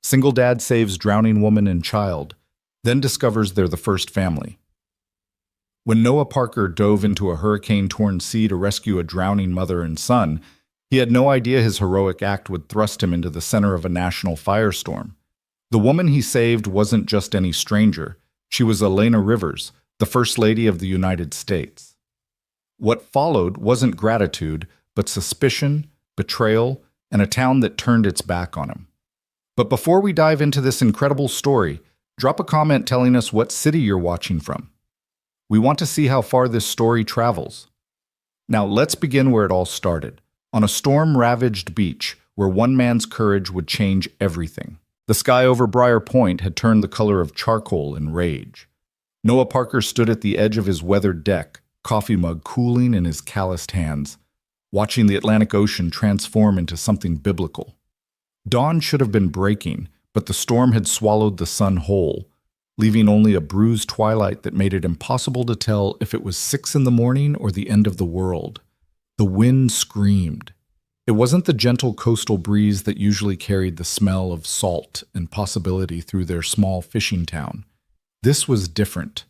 Single dad saves drowning woman and child, then discovers they're the first family. When Noah Parker dove into a hurricane-torn sea to rescue a drowning mother and son, he had no idea his heroic act would thrust him into the center of a national firestorm. The woman he saved wasn't just any stranger. She was Elena Rivers, the First Lady of the United States. What followed wasn't gratitude, but suspicion, betrayal, and a town that turned its back on him. But before we dive into this incredible story, drop a comment telling us what city you're watching from. We want to see how far this story travels. Now let's begin where it all started, on a storm-ravaged beach where one man's courage would change everything. The sky over Briar Point had turned the color of charcoal in rage. Noah Parker stood at the edge of his weathered deck, coffee mug cooling in his calloused hands, watching the Atlantic Ocean transform into something biblical. Dawn should have been breaking, but the storm had swallowed the sun whole, leaving only a bruised twilight that made it impossible to tell if it was 6 in the morning or the end of the world. The wind screamed. It wasn't the gentle coastal breeze that usually carried the smell of salt and possibility through their small fishing town. This was different.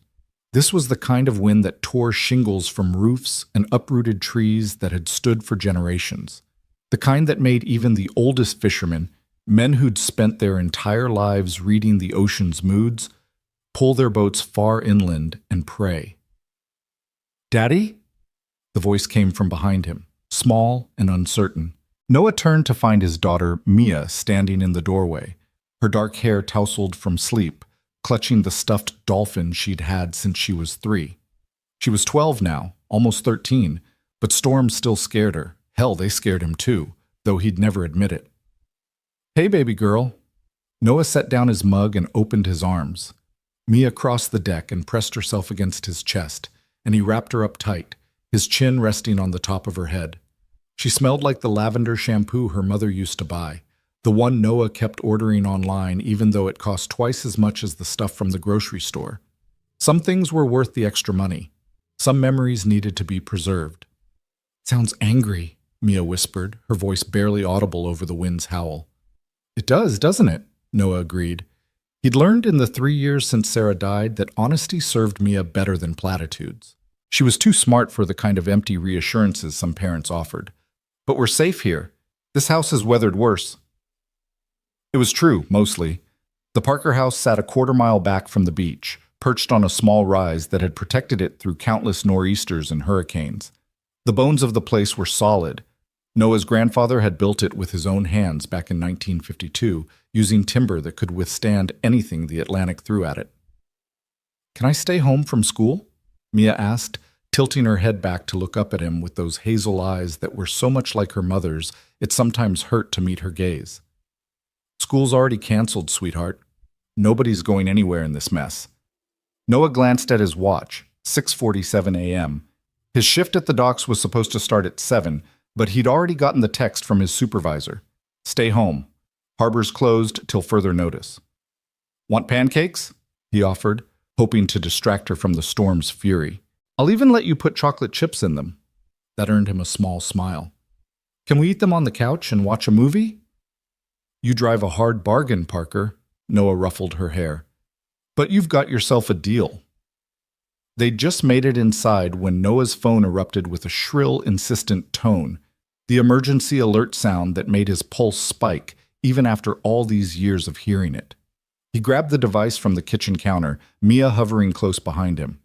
This was the kind of wind that tore shingles from roofs and uprooted trees that had stood for generations. The kind that made even the oldest fishermen, men who'd spent their entire lives reading the ocean's moods, pull their boats far inland and pray. "Daddy?" The voice came from behind him, small and uncertain. Noah turned to find his daughter, Mia, standing in the doorway, her dark hair tousled from sleep, clutching the stuffed dolphin she'd had since she was 3. She was 12 now, almost 13, but storms still scared her. Hell, they scared him too, though he'd never admit it. "Hey, baby girl." Noah set down his mug and opened his arms. Mia crossed the deck and pressed herself against his chest, and he wrapped her up tight, his chin resting on the top of her head. She smelled like the lavender shampoo her mother used to buy, the one Noah kept ordering online even though it cost twice as much as the stuff from the grocery store. Some things were worth the extra money. Some memories needed to be preserved. "Sounds angry," Mia whispered, her voice barely audible over the wind's howl. "It does, doesn't it?" Noah agreed. He'd learned in the 3 years since Sarah died that honesty served Mia better than platitudes. She was too smart for the kind of empty reassurances some parents offered. "But we're safe here. This house has weathered worse." It was true, mostly. The Parker house sat a quarter-mile back from the beach, perched on a small rise that had protected it through countless nor'easters and hurricanes. The bones of the place were solid. Noah's grandfather had built it with his own hands back in 1952, using timber that could withstand anything the Atlantic threw at it. "Can I stay home from school?" Mia asked, tilting her head back to look up at him with those hazel eyes that were so much like her mother's, it sometimes hurt to meet her gaze. "School's already canceled, sweetheart. Nobody's going anywhere in this mess." Noah glanced at his watch, 6:47 a.m. His shift at the docks was supposed to start at 7, but he'd already gotten the text from his supervisor. "Stay home. Harbor's closed till further notice." "Want pancakes?" he offered, hoping to distract her from the storm's fury. "I'll even let you put chocolate chips in them." That earned him a small smile. "Can we eat them on the couch and watch a movie?" "You drive a hard bargain, Parker." Noah ruffled her hair. "But you've got yourself a deal." They'd just made it inside when Noah's phone erupted with a shrill, insistent tone, the emergency alert sound that made his pulse spike even after all these years of hearing it. He grabbed the device from the kitchen counter, Mia hovering close behind him.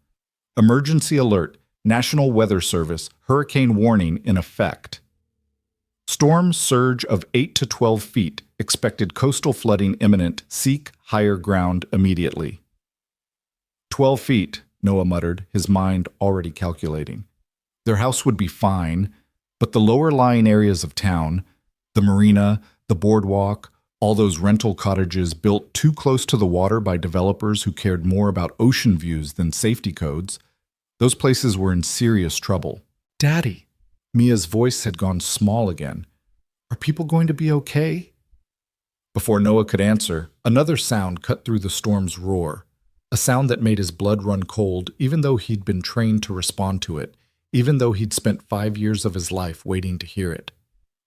"Emergency alert, National Weather Service, hurricane warning in effect. Storm surge of 8 to 12 feet, expected coastal flooding imminent, seek higher ground immediately." 12 feet, Noah muttered, his mind already calculating. Their house would be fine, but the lower-lying areas of town, the marina, the boardwalk, all those rental cottages built too close to the water by developers who cared more about ocean views than safety codes, those places were in serious trouble. "Daddy," Mia's voice had gone small again. "Are people going to be okay?" Before Noah could answer, another sound cut through the storm's roar, a sound that made his blood run cold even though he'd been trained to respond to it, even though he'd spent 5 years of his life waiting to hear it.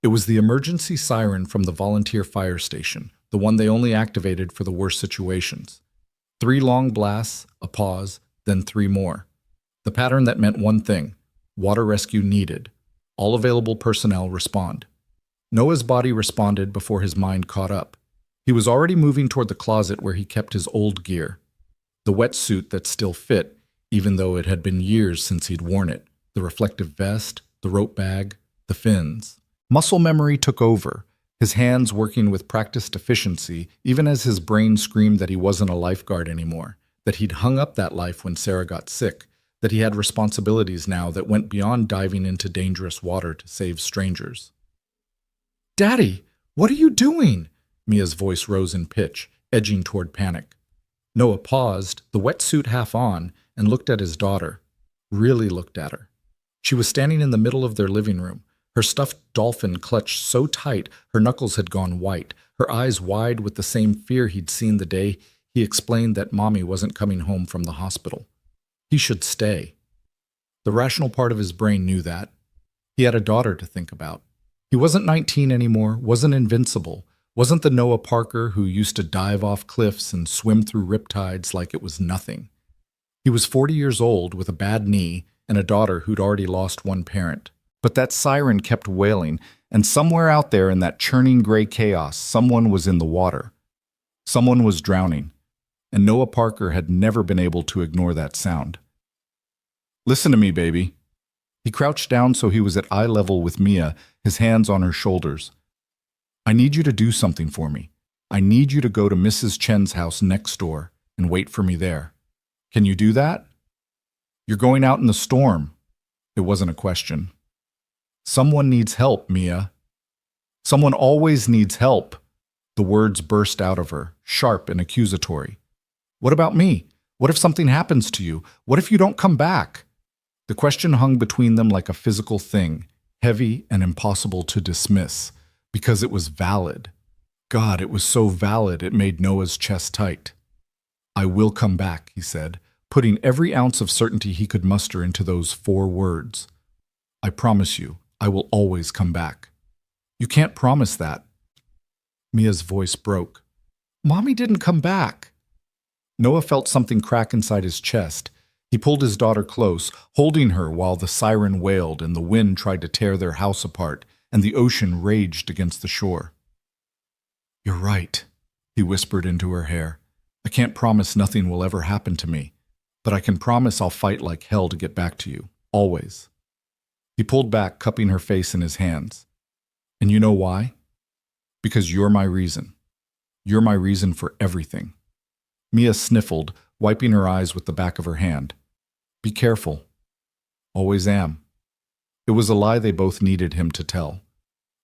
It was the emergency siren from the volunteer fire station, the one they only activated for the worst situations. 3 long blasts, a pause, then 3 more. The pattern that meant one thing: water rescue needed. All available personnel respond. Noah's body responded before his mind caught up. He was already moving toward the closet where he kept his old gear. The wetsuit that still fit, even though it had been years since he'd worn it. The reflective vest, the rope bag, the fins. Muscle memory took over, his hands working with practiced efficiency, even as his brain screamed that he wasn't a lifeguard anymore, that he'd hung up that life when Sarah got sick, that he had responsibilities now that went beyond diving into dangerous water to save strangers. "Daddy, what are you doing?" Mia's voice rose in pitch, edging toward panic. Noah paused, the wetsuit half on, and looked at his daughter. Really looked at her. She was standing in the middle of their living room, her stuffed dolphin clutched so tight her knuckles had gone white, her eyes wide with the same fear he'd seen the day he explained that Mommy wasn't coming home from the hospital. He should stay. The rational part of his brain knew that. He had a daughter to think about. He wasn't 19 anymore, wasn't invincible, wasn't the Noah Parker who used to dive off cliffs and swim through riptides like it was nothing. He was 40 years old with a bad knee and a daughter who'd already lost one parent. But that siren kept wailing, and somewhere out there in that churning gray chaos, someone was in the water. Someone was drowning, and Noah Parker had never been able to ignore that sound. "Listen to me, baby." He crouched down so he was at eye level with Mia, his hands on her shoulders. "I need you to do something for me. I need you to go to Mrs. Chen's house next door and wait for me there. Can you do that?" "You're going out in the storm." It wasn't a question. "Someone needs help, Mia." "Someone always needs help." The words burst out of her, sharp and accusatory. "What about me? What if something happens to you? What if you don't come back?" The question hung between them like a physical thing, heavy and impossible to dismiss, because it was valid. God, it was so valid it made Noah's chest tight. "I will come back," he said, putting every ounce of certainty he could muster into those 4 words. "I promise you, I will always come back." "You can't promise that." Mia's voice broke. "Mommy didn't come back." Noah felt something crack inside his chest. He pulled his daughter close, holding her while the siren wailed and the wind tried to tear their house apart and the ocean raged against the shore. "You're right," he whispered into her hair. "I can't promise nothing will ever happen to me, but I can promise I'll fight like hell to get back to you, always." He pulled back, cupping her face in his hands. "And you know why? Because you're my reason. You're my reason for everything." Mia sniffled, wiping her eyes with the back of her hand. "Be careful." "Always am." It was a lie they both needed him to tell.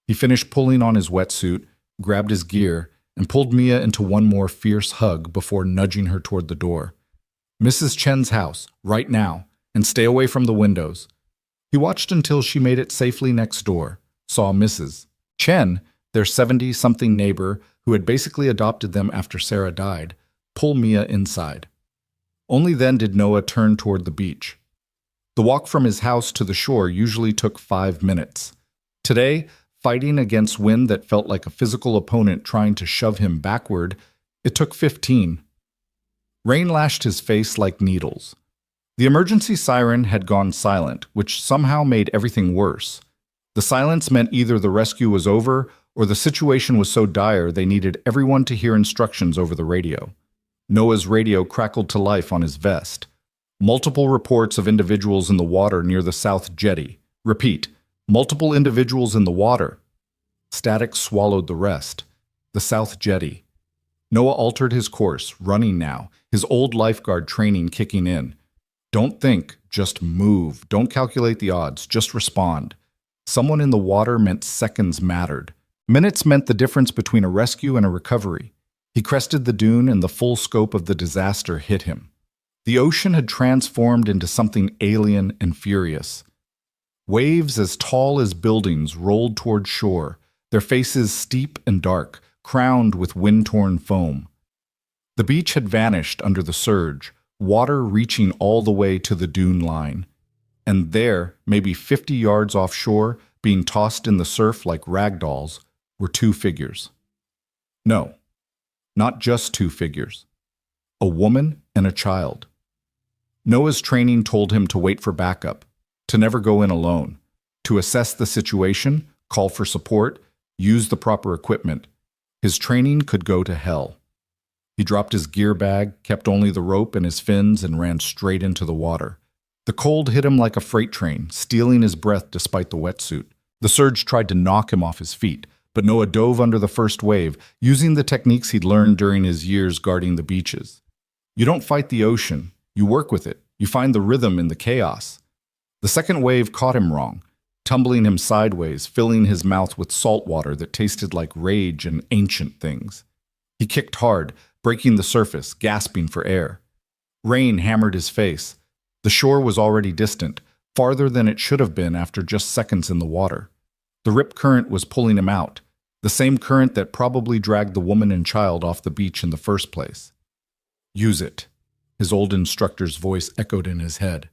He finished pulling on his wetsuit, grabbed his gear, and pulled Mia into one more fierce hug before nudging her toward the door. "Mrs. Chen's house, right now, and stay away from the windows." He watched until she made it safely next door, saw Mrs. Chen, their 70-something neighbor who had basically adopted them after Sarah died, pull Mia inside. Only then did Noah turn toward the beach. The walk from his house to the shore usually took 5 minutes. Today, fighting against wind that felt like a physical opponent trying to shove him backward, it took 15. Rain lashed his face like needles. The emergency siren had gone silent, which somehow made everything worse. The silence meant either the rescue was over or the situation was so dire they needed everyone to hear instructions over the radio. Noah's radio crackled to life on his vest. Multiple reports of individuals in the water near the South Jetty. Repeat, multiple individuals in the water. Static swallowed the rest. The South Jetty. Noah altered his course, running now, his old lifeguard training kicking in. Don't think, just move. Don't calculate the odds, just respond. Someone in the water meant seconds mattered. Minutes meant the difference between a rescue and a recovery. He crested the dune and the full scope of the disaster hit him. The ocean had transformed into something alien and furious. Waves as tall as buildings rolled toward shore, their faces steep and dark, crowned with wind-torn foam. The beach had vanished under the surge, water reaching all the way to the dune line. And there, maybe 50 yards offshore, being tossed in the surf like rag dolls, were 2 figures. No, Not just two figures. A woman and a child. Noah's training told him to wait for backup, to never go in alone, to assess the situation, call for support, use the proper equipment. His training could go to hell. He dropped his gear bag, kept only the rope and his fins, and ran straight into the water. The cold hit him like a freight train, stealing his breath despite the wetsuit. The surge tried to knock him off his feet, but Noah dove under the first wave, using the techniques he'd learned during his years guarding the beaches. You don't fight the ocean, you work with it. You find the rhythm in the chaos. The second wave caught him wrong, tumbling him sideways, filling his mouth with salt water that tasted like rage and ancient things. He kicked hard, breaking the surface, gasping for air. Rain hammered his face. The shore was already distant, farther than it should have been after just seconds in the water. The rip current was pulling him out, the same current that probably dragged the woman and child off the beach in the first place. Use it, his old instructor's voice echoed in his head.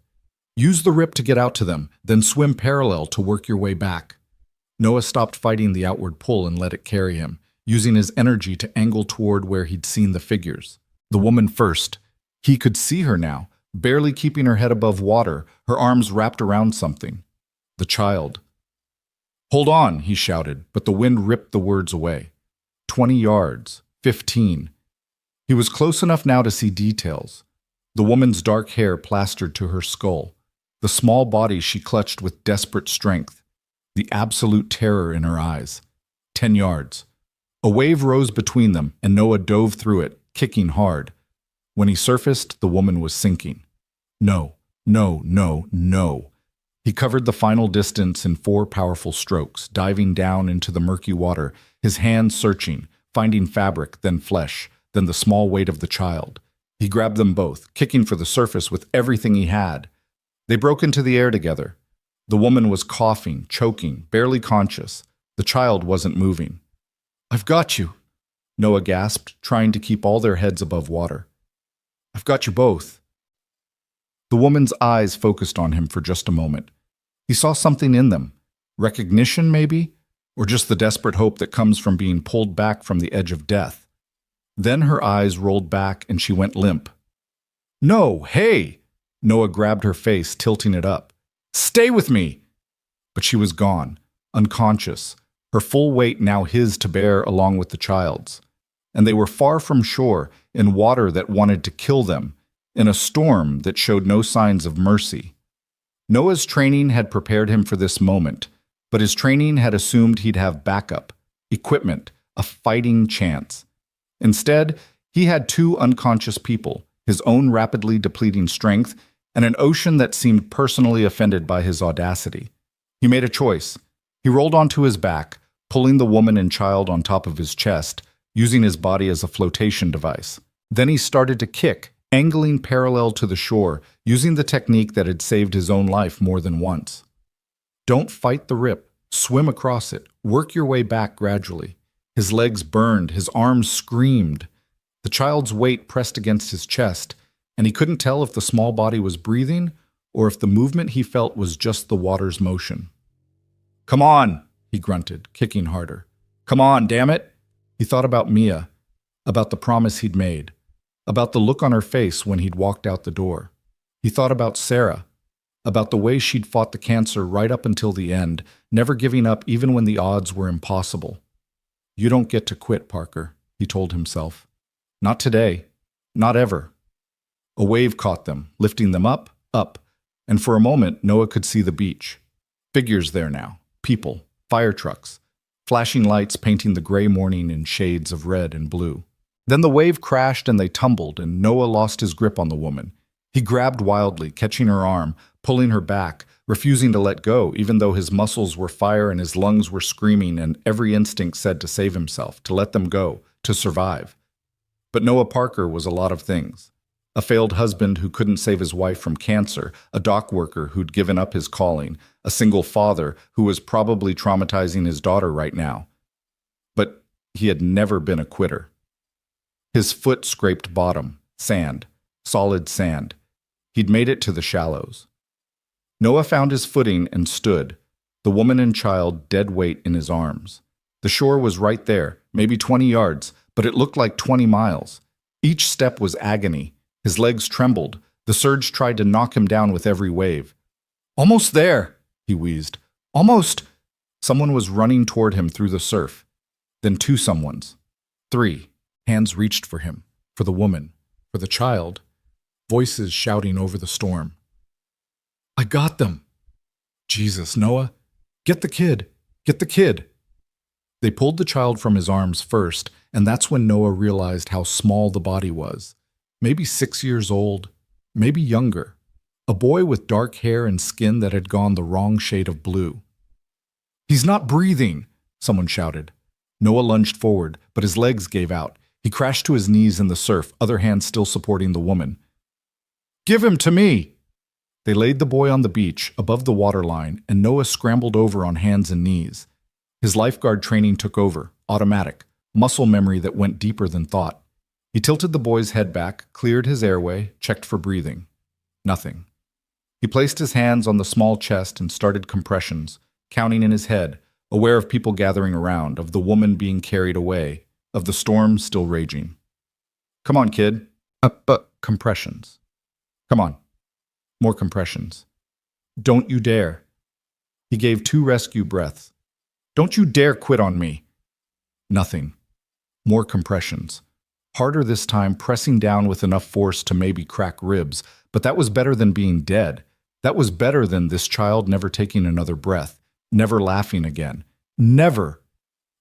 Use the rip to get out to them, then swim parallel to work your way back. Noah stopped fighting the outward pull and let it carry him, using his energy to angle toward where he'd seen the figures. The woman first. He could see her now, barely keeping her head above water, her arms wrapped around something. The child. Hold on, he shouted, but the wind ripped the words away. 20 yards, 15. He was close enough now to see details. The woman's dark hair plastered to her skull, the small body she clutched with desperate strength, the absolute terror in her eyes. 10 yards. A wave rose between them, and Noah dove through it, kicking hard. When he surfaced, the woman was sinking. No, no, no, no. He covered the final distance in 4 powerful strokes, diving down into the murky water, his hands searching, finding fabric, then flesh, then the small weight of the child. He grabbed them both, kicking for the surface with everything he had. They broke into the air together. The woman was coughing, choking, barely conscious. The child wasn't moving. "I've got you," Noah gasped, trying to keep all their heads above water. "I've got you both." The woman's eyes focused on him for just a moment. He saw something in them. Recognition, maybe? Or just the desperate hope that comes from being pulled back from the edge of death. Then her eyes rolled back and she went limp. "No, hey!" Noah grabbed her face, tilting it up. "Stay with me!" But she was gone, unconscious, her full weight now his to bear along with the child's. And they were far from shore, in water that wanted to kill them, in a storm that showed no signs of mercy. Noah's training had prepared him for this moment, but his training had assumed he'd have backup, equipment, a fighting chance. Instead, he had 2 unconscious people, his own rapidly depleting strength, and an ocean that seemed personally offended by his audacity. He made a choice. He rolled onto his back, pulling the woman and child on top of his chest, using his body as a flotation device. Then he started to kick, angling parallel to the shore, using the technique that had saved his own life more than once. Don't fight the rip. Swim across it. Work your way back gradually. His legs burned, his arms screamed. The child's weight pressed against his chest, and he couldn't tell if the small body was breathing or if the movement he felt was just the water's motion. "Come on," he grunted, kicking harder. "Come on, damn it!" He thought about Mia, about the promise he'd made, about the look on her face when he'd walked out the door. He thought about Sarah, about the way she'd fought the cancer right up until the end, never giving up even when the odds were impossible. "You don't get to quit, Parker," he told himself. "Not today. Not ever." A wave caught them, lifting them up, and for a moment Noah could see the beach. Figures there now, people, fire trucks, flashing lights painting the gray morning in shades of red and blue. Then the wave crashed and they tumbled, and Noah lost his grip on the woman. He grabbed wildly, catching her arm, pulling her back, refusing to let go, even though his muscles were fire and his lungs were screaming and every instinct said to save himself, to let them go, to survive. But Noah Parker was a lot of things. A failed husband who couldn't save his wife from cancer, a dock worker who'd given up his calling, a single father who was probably traumatizing his daughter right now. But he had never been a quitter. His foot scraped bottom, sand, solid sand. He'd made it to the shallows. Noah found his footing and stood, the woman and child dead weight in his arms. The shore was right there, maybe 20 yards, but it looked like 20 miles. Each step was agony. His legs trembled. The surge tried to knock him down with every wave. "Almost there," he wheezed. "Almost." Someone was running toward him through the surf. Then two someones. Three. Hands reached for him, for the woman, for the child. Voices shouting over the storm. "I got them." "Jesus, Noah. Get the kid. Get the kid." They pulled the child from his arms first, and that's when Noah realized how small the body was. Maybe 6 years old, maybe younger. A boy with dark hair and skin that had gone the wrong shade of blue. "He's not breathing," someone shouted. Noah lunged forward, but his legs gave out. He crashed to his knees in the surf, other hand still supporting the woman. "Give him to me!" They laid the boy on the beach, above the waterline, and Noah scrambled over on hands and knees. His lifeguard training took over, automatic, muscle memory that went deeper than thought. He tilted the boy's head back, cleared his airway, checked for breathing. Nothing. He placed his hands on the small chest and started compressions, counting in his head, aware of people gathering around, of the woman being carried away, of the storm still raging. "Come on, kid." Compressions. "Come on." More compressions. "Don't you dare." He gave 2 rescue breaths. "Don't you dare quit on me." Nothing. More compressions. Harder this time, pressing down with enough force to maybe crack ribs, but that was better than being dead. That was better than this child never taking another breath, never laughing again. Never!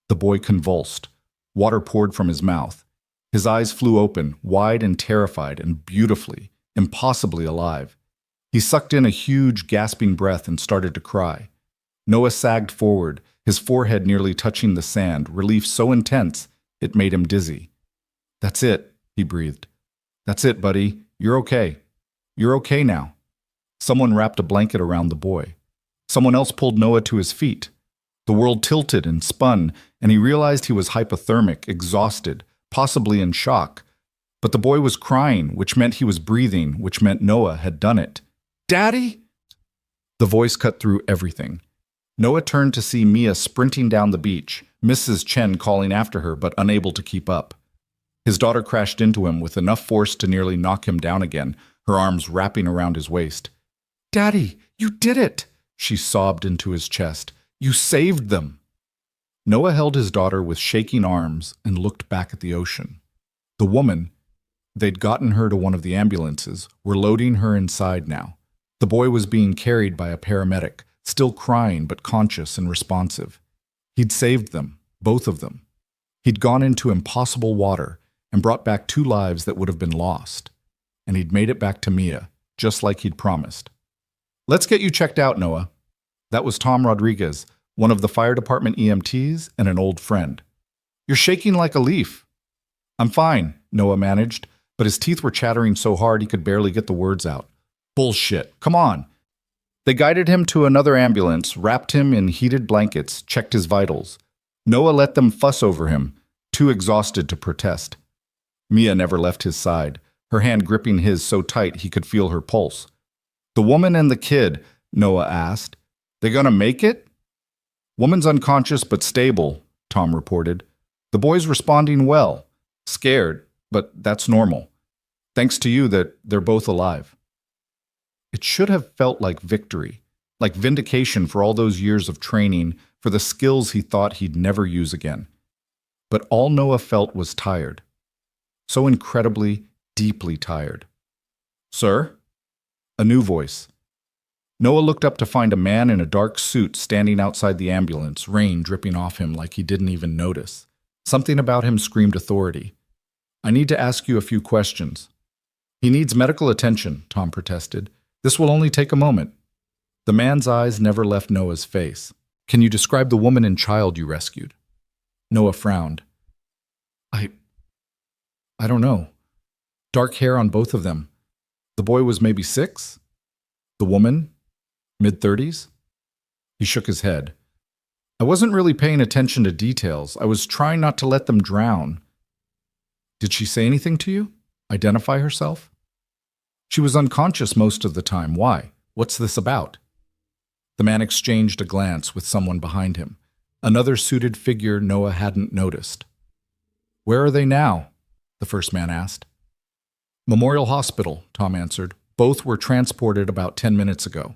The boy convulsed. Water poured from his mouth. His eyes flew open, wide and terrified and beautifully, impossibly alive. He sucked in a huge, gasping breath and started to cry. Noah sagged forward, his forehead nearly touching the sand, relief so intense it made him dizzy. "That's it," he breathed. "That's it, buddy. You're okay. You're okay now." Someone wrapped a blanket around the boy. Someone else pulled Noah to his feet. The world tilted and spun, and he realized he was hypothermic, exhausted, possibly in shock. But the boy was crying, which meant he was breathing, which meant Noah had done it. "Daddy?" The voice cut through everything. Noah turned to see Mia sprinting down the beach, Mrs. Chen calling after her but unable to keep up. His daughter crashed into him with enough force to nearly knock him down again, her arms wrapping around his waist. "Daddy, you did it!" she sobbed into his chest. "You saved them!" Noah held his daughter with shaking arms and looked back at the ocean. The woman, they'd gotten her to one of the ambulances, were loading her inside now. The boy was being carried by a paramedic, still crying but conscious and responsive. He'd saved them, both of them. He'd gone into impossible water and brought back 2 lives that would have been lost. And he'd made it back to Mia, just like he'd promised. "Let's get you checked out, Noah." That was Tom Rodriguez, one of the fire department EMTs and an old friend. "You're shaking like a leaf." "I'm fine," Noah managed, but his teeth were chattering so hard he could barely get the words out. "Bullshit. Come on." They guided him to another ambulance, wrapped him in heated blankets, checked his vitals. Noah let them fuss over him, too exhausted to protest. Mia never left his side, her hand gripping his so tight he could feel her pulse. "The woman and the kid," Noah asked. "They gonna make it?" "Woman's unconscious but stable," Tom reported. "The boy's responding well. Scared, but that's normal. Thanks to you that they're both alive." It should have felt like victory, like vindication for all those years of training, for the skills he thought he'd never use again. But all Noah felt was tired. So incredibly, deeply tired. "Sir?" A new voice. Noah looked up to find a man in a dark suit standing outside the ambulance, rain dripping off him like he didn't even notice. Something about him screamed authority. "I need to ask you a few questions." "He needs medical attention," Tom protested. "This will only take a moment." The man's eyes never left Noah's face. "Can you describe the woman and child you rescued?" Noah frowned. I don't know. Dark hair on both of them. The boy was maybe 6? The woman? Mid-30s? He shook his head. "I wasn't really paying attention to details. I was trying not to let them drown." "Did she say anything to you? Identify herself?" "She was unconscious most of the time. Why? What's this about?" The man exchanged a glance with someone behind him, another suited figure Noah hadn't noticed. Where are they now? The first man asked. Memorial Hospital, Tom answered. Both were transported about 10 minutes ago.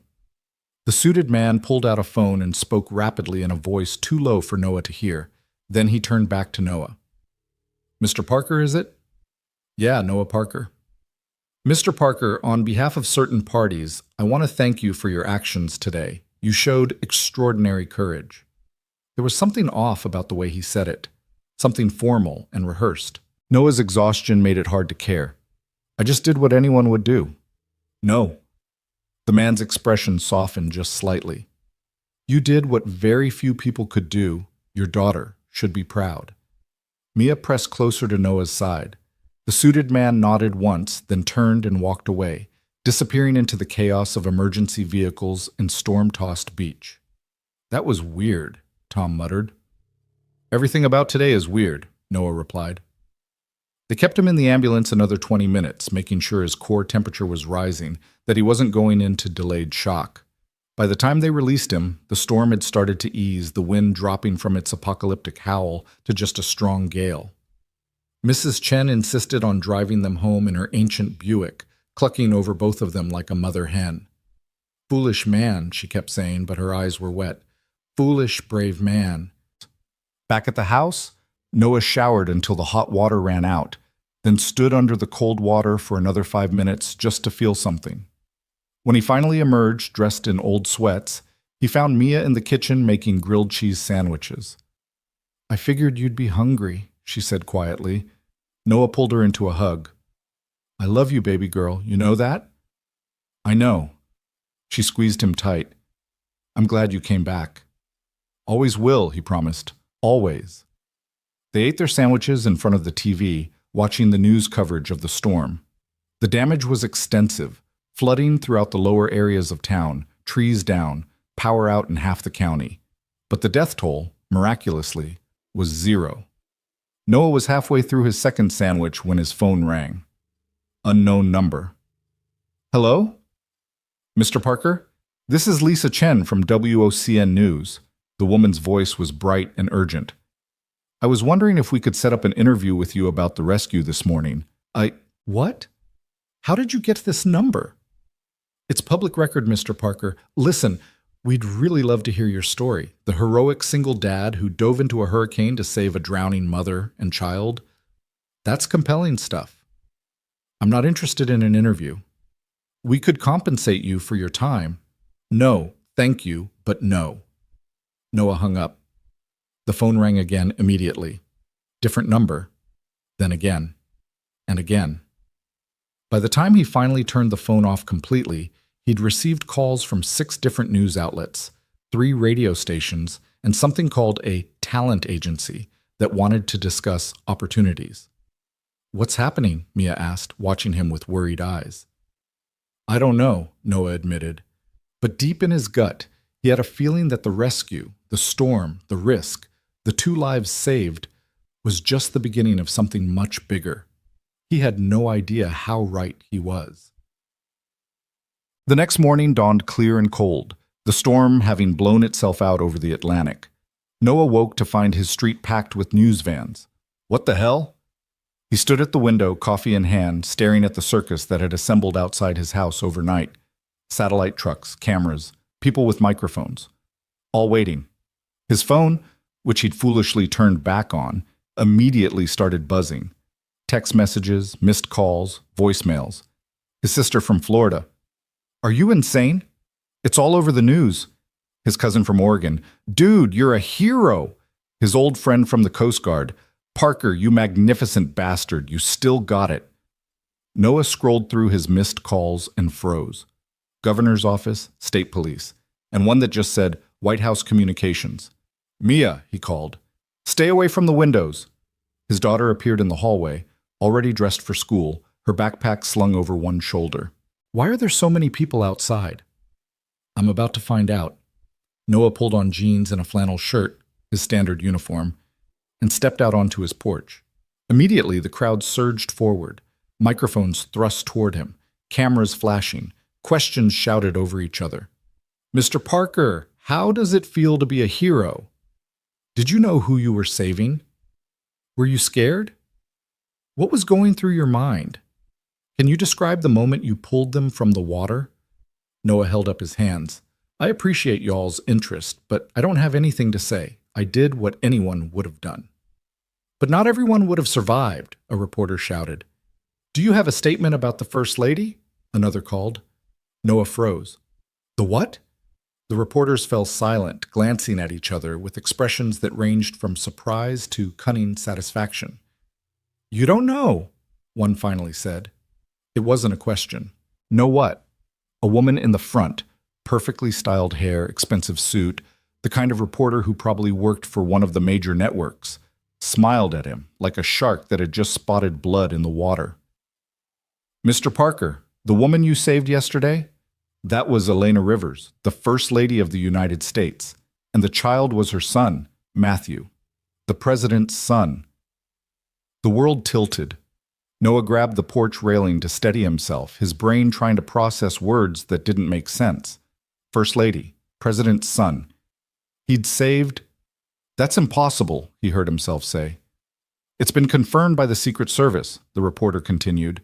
The suited man pulled out a phone and spoke rapidly in a voice too low for Noah to hear. Then he turned back to Noah. Mr. Parker, is it? Yeah, Noah Parker. Mr. Parker, on behalf of certain parties, I want to thank you for your actions today. You showed extraordinary courage. There was something off about the way he said it, something formal and rehearsed. Noah's exhaustion made it hard to care. I just did what anyone would do. No. The man's expression softened just slightly. You did what very few people could do. Your daughter should be proud. Mia pressed closer to Noah's side. The suited man nodded once, then turned and walked away, disappearing into the chaos of emergency vehicles and storm-tossed beach. That was weird, Tom muttered. Everything about today is weird, Noah replied. They kept him in the ambulance another 20 minutes, making sure his core temperature was rising, that he wasn't going into delayed shock. By the time they released him, the storm had started to ease, the wind dropping from its apocalyptic howl to just a strong gale. Mrs. Chen insisted on driving them home in her ancient Buick, clucking over both of them like a mother hen. Foolish man, she kept saying, but her eyes were wet. Foolish, brave man. Back at the house, Noah showered until the hot water ran out, then stood under the cold water for another 5 minutes just to feel something. When he finally emerged, dressed in old sweats, he found Mia in the kitchen making grilled cheese sandwiches. I figured you'd be hungry, she said quietly. Noah pulled her into a hug. I love you, baby girl. You know that? I know. She squeezed him tight. I'm glad you came back. Always will, he promised. Always. They ate their sandwiches in front of the TV, watching the news coverage of the storm. The damage was extensive, flooding throughout the lower areas of town, trees down, power out in half the county. But the death toll, miraculously, was 0. Noah was halfway through his second sandwich when his phone rang. Unknown number. Hello? Mr. Parker? This is Lisa Chen from WOCN News. The woman's voice was bright and urgent. I was wondering if we could set up an interview with you about the rescue this morning. What? How did you get this number? It's public record, Mr. Parker. Listen, we'd really love to hear your story. The heroic single dad who dove into a hurricane to save a drowning mother and child. That's compelling stuff. I'm not interested in an interview. We could compensate you for your time. No, thank you, but no. Noah hung up. The phone rang again immediately. Different number. Then again. And again. By the time he finally turned the phone off completely, he'd received calls from 6 different news outlets, 3 radio stations, and something called a talent agency that wanted to discuss opportunities. What's happening? Mia asked, watching him with worried eyes. I don't know, Noah admitted. But deep in his gut, he had a feeling that the rescue, the storm, the risk, the 2 lives saved, was just the beginning of something much bigger. He had no idea how right he was. The next morning dawned clear and cold, the storm having blown itself out over the Atlantic. Noah woke to find his street packed with news vans. What the hell? He stood at the window, coffee in hand, staring at the circus that had assembled outside his house overnight. Satellite trucks, cameras, people with microphones. All waiting. His phone, which he'd foolishly turned back on, immediately started buzzing. Text messages, missed calls, voicemails. His sister from Florida. Are you insane? It's all over the news. His cousin from Oregon. Dude, you're a hero. His old friend from the Coast Guard. Parker, you magnificent bastard, you still got it. Noah scrolled through his missed calls and froze. Governor's office, state police, and one that just said White House Communications. Mia, he called. Stay away from the windows. His daughter appeared in the hallway, already dressed for school, her backpack slung over one shoulder. Why are there so many people outside? I'm about to find out. Noah pulled on jeans and a flannel shirt, his standard uniform, and stepped out onto his porch. Immediately, the crowd surged forward, microphones thrust toward him, cameras flashing, questions shouted over each other. Mr. Parker, how does it feel to be a hero? Did you know who you were saving? Were you scared? What was going through your mind? Can you describe the moment you pulled them from the water? Noah held up his hands. I appreciate y'all's interest, but I don't have anything to say. I did what anyone would have done. But not everyone would have survived, a reporter shouted. Do you have a statement about the First Lady? Another called. Noah froze. The what? The reporters fell silent, glancing at each other with expressions that ranged from surprise to cunning satisfaction. You don't know, one finally said. It wasn't a question. Know what? A woman in the front, perfectly styled hair, expensive suit, the kind of reporter who probably worked for one of the major networks, smiled at him like a shark that had just spotted blood in the water. Mr. Parker, the woman you saved yesterday? That was Elena Rivers, the First Lady of the United States, and the child was her son, Matthew, the president's son. The world tilted. Noah grabbed the porch railing to steady himself, his brain trying to process words that didn't make sense. First Lady, president's son. He'd saved... That's impossible, he heard himself say. It's been confirmed by the Secret Service, the reporter continued.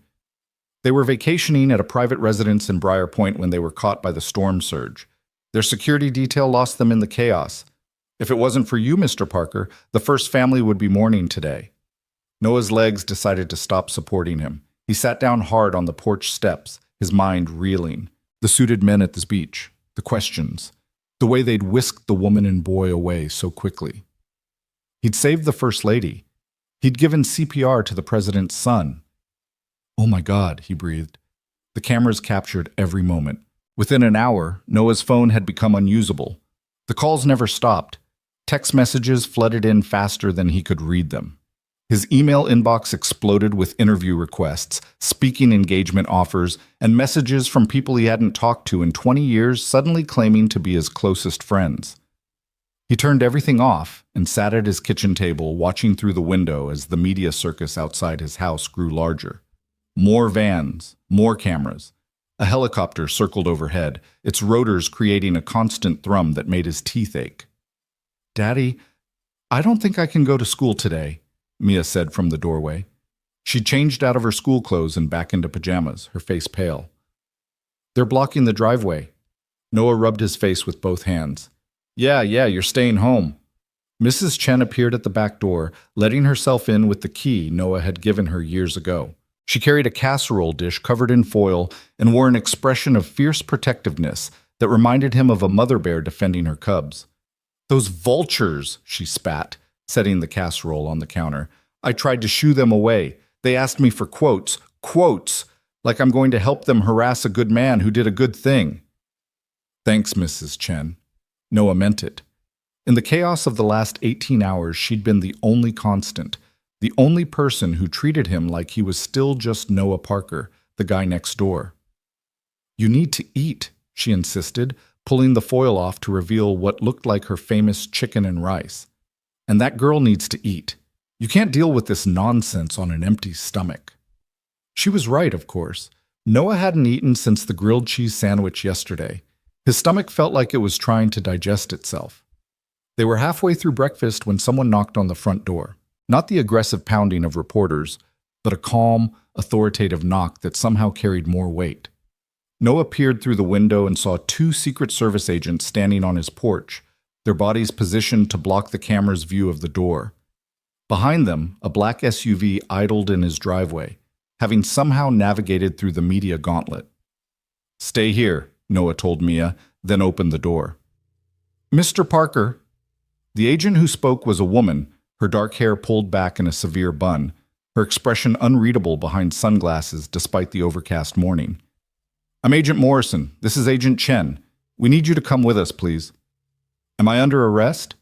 They were vacationing at a private residence in Briar Point when they were caught by the storm surge. Their security detail lost them in the chaos. If it wasn't for you, Mr. Parker, the first family would be mourning today. Noah's legs decided to stop supporting him. He sat down hard on the porch steps, his mind reeling. The suited men at the beach, the questions, the way they'd whisked the woman and boy away so quickly. He'd saved the First Lady. He'd given CPR to the president's son. Oh my God, he breathed. The cameras captured every moment. Within an hour, Noah's phone had become unusable. The calls never stopped. Text messages flooded in faster than he could read them. His email inbox exploded with interview requests, speaking engagement offers, and messages from people he hadn't talked to in 20 years suddenly claiming to be his closest friends. He turned everything off and sat at his kitchen table watching through the window as the media circus outside his house grew larger. More vans, more cameras. A helicopter circled overhead, its rotors creating a constant thrum that made his teeth ache. Daddy, I don't think I can go to school today, Mia said from the doorway. She changed out of her school clothes and back into pajamas, her face pale. They're blocking the driveway. Noah rubbed his face with both hands. Yeah, you're staying home. Mrs. Chen appeared at the back door, letting herself in with the key Noah had given her years ago. She carried a casserole dish covered in foil and wore an expression of fierce protectiveness that reminded him of a mother bear defending her cubs. Those vultures, she spat, setting the casserole on the counter. I tried to shoo them away. They asked me for quotes, like I'm going to help them harass a good man who did a good thing. Thanks, Mrs. Chen. Noah meant it. In the chaos of the last 18 hours, she'd been the only constant, the only person who treated him like he was still just Noah Parker, the guy next door. You need to eat, she insisted, pulling the foil off to reveal what looked like her famous chicken and rice. And that girl needs to eat. You can't deal with this nonsense on an empty stomach. She was right, of course. Noah hadn't eaten since the grilled cheese sandwich yesterday. His stomach felt like it was trying to digest itself. They were halfway through breakfast when someone knocked on the front door. Not the aggressive pounding of reporters, but a calm, authoritative knock that somehow carried more weight. Noah peered through the window and saw two Secret Service agents standing on his porch, their bodies positioned to block the camera's view of the door. Behind them, a black SUV idled in his driveway, having somehow navigated through the media gauntlet. Stay here, Noah told Mia, then opened the door. Mr. Parker. The agent who spoke was a woman, her dark hair pulled back in a severe bun, her expression unreadable behind sunglasses despite the overcast morning. I'm Agent Morrison. This is Agent Chen. We need you to come with us, please. Am I under arrest?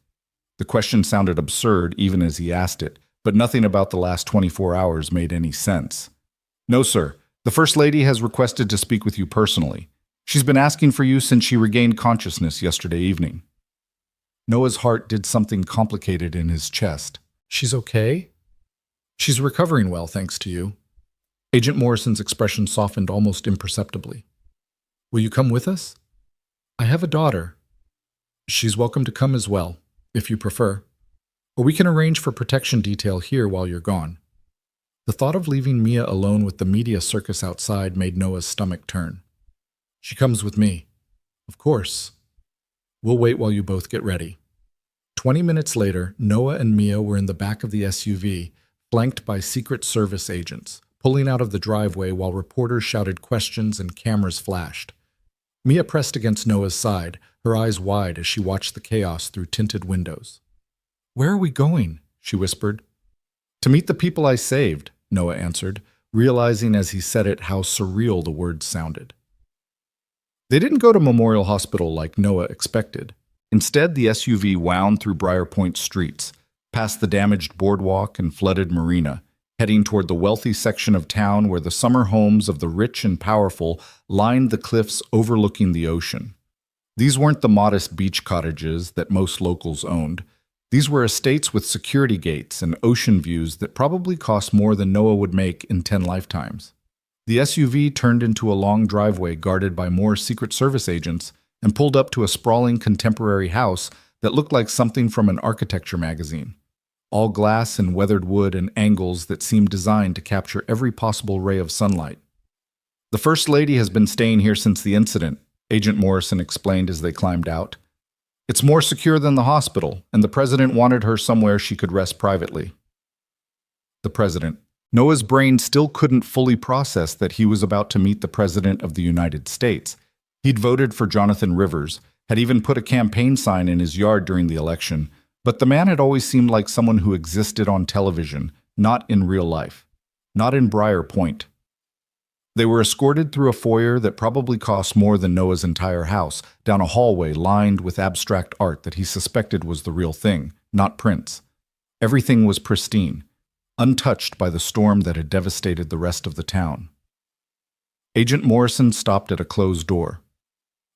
The question sounded absurd even as he asked it, but nothing about the last 24 hours made any sense. No, sir. The First Lady has requested to speak with you personally. She's been asking for you since she regained consciousness yesterday evening. Noah's heart did something complicated in his chest. She's okay? She's recovering well, thanks to you. Agent Morrison's expression softened almost imperceptibly. Will you come with us? I have a daughter. She's welcome to come as well, if you prefer. Or we can arrange for protection detail here while you're gone. The thought of leaving Mia alone with the media circus outside made Noah's stomach turn. She comes with me. Of course. We'll wait while you both get ready. 20 minutes later, Noah and Mia were in the back of the SUV, flanked by Secret Service agents, pulling out of the driveway while reporters shouted questions and cameras flashed. Mia pressed against Noah's side, her eyes wide as she watched the chaos through tinted windows. "Where are we going?" she whispered. "To meet the people I saved," Noah answered, realizing as he said it how surreal the words sounded. They didn't go to Memorial Hospital like Noah expected. Instead, the SUV wound through Briar Point streets, past the damaged boardwalk and flooded marina, heading toward the wealthy section of town where the summer homes of the rich and powerful lined the cliffs overlooking the ocean. These weren't the modest beach cottages that most locals owned. These were estates with security gates and ocean views that probably cost more than Noah would make in 10 lifetimes. The SUV turned into a long driveway guarded by more Secret Service agents and pulled up to a sprawling contemporary house that looked like something from an architecture magazine. All glass and weathered wood and angles that seemed designed to capture every possible ray of sunlight. "The First Lady has been staying here since the incident," Agent Morrison explained as they climbed out. "It's more secure than the hospital, and the president wanted her somewhere she could rest privately." The president. Noah's brain still couldn't fully process that he was about to meet the President of the United States. He'd voted for Jonathan Rivers, had even put a campaign sign in his yard during the election, but the man had always seemed like someone who existed on television, not in real life, not in Briar Point. They were escorted through a foyer that probably cost more than Noah's entire house, down a hallway lined with abstract art that he suspected was the real thing, not prints. Everything was pristine, untouched by the storm that had devastated the rest of the town. Agent Morrison stopped at a closed door.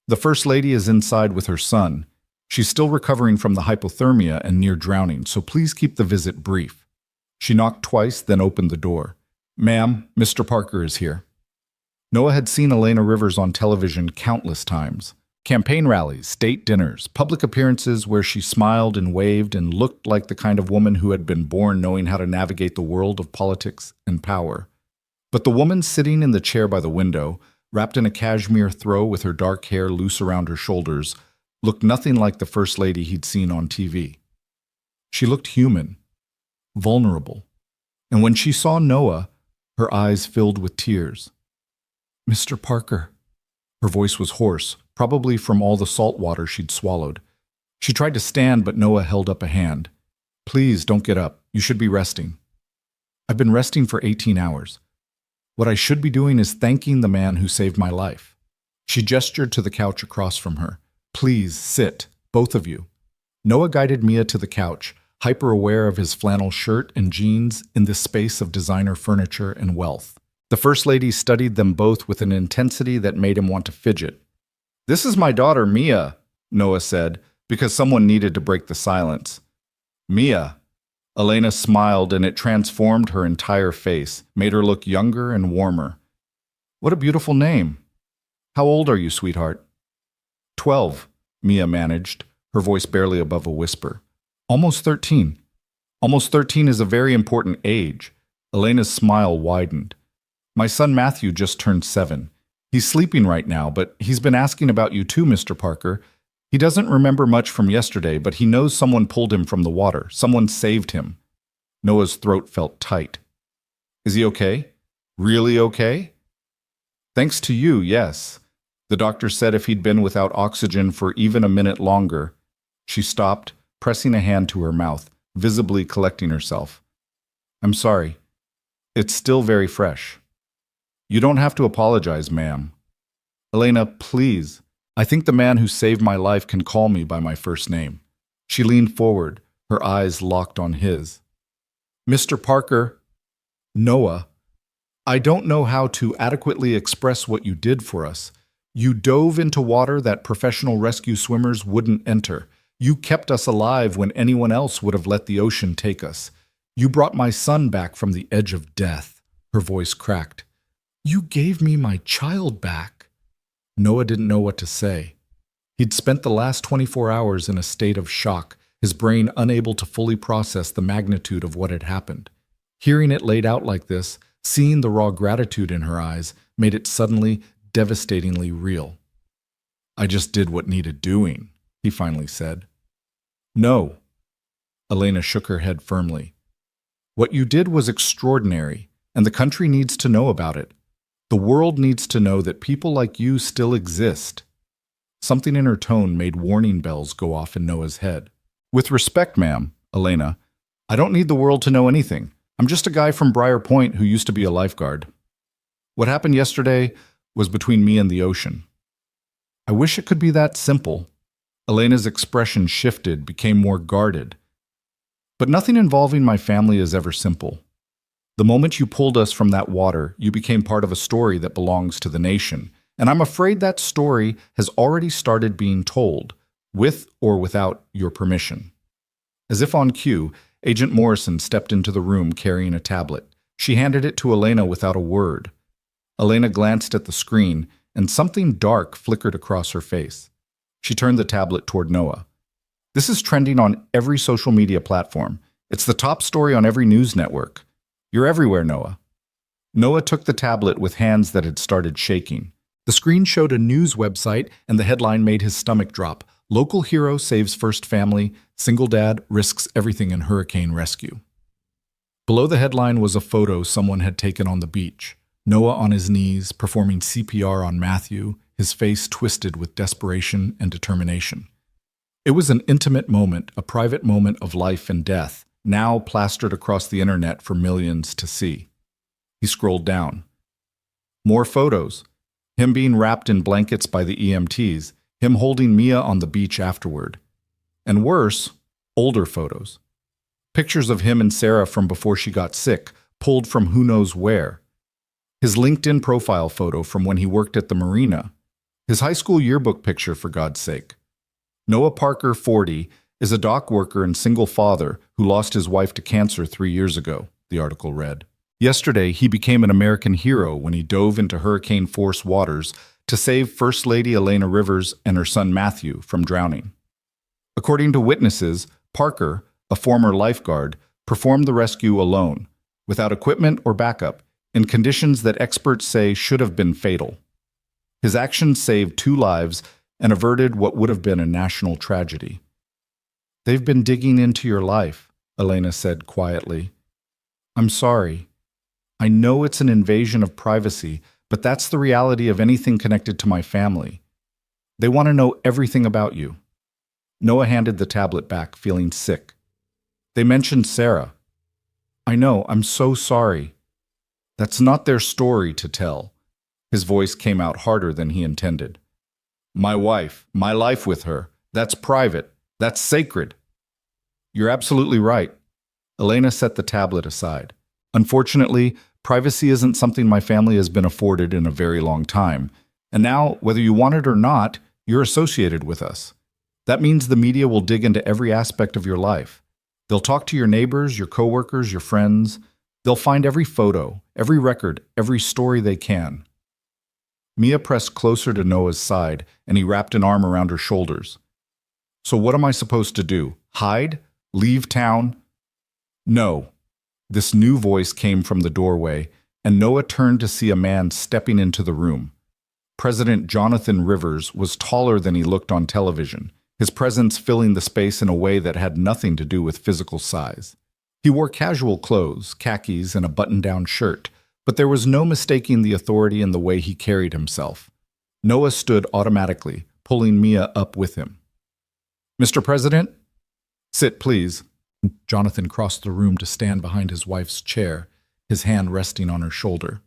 "The First Lady is inside with her son. She's still recovering from the hypothermia and near drowning, so please keep the visit brief." She knocked twice, then opened the door. "Ma'am, Mr. Parker is here." Noah had seen Elena Rivers on television countless times. Campaign rallies, state dinners, public appearances where she smiled and waved and looked like the kind of woman who had been born knowing how to navigate the world of politics and power. But the woman sitting in the chair by the window, wrapped in a cashmere throw with her dark hair loose around her shoulders, looked nothing like the First Lady he'd seen on TV. She looked human, vulnerable, and when she saw Noah, her eyes filled with tears. "Mr. Parker." Her voice was hoarse, probably from all the salt water she'd swallowed. She tried to stand, but Noah held up a hand. "Please don't get up. You should be resting." "I've been resting for 18 hours. What I should be doing is thanking the man who saved my life." She gestured to the couch across from her. "Please sit, both of you." Noah guided Mia to the couch, hyper-aware of his flannel shirt and jeans in this space of designer furniture and wealth. The First Lady studied them both with an intensity that made him want to fidget. "This is my daughter, Mia," Noah said, because someone needed to break the silence. "Mia." Elena smiled, and it transformed her entire face, made her look younger and warmer. "What a beautiful name. How old are you, sweetheart?" 12, Mia managed, her voice barely above a whisper. "Almost 13. Almost 13 is a very important age." Elena's smile widened. "My son Matthew just turned 7. He's sleeping right now, but he's been asking about you too, Mr. Parker. He doesn't remember much from yesterday, but he knows someone pulled him from the water. Someone saved him." Noah's throat felt tight. "Is he okay? Really okay?" "Thanks to you, yes. The doctor said if he'd been without oxygen for even a minute longer." She stopped, pressing a hand to her mouth, visibly collecting herself. "I'm sorry. It's still very fresh." "You don't have to apologize, ma'am." "Elena, please. I think the man who saved my life can call me by my first name." She leaned forward, her eyes locked on his. "Mr. Parker." "Noah, I don't know how to adequately express what you did for us. You dove into water that professional rescue swimmers wouldn't enter. You kept us alive when anyone else would have let the ocean take us. You brought my son back from the edge of death." Her voice cracked. "You gave me my child back." Noah didn't know what to say. He'd spent the last 24 hours in a state of shock, his brain unable to fully process the magnitude of what had happened. Hearing it laid out like this, seeing the raw gratitude in her eyes, made it suddenly, devastatingly real. "I just did what needed doing," he finally said. "No." Elena shook her head firmly. "What you did was extraordinary, and the country needs to know about it. The world needs to know that people like you still exist." Something in her tone made warning bells go off in Noah's head. "With respect, ma'am, Elena, I don't need the world to know anything. I'm just a guy from Briar Point who used to be a lifeguard. What happened yesterday was between me and the ocean." "I wish it could be that simple." Elena's expression shifted, became more guarded. "But nothing involving my family is ever simple. The moment you pulled us from that water, you became part of a story that belongs to the nation, and I'm afraid that story has already started being told, with or without your permission." As if on cue, Agent Morrison stepped into the room carrying a tablet. She handed it to Elena without a word. Elena glanced at the screen, and something dark flickered across her face. She turned the tablet toward Noah. "This is trending on every social media platform. It's the top story on every news network. You're everywhere, Noah." Noah took the tablet with hands that had started shaking. The screen showed a news website, and the headline made his stomach drop. "Local hero saves first family. Single dad risks everything in hurricane rescue." Below the headline was a photo someone had taken on the beach. Noah on his knees, performing CPR on Matthew, his face twisted with desperation and determination. It was an intimate moment, a private moment of life and death, now plastered across the internet for millions to see. He scrolled down. More photos. Him being wrapped in blankets by the EMTs, him holding Mia on the beach afterward. And worse, older photos. Pictures of him and Sarah from before she got sick, pulled from who knows where. His LinkedIn profile photo from when he worked at the marina. His high school yearbook picture, for God's sake. Noah Parker, 40, is a dock worker and single father who lost his wife to cancer 3 years ago, the article read. Yesterday, he became an American hero when he dove into hurricane-force waters to save First Lady Elena Rivers and her son Matthew from drowning. According to witnesses, Parker, a former lifeguard, performed the rescue alone, without equipment or backup, in conditions that experts say should have been fatal. His actions saved 2 lives and averted what would have been a national tragedy. "They've been digging into your life," Elena said quietly. "I'm sorry. I know it's an invasion of privacy, but that's the reality of anything connected to my family. They want to know everything about you." Noah handed the tablet back, feeling sick. "They mentioned Sarah." "I know, I'm so sorry. That's not their story to tell." His voice came out harder than he intended. "My wife, my life with her, that's private, that's sacred." "You're absolutely right." Elena set the tablet aside. "Unfortunately, privacy isn't something my family has been afforded in a very long time. And now, whether you want it or not, you're associated with us. That means the media will dig into every aspect of your life. They'll talk to your neighbors, your coworkers, your friends. They'll find every photo, every record, every story they can." Mia pressed closer to Noah's side, and he wrapped an arm around her shoulders. "So what am I supposed to do? Hide? Leave town?" "No." This new voice came from the doorway, and Noah turned to see a man stepping into the room. President Jonathan Rivers was taller than he looked on television, his presence filling the space in a way that had nothing to do with physical size. He wore casual clothes, khakis, and a button-down shirt, but there was no mistaking the authority in the way he carried himself. Noah stood automatically, pulling Mia up with him. "Mr. President?" "Sit, please." Jonathan crossed the room to stand behind his wife's chair, his hand resting on her shoulder.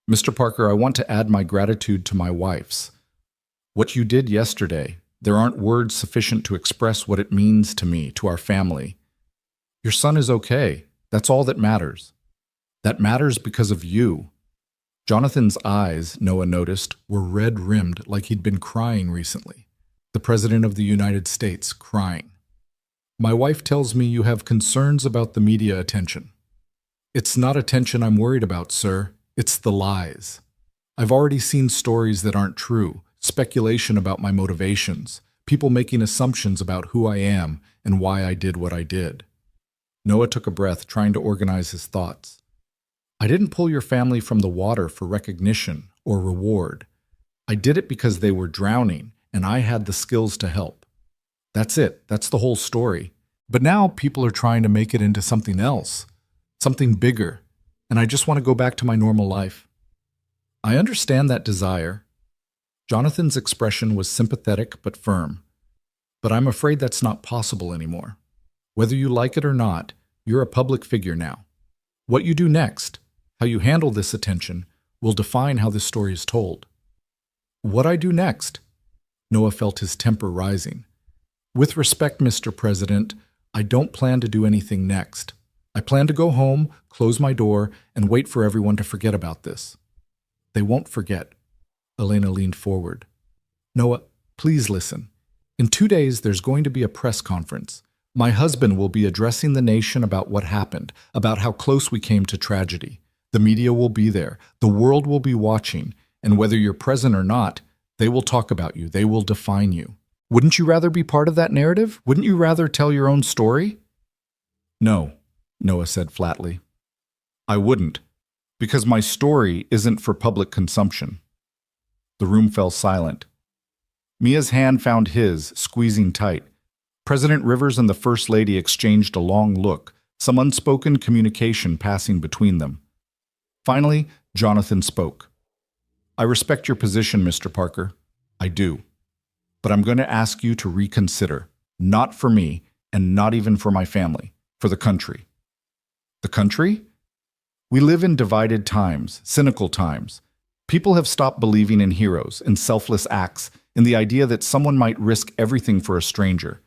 "Mr. Parker, I want to add my gratitude to my wife's. What you did yesterday, there aren't words sufficient to express what it means to me, to our family. Your son is okay. That's all that matters. That matters because of you." Jonathan's eyes, Noah noticed, were red-rimmed like he'd been crying recently. The President of the United States crying. "My wife tells me you have concerns about the media attention." "It's not attention I'm worried about, sir. It's the lies. I've already seen stories that aren't true, speculation about my motivations, people making assumptions about who I am and why I did what I did." Noah took a breath, trying to organize his thoughts. I didn't pull your family from the water for recognition or reward. I did it because they were drowning, and I had the skills to help. That's it. That's the whole story. But now people are trying to make it into something else, something bigger, and I just want to go back to my normal life. I understand that desire. Jonathan's expression was sympathetic but firm. But I'm afraid that's not possible anymore. Whether you like it or not, you're a public figure now. What you do next, how you handle this attention, will define how this story is told. What I do next? Noah felt his temper rising. With respect, Mr. President, I don't plan to do anything next. I plan to go home, close my door, and wait for everyone to forget about this. They won't forget. Elena leaned forward. Noah, please listen. In 2 days, there's going to be a press conference. My husband will be addressing the nation about what happened, about how close we came to tragedy. The media will be there. The world will be watching. And whether you're present or not, they will talk about you. They will define you. Wouldn't you rather be part of that narrative? Wouldn't you rather tell your own story? No, Noah said flatly. I wouldn't, because my story isn't for public consumption. The room fell silent. Mia's hand found his, squeezing tight. President Rivers and the First Lady exchanged a long look, some unspoken communication passing between them. Finally, Jonathan spoke. I respect your position, Mr. Parker. I do. But I'm going to ask you to reconsider, not for me, and not even for my family, for the country. The country? We live in divided times, cynical times. People have stopped believing in heroes, in selfless acts, in the idea that someone might risk everything for a stranger.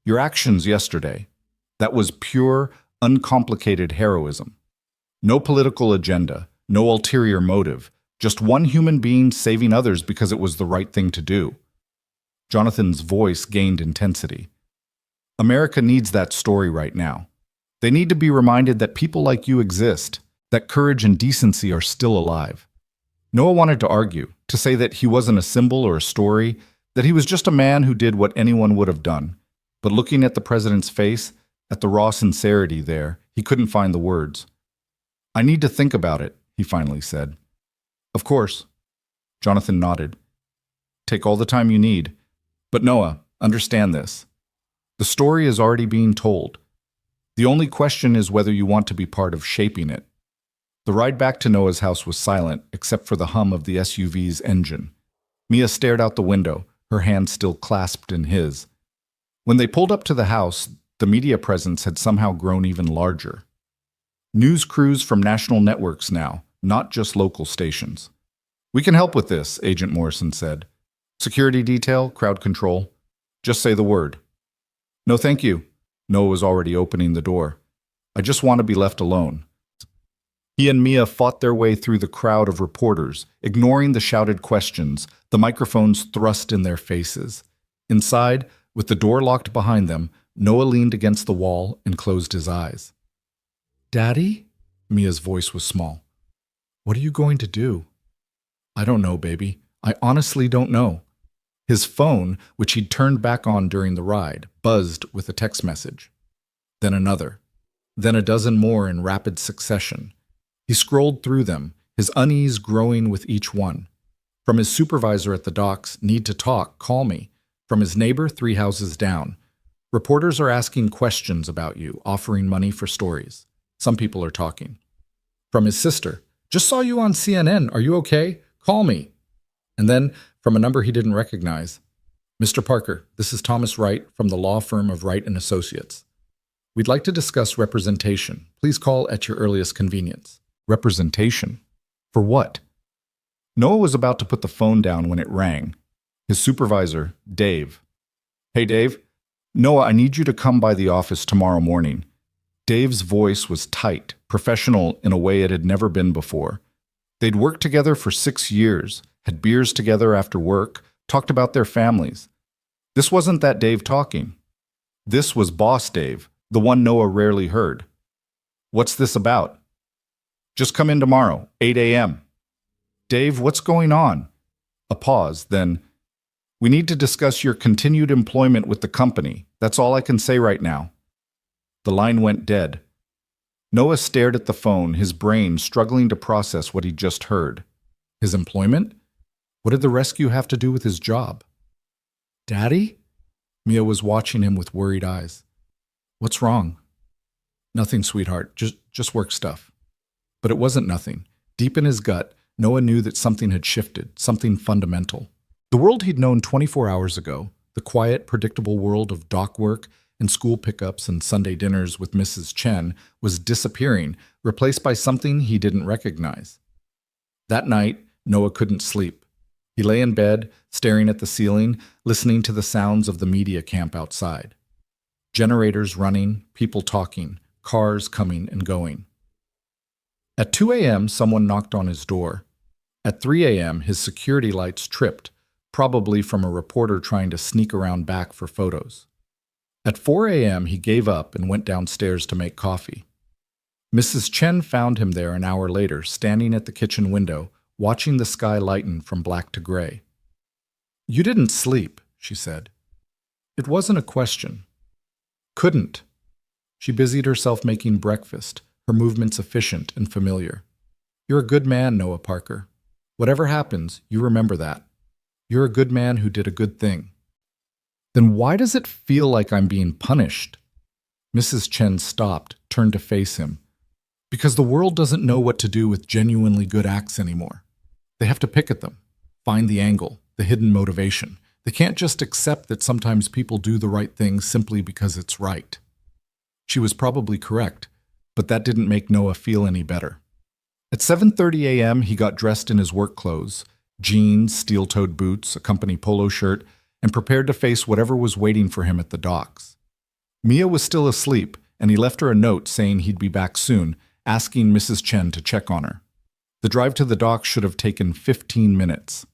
Your actions yesterday, that was pure, uncomplicated heroism. No political agenda, no ulterior motive, just one human being saving others because it was the right thing to do. Jonathan's voice gained intensity. America needs that story right now. They need to be reminded that people like you exist, that courage and decency are still alive. Noah wanted to argue, to say that he wasn't a symbol or a story, that he was just a man who did what anyone would have done. But looking at the president's face, at the raw sincerity there, he couldn't find the words. I need to think about it, he finally said. Of course. Jonathan nodded. Take all the time you need. But Noah, understand this. The story is already being told. The only question is whether you want to be part of shaping it. The ride back to Noah's house was silent, except for the hum of the SUV's engine. Mia stared out the window, her hand still clasped in his. When they pulled up to the house, the media presence had somehow grown even larger. News crews from national networks now, not just local stations. We can help with this, Agent Morrison said. Security detail, crowd control. Just say the word. No, thank you. Noah was already opening the door. I just want to be left alone. He and Mia fought their way through the crowd of reporters, ignoring the shouted questions, the microphones thrust in their faces. Inside, with the door locked behind them, Noah leaned against the wall and closed his eyes. Daddy? Mia's voice was small. What are you going to do? I don't know, baby. I honestly don't know. His phone, which he'd turned back on during the ride, buzzed with a text message. Then another. Then a dozen more in rapid succession. He scrolled through them, his unease growing with each one. From his supervisor at the docks, need to talk, call me. From his neighbor 3 houses down. Reporters are asking questions about you, offering money for stories. Some people are talking. From his sister, just saw you on CNN, are you okay? Call me. And then, from a number he didn't recognize, Mr. Parker, this is Thomas Wright from the law firm of Wright & Associates. We'd like to discuss representation. Please call at your earliest convenience. Representation? For what? Noah was about to put the phone down when it rang. His supervisor, Dave. Hey, Dave. Noah, I need you to come by the office tomorrow morning. Dave's voice was tight, professional in a way it had never been before. They'd worked together for 6 years, had beers together after work, talked about their families. This wasn't that Dave talking. This was Boss Dave, the one Noah rarely heard. What's this about? Just come in tomorrow, 8 a.m. Dave, what's going on? A pause, then, we need to discuss your continued employment with the company. That's all I can say right now. The line went dead. Noah stared at the phone, his brain struggling to process what he'd just heard. His employment? What did the rescue have to do with his job? Daddy? Mia was watching him with worried eyes. What's wrong? Nothing, sweetheart. Just work stuff. But it wasn't nothing. Deep in his gut, Noah knew that something had shifted, something fundamental. The world he'd known 24 hours ago, the quiet, predictable world of dock work and school pickups and Sunday dinners with Mrs. Chen, was disappearing, replaced by something he didn't recognize. That night, Noah couldn't sleep. He lay in bed, staring at the ceiling, listening to the sounds of the media camp outside. Generators running, people talking, cars coming and going. At 2 a.m., someone knocked on his door. At 3 a.m., his security lights tripped, probably from a reporter trying to sneak around back for photos. At 4 a.m., he gave up and went downstairs to make coffee. Mrs. Chen found him there an hour later, standing at the kitchen window, watching the sky lighten from black to gray. "You didn't sleep," she said. It wasn't a question. Couldn't. She busied herself making breakfast, her movements efficient and familiar. "You're a good man, Noah Parker. Whatever happens, you remember that. You're a good man who did a good thing." "Then why does it feel like I'm being punished?" Mrs. Chen stopped, turned to face him. "Because the world doesn't know what to do with genuinely good acts anymore. They have to pick at them, find the angle, the hidden motivation. They can't just accept that sometimes people do the right thing simply because it's right." She was probably correct, but that didn't make Noah feel any better. At 7:30 a.m., he got dressed in his work clothes, jeans, steel-toed boots, a company polo shirt, and prepared to face whatever was waiting for him at the docks. Mia was still asleep, and he left her a note saying he'd be back soon, asking Mrs. Chen to check on her. The drive to the dock should have taken 15 minutes.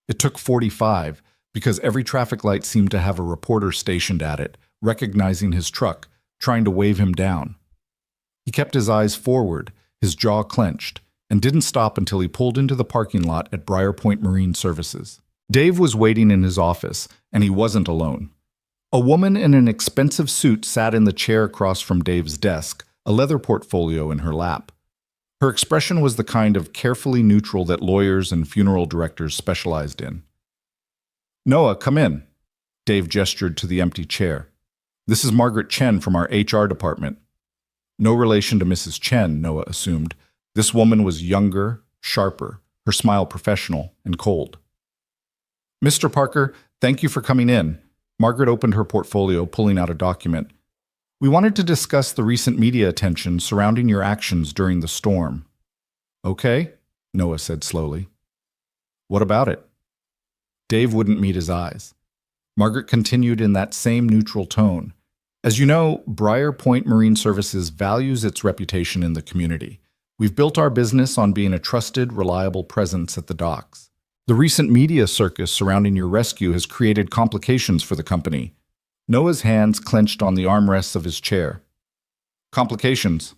It took 45, because every traffic light seemed to have a reporter stationed at it, recognizing his truck, trying to wave him down. He kept his eyes forward, his jaw clenched, and didn't stop until he pulled into the parking lot at Briar Point Marine Services. Dave was waiting in his office, and he wasn't alone. A woman in an expensive suit sat in the chair across from Dave's desk, a leather portfolio in her lap. Her expression was the kind of carefully neutral that lawyers and funeral directors specialized in. "Noah, come in." Dave gestured to the empty chair. "This is Margaret Chen from our HR department." No relation to Mrs. Chen, Noah assumed. This woman was younger, sharper, her smile professional and cold. "Mr. Parker, thank you for coming in." Margaret opened her portfolio, pulling out a document. "We wanted to discuss the recent media attention surrounding your actions during the storm." "Okay," Noah said slowly. "What about it?" Dave wouldn't meet his eyes. Margaret continued in that same neutral tone. "As you know, Briar Point Marine Services values its reputation in the community. We've built our business on being a trusted, reliable presence at the docks. The recent media circus surrounding your rescue has created complications for the company." Noah's hands clenched on the armrests of his chair. "Complications?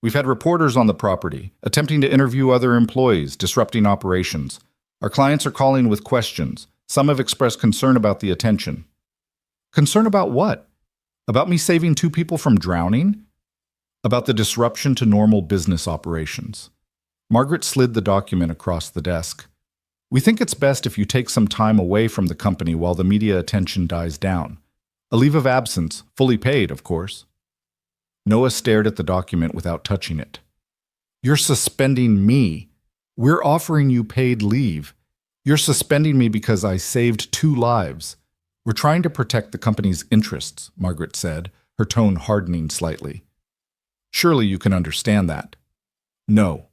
We've had reporters on the property, attempting to interview other employees, disrupting operations. Our clients are calling with questions. Some have expressed concern about the attention." "Concern about what? About me saving 2 people from drowning?" "About the disruption to normal business operations." Margaret slid the document across the desk. "We think it's best if you take some time away from the company while the media attention dies down. A leave of absence, fully paid, of course." Noah stared at the document without touching it. "You're suspending me. We're offering you paid leave. You're suspending me because I saved 2 lives. We're trying to protect the company's interests," Margaret said, her tone hardening slightly. "Surely you can understand that." "No."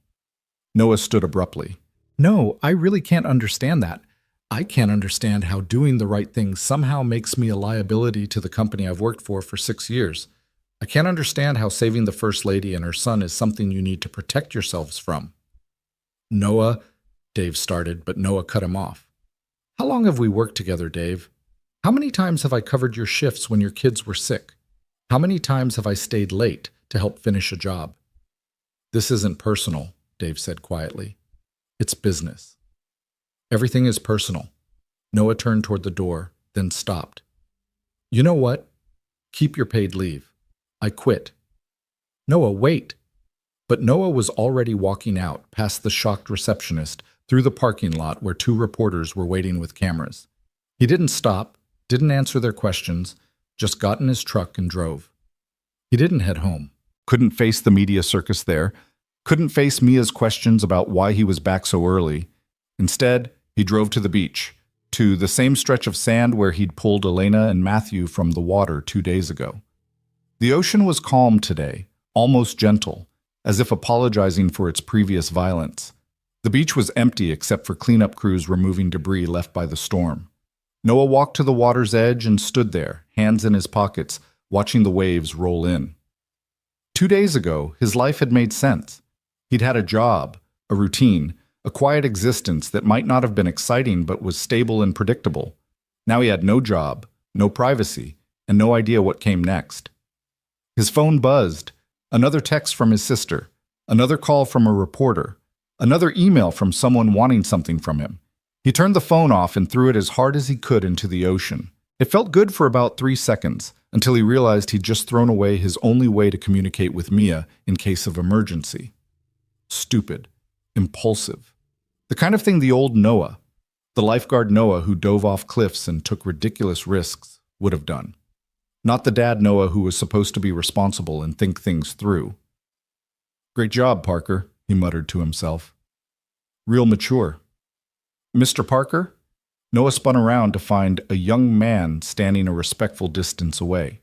Noah stood abruptly. "No, I really can't understand that. I can't understand how doing the right thing somehow makes me a liability to the company I've worked for 6 years. I can't understand how saving the First Lady and her son is something you need to protect yourselves from." "Noah," Dave started, but Noah cut him off. "How long have we worked together, Dave? How many times have I covered your shifts when your kids were sick? How many times have I stayed late to help finish a job?" "This isn't personal," Dave said quietly. "It's business." "Everything is personal." Noah turned toward the door, then stopped. "You know what? Keep your paid leave. I quit." Noah, wait! But Noah was already walking out, past the shocked receptionist, through the parking lot where two reporters were waiting with cameras. He didn't stop, didn't answer their questions, just got in his truck and drove. He didn't head home. Couldn't face the media circus there. Couldn't face Mia's questions about why he was back so early. Instead, he drove to the beach, to the same stretch of sand where he'd pulled Elena and Matthew from the water 2 days ago. The ocean was calm today, almost gentle, as if apologizing for its previous violence. The beach was empty except for cleanup crews removing debris left by the storm. Noah walked to the water's edge and stood there, hands in his pockets, watching the waves roll in. 2 days ago, his life had made sense. He'd had a job, a routine, a quiet existence that might not have been exciting but was stable and predictable. Now he had no job, no privacy, and no idea what came next. His phone buzzed. Another text from his sister, another call from a reporter, another email from someone wanting something from him. He turned the phone off and threw it as hard as he could into the ocean. It felt good for about 3 seconds, until he realized he'd just thrown away his only way to communicate with Mia in case of emergency. Stupid. Impulsive. The kind of thing the old Noah, the lifeguard Noah who dove off cliffs and took ridiculous risks, would have done. Not the dad Noah who was supposed to be responsible and think things through. "Great job, Parker," he muttered to himself. "Real mature." "Mr. Parker?" Noah spun around to find a young man standing a respectful distance away.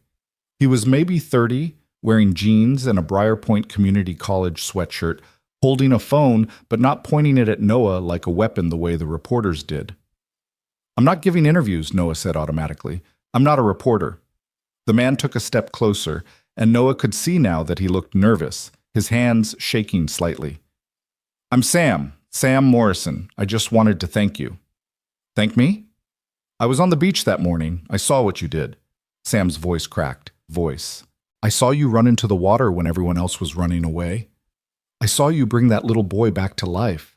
He was maybe 30, wearing jeans and a Briar Point Community College sweatshirt, holding a phone but not pointing it at Noah like a weapon the way the reporters did. "I'm not giving interviews," Noah said automatically. "I'm not a reporter." The man took a step closer, and Noah could see now that he looked nervous, his hands shaking slightly. "I'm Sam Morrison. I just wanted to thank you." "Thank me?" "I was on the beach that morning. I saw what you did." Sam's voice cracked. "I saw you run into the water when everyone else was running away. I saw you bring that little boy back to life.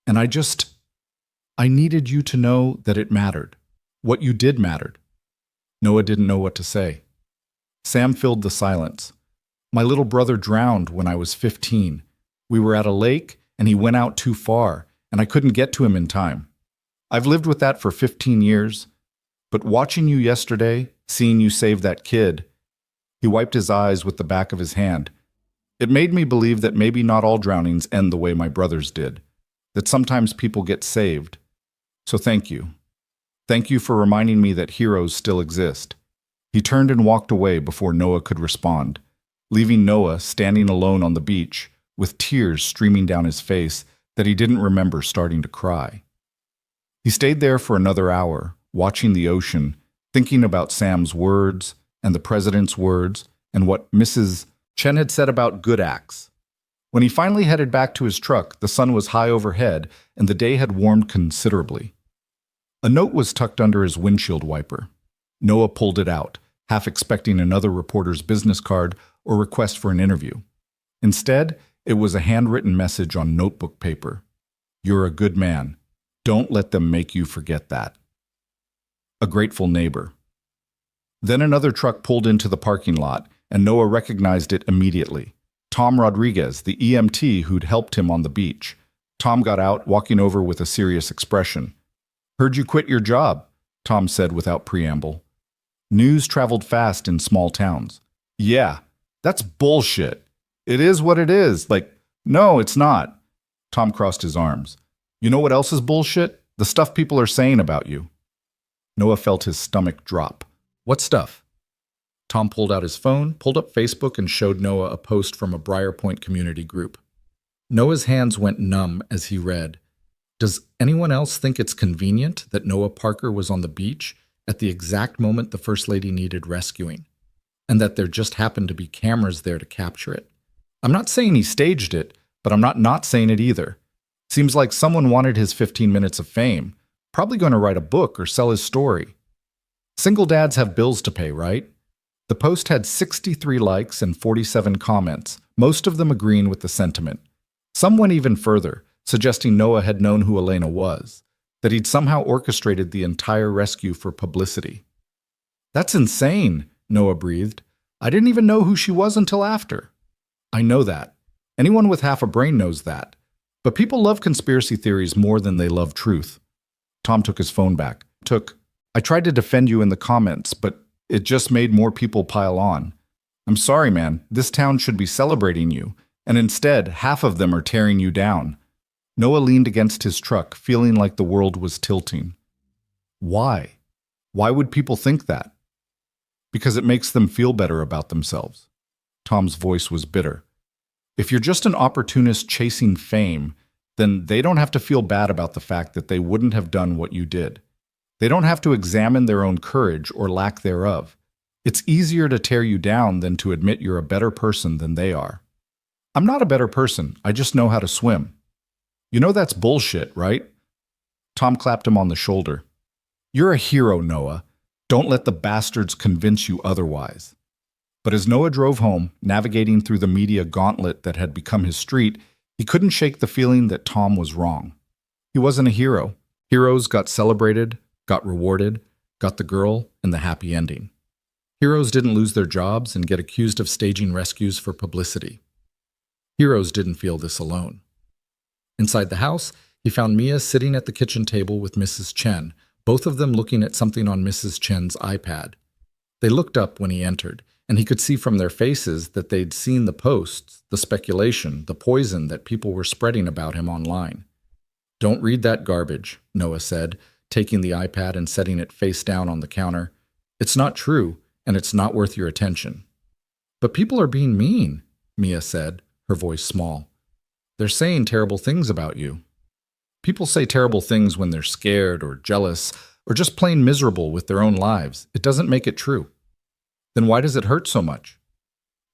And I needed you to know that it mattered. What you did mattered." Noah didn't know what to say. Sam filled the silence. "My little brother drowned when I was 15. We were at a lake, and he went out too far, and I couldn't get to him in time. I've lived with that for 15 years. But watching you yesterday, seeing you save that kid," he wiped his eyes with the back of his hand, "it made me believe that maybe not all drownings end the way my brother's did, that sometimes people get saved. So thank you. Thank you for reminding me that heroes still exist." He turned and walked away before Noah could respond, leaving Noah standing alone on the beach, with tears streaming down his face that he didn't remember starting to cry. He stayed there for another hour, watching the ocean, thinking about Sam's words and the president's words and what Mrs. Chen had said about good acts. When he finally headed back to his truck, the sun was high overhead and the day had warmed considerably. A note was tucked under his windshield wiper. Noah pulled it out, half expecting another reporter's business card or request for an interview. Instead, it was a handwritten message on notebook paper. "You're a good man. Don't let them make you forget that. A grateful neighbor." Then another truck pulled into the parking lot, and Noah recognized it immediately. Tom Rodriguez, the EMT who'd helped him on the beach. Tom got out, walking over with a serious expression. "Heard you quit your job," Tom said without preamble. News traveled fast in small towns. "Yeah, that's bullshit. It is what it is. No, it's not." Tom crossed his arms. "You know what else is bullshit? The stuff people are saying about you." Noah felt his stomach drop. "What stuff?" Tom pulled out his phone, pulled up Facebook, and showed Noah a post from a Briar Point community group. Noah's hands went numb as he read, "Does anyone else think it's convenient that Noah Parker was on the beach at the exact moment the First Lady needed rescuing, and that there just happened to be cameras there to capture it? I'm not saying he staged it, but I'm not saying it either. Seems like someone wanted his 15 minutes of fame, probably going to write a book or sell his story. Single dads have bills to pay, right?" The post had 63 likes and 47 comments, most of them agreeing with the sentiment. Some went even further, suggesting Noah had known who Elena was, that he'd somehow orchestrated the entire rescue for publicity. "That's insane," Noah breathed. "I didn't even know who she was until after." I know that. Anyone with half a brain knows that. But people love conspiracy theories more than they love truth. Tom took his phone back. I tried to defend you in the comments, but it just made more people pile on. I'm sorry, man. This town should be celebrating you, and instead, half of them are tearing you down. Noah leaned against his truck, feeling like the world was tilting. Why? Why would people think that? Because it makes them feel better about themselves. Tom's voice was bitter. If you're just an opportunist chasing fame, then they don't have to feel bad about the fact that they wouldn't have done what you did. They don't have to examine their own courage or lack thereof. It's easier to tear you down than to admit you're a better person than they are. I'm not a better person, I just know how to swim. You know that's bullshit, right? Tom clapped him on the shoulder. You're a hero, Noah. Don't let the bastards convince you otherwise. But as Noah drove home, navigating through the media gauntlet that had become his street, he couldn't shake the feeling that Tom was wrong. He wasn't a hero. Heroes got celebrated, got rewarded, got the girl, and the happy ending. Heroes didn't lose their jobs and get accused of staging rescues for publicity. Heroes didn't feel this alone. Inside the house, he found Mia sitting at the kitchen table with Mrs. Chen, both of them looking at something on Mrs. Chen's iPad. They looked up when he entered, and he could see from their faces that they'd seen the posts, the speculation, the poison that people were spreading about him online. Don't read that garbage, Noah said, taking the iPad and setting it face down on the counter. It's not true, and it's not worth your attention. But people are being mean, Mia said, her voice small. They're saying terrible things about you. People say terrible things when they're scared or jealous or just plain miserable with their own lives. It doesn't make it true. Then why does it hurt so much?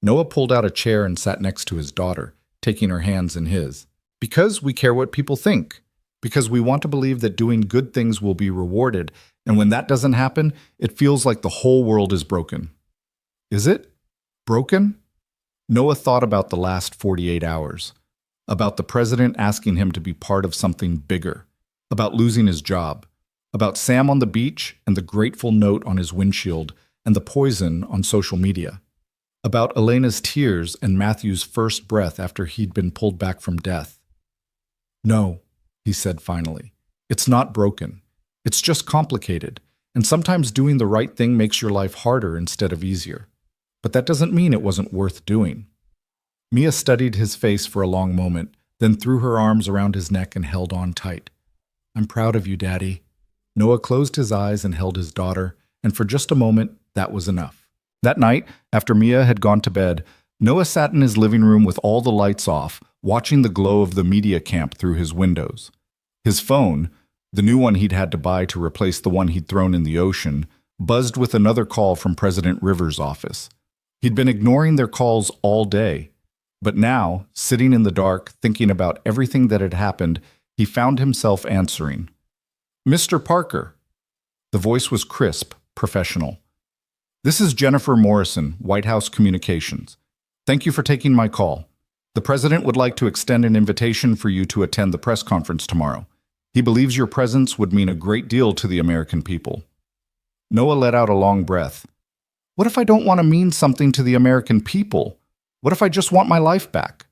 Noah pulled out a chair and sat next to his daughter, taking her hands in his. Because we care what people think. Because we want to believe that doing good things will be rewarded, and when that doesn't happen, it feels like the whole world is broken. Is it? Broken? Noah thought about the last 48 hours. About the president asking him to be part of something bigger. About losing his job. About Sam on the beach and the grateful note on his windshield and the poison on social media. About Elena's tears and Matthew's first breath after he'd been pulled back from death. No, he said finally. It's not broken. It's just complicated, and sometimes doing the right thing makes your life harder instead of easier. But that doesn't mean it wasn't worth doing. Mia studied his face for a long moment, then threw her arms around his neck and held on tight. I'm proud of you, Daddy. Noah closed his eyes and held his daughter, and for just a moment, that was enough. That night, after Mia had gone to bed, Noah sat in his living room with all the lights off, watching the glow of the media camp through his windows. His phone, the new one he'd had to buy to replace the one he'd thrown in the ocean, buzzed with another call from President Rivers' office. He'd been ignoring their calls all day, but now, sitting in the dark, thinking about everything that had happened, he found himself answering. Mr. Parker. The voice was crisp, professional. This is Jennifer Morrison, White House Communications. Thank you for taking my call. The president would like to extend an invitation for you to attend the press conference tomorrow. He believes your presence would mean a great deal to the American people. Noah let out a long breath. What if I don't want to mean something to the American people? What if I just want my life back?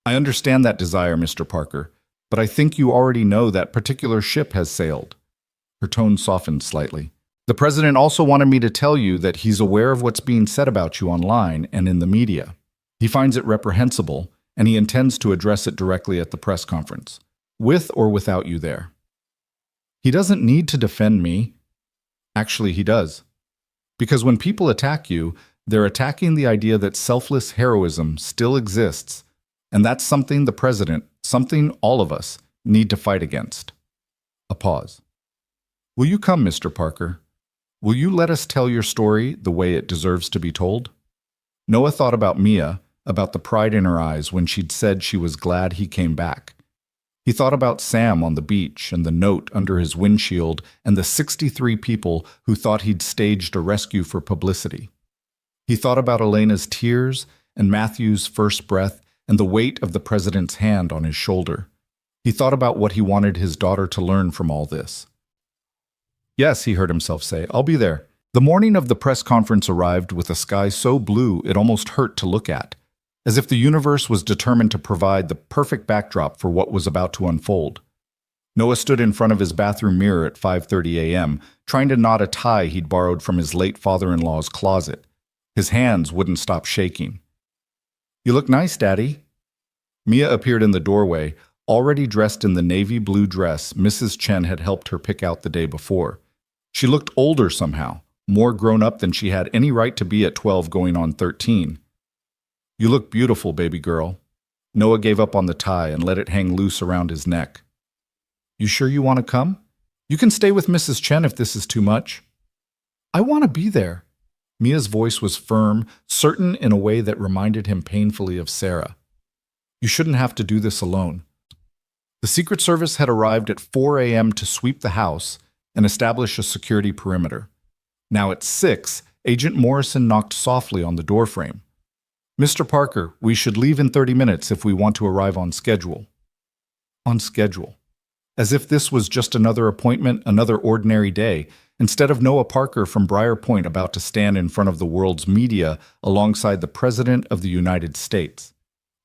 I understand that desire, Mr. Parker, but I think you already know that particular ship has sailed. Her tone softened slightly. The president also wanted me to tell you that he's aware of what's being said about you online and in the media. He finds it reprehensible, and he intends to address it directly at the press conference, with or without you there. He doesn't need to defend me. Actually, he does. Because when people attack you, they're attacking the idea that selfless heroism still exists, and that's something the president, something all of us, need to fight against. A pause. Will you come, Mr. Parker? Will you let us tell your story the way it deserves to be told? Noah thought about Mia, about the pride in her eyes when she'd said she was glad he came back. He thought about Sam on the beach and the note under his windshield and the 63 people who thought he'd staged a rescue for publicity. He thought about Elena's tears and Matthew's first breath and the weight of the president's hand on his shoulder. He thought about what he wanted his daughter to learn from all this. Yes, he heard himself say, I'll be there. The morning of the press conference arrived with a sky so blue it almost hurt to look at. as if the universe was determined to provide the perfect backdrop for what was about to unfold. Noah stood in front of his bathroom mirror at 5:30 a.m., trying to knot a tie he'd borrowed from his late father-in-law's closet. His hands wouldn't stop shaking. "You look nice, Daddy." Mia appeared in the doorway, already dressed in the navy blue dress Mrs. Chen had helped her pick out the day before. She looked older somehow, more grown up than she had any right to be at 12 going on 13. "You look beautiful, baby girl." Noah gave up on the tie and let it hang loose around his neck. "You sure you want to come? You can stay with Mrs. Chen if this is too much." "I want to be there." Mia's voice was firm, certain in a way that reminded him painfully of Sarah. "You shouldn't have to do this alone." The Secret Service had arrived at 4 a.m. to sweep the house and establish a security perimeter. Now at 6, Agent Morrison knocked softly on the doorframe. "Mr. Parker, we should leave in 30 minutes if we want to arrive on schedule." On schedule. As if this was just another appointment, another ordinary day, instead of Noah Parker from Briar Point about to stand in front of the world's media alongside the President of the United States.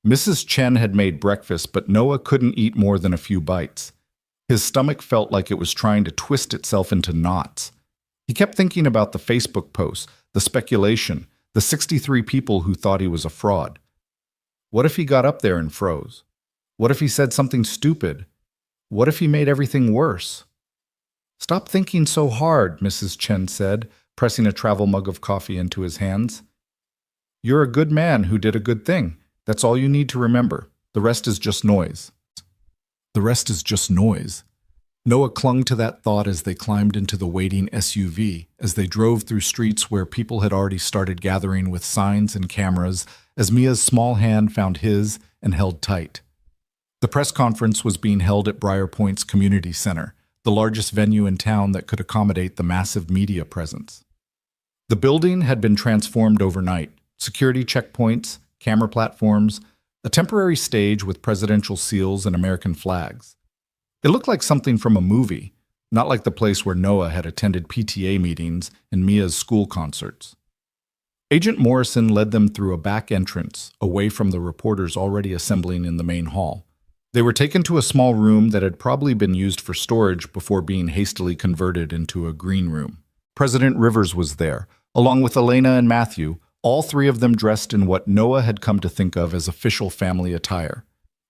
Mrs. Chen had made breakfast, but Noah couldn't eat more than a few bites. His stomach felt like it was trying to twist itself into knots. He kept thinking about the Facebook posts, the speculation, the 63 people who thought he was a fraud. What if he got up there and froze? What if he said something stupid? What if he made everything worse? "Stop thinking so hard," Mrs. Chen said, pressing a travel mug of coffee into his hands. "You're a good man who did a good thing. That's all you need to remember. The rest is just noise." The rest is just noise. Noah clung to that thought as they climbed into the waiting SUV, as they drove through streets where people had already started gathering with signs and cameras, as Mia's small hand found his and held tight. The press conference was being held at Briar Point's Community Center, the largest venue in town that could accommodate the massive media presence. The building had been transformed overnight. Security checkpoints, camera platforms, a temporary stage with presidential seals and American flags. It looked like something from a movie, not like the place where Noah had attended PTA meetings and Mia's school concerts. Agent Morrison led them through a back entrance, away from the reporters already assembling in the main hall. They were taken to a small room that had probably been used for storage before being hastily converted into a green room. President Rivers was there, along with Elena and Matthew, all three of them dressed in what Noah had come to think of as official family attire.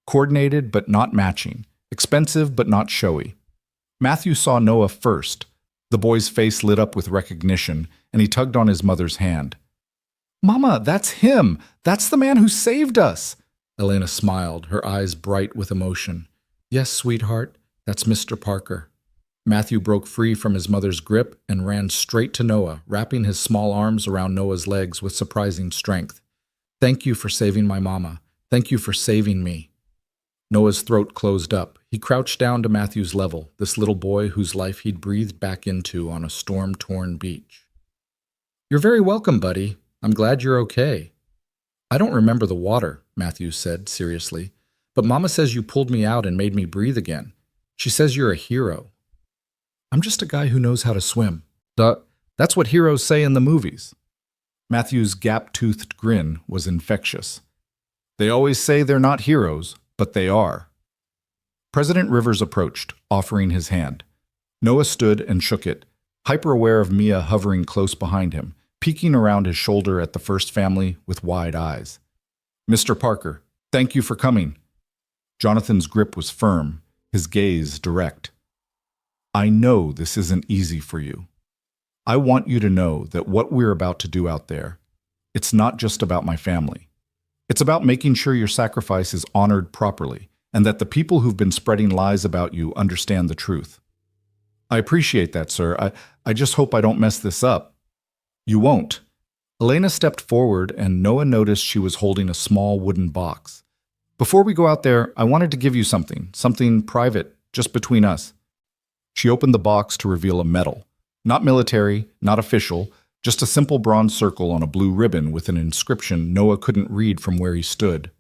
Coordinated but not matching, expensive but not showy. Matthew saw Noah first. The boy's face lit up with recognition, and he tugged on his mother's hand. "Mama, that's him! That's the man who saved us!" Elena smiled, her eyes bright with emotion. "Yes, sweetheart, that's Mr. Parker." Matthew broke free from his mother's grip and ran straight to Noah, wrapping his small arms around Noah's legs with surprising strength. "Thank you for saving my mama. Thank you for saving me." Noah's throat closed up. He crouched down to Matthew's level, this little boy whose life he'd breathed back into on a storm-torn beach. "You're very welcome, buddy. I'm glad you're okay." "I don't remember the water," Matthew said seriously, "but Mama says you pulled me out and made me breathe again. She says you're a hero." "I'm just a guy who knows how to swim." "Duh, that's what heroes say in the movies." Matthew's gap-toothed grin was infectious. "They always say they're not heroes, but they are." President Rivers approached, offering his hand. Noah stood and shook it, hyper-aware of Mia hovering close behind him, peeking around his shoulder at the first family with wide eyes. "Mr. Parker, thank you for coming." Jonathan's grip was firm, his gaze direct. "I know this isn't easy for you. I want you to know that what we're about to do out there, it's not just about my family. It's about making sure your sacrifice is honored properly, and that the people who've been spreading lies about you understand the truth." "I appreciate that, sir. I just hope I don't mess this up." "You won't." Elena stepped forward, and Noah noticed she was holding a small wooden box. "Before we go out there, I wanted to give you something private, just between us." She opened the box to reveal a medal. Not military, not official, just a simple bronze circle on a blue ribbon with an inscription Noah couldn't read from where he stood.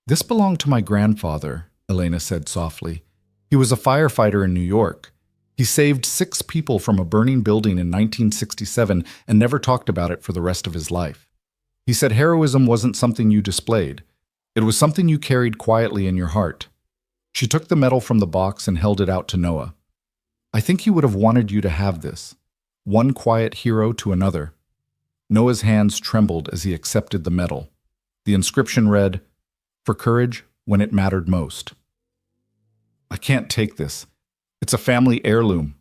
"This belonged to my grandfather," Elena said softly. "He was a firefighter in New York. He saved 6 people from a burning building in 1967 and never talked about it for the rest of his life. He said heroism wasn't something you displayed. It was something you carried quietly in your heart. She took the medal from the box and held it out to Noah. I think he would have wanted you to have this. One quiet hero to another. Noah's hands trembled as he accepted the medal. The inscription read, "For courage when it mattered most." I can't take this. It's a family heirloom.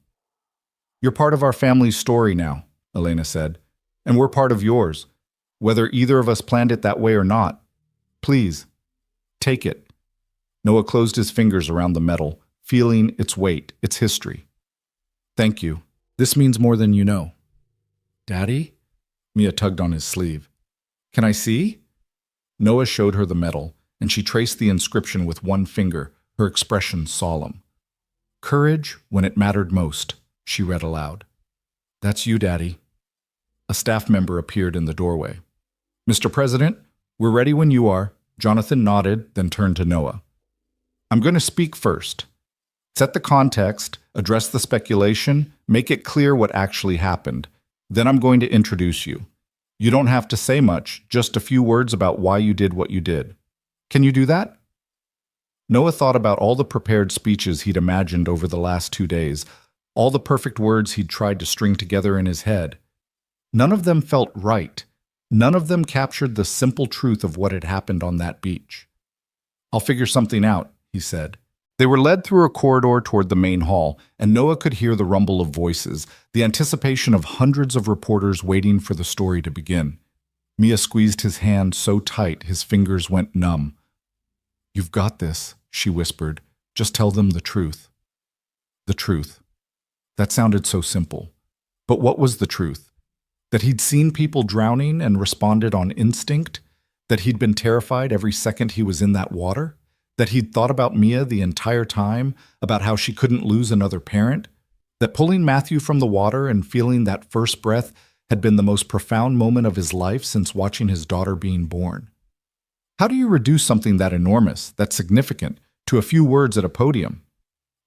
You're part of our family's story now, Elena said, and we're part of yours, whether either of us planned it that way or not. Please, take it. Noah closed his fingers around the medal, feeling its weight, its history. Thank you. This means more than you know. Daddy? Mia tugged on his sleeve. Can I see? Noah showed her the medal, and she traced the inscription with one finger, her expression solemn. Courage when it mattered most, she read aloud. That's you, Daddy. A staff member appeared in the doorway. Mr. President, we're ready when you are. Jonathan nodded, then turned to Noah. I'm going to speak first. Set the context, address the speculation, make it clear what actually happened. Then I'm going to introduce you. You don't have to say much, just a few words about why you did what you did. Can you do that? Noah thought about all the prepared speeches he'd imagined over the last 2 days, all the perfect words he'd tried to string together in his head. None of them felt right. None of them captured the simple truth of what had happened on that beach. I'll figure something out, he said. They were led through a corridor toward the main hall, and Noah could hear the rumble of voices, the anticipation of hundreds of reporters waiting for the story to begin. Mia squeezed his hand so tight his fingers went numb. You've got this, she whispered. Just tell them the truth. The truth. That sounded so simple. But what was the truth? That he'd seen people drowning and responded on instinct? That he'd been terrified every second he was in that water? That he'd thought about Mia the entire time, about how she couldn't lose another parent? That pulling Matthew from the water and feeling that first breath had been the most profound moment of his life since watching his daughter being born? How do you reduce something that enormous, that significant, to a few words at a podium?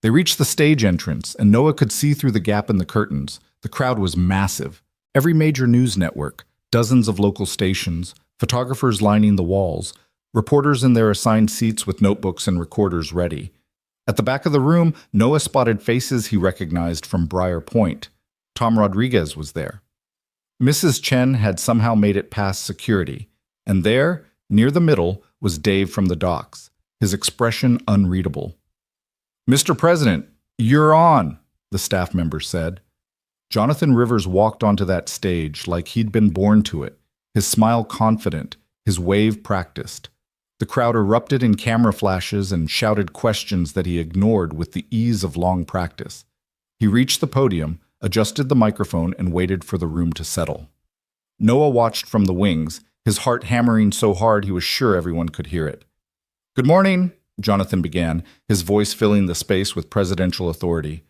They reached the stage entrance, and Noah could see through the gap in the curtains. The crowd was massive. Every major news network, dozens of local stations, photographers lining the walls, reporters in their assigned seats with notebooks and recorders ready. At the back of the room, Noah spotted faces he recognized from Briar Point. Tom Rodriguez was there. Mrs. Chen had somehow made it past security, and there, near the middle, was Dave from the docks, his expression unreadable. Mr. President, you're on, the staff member said. Jonathan Rivers walked onto that stage like he'd been born to it, his smile confident, his wave practiced. The crowd erupted in camera flashes and shouted questions that he ignored with the ease of long practice. He reached the podium, adjusted the microphone, and waited for the room to settle. Noah watched from the wings, his heart hammering so hard he was sure everyone could hear it. Good morning, Jonathan began, his voice filling the space with presidential authority.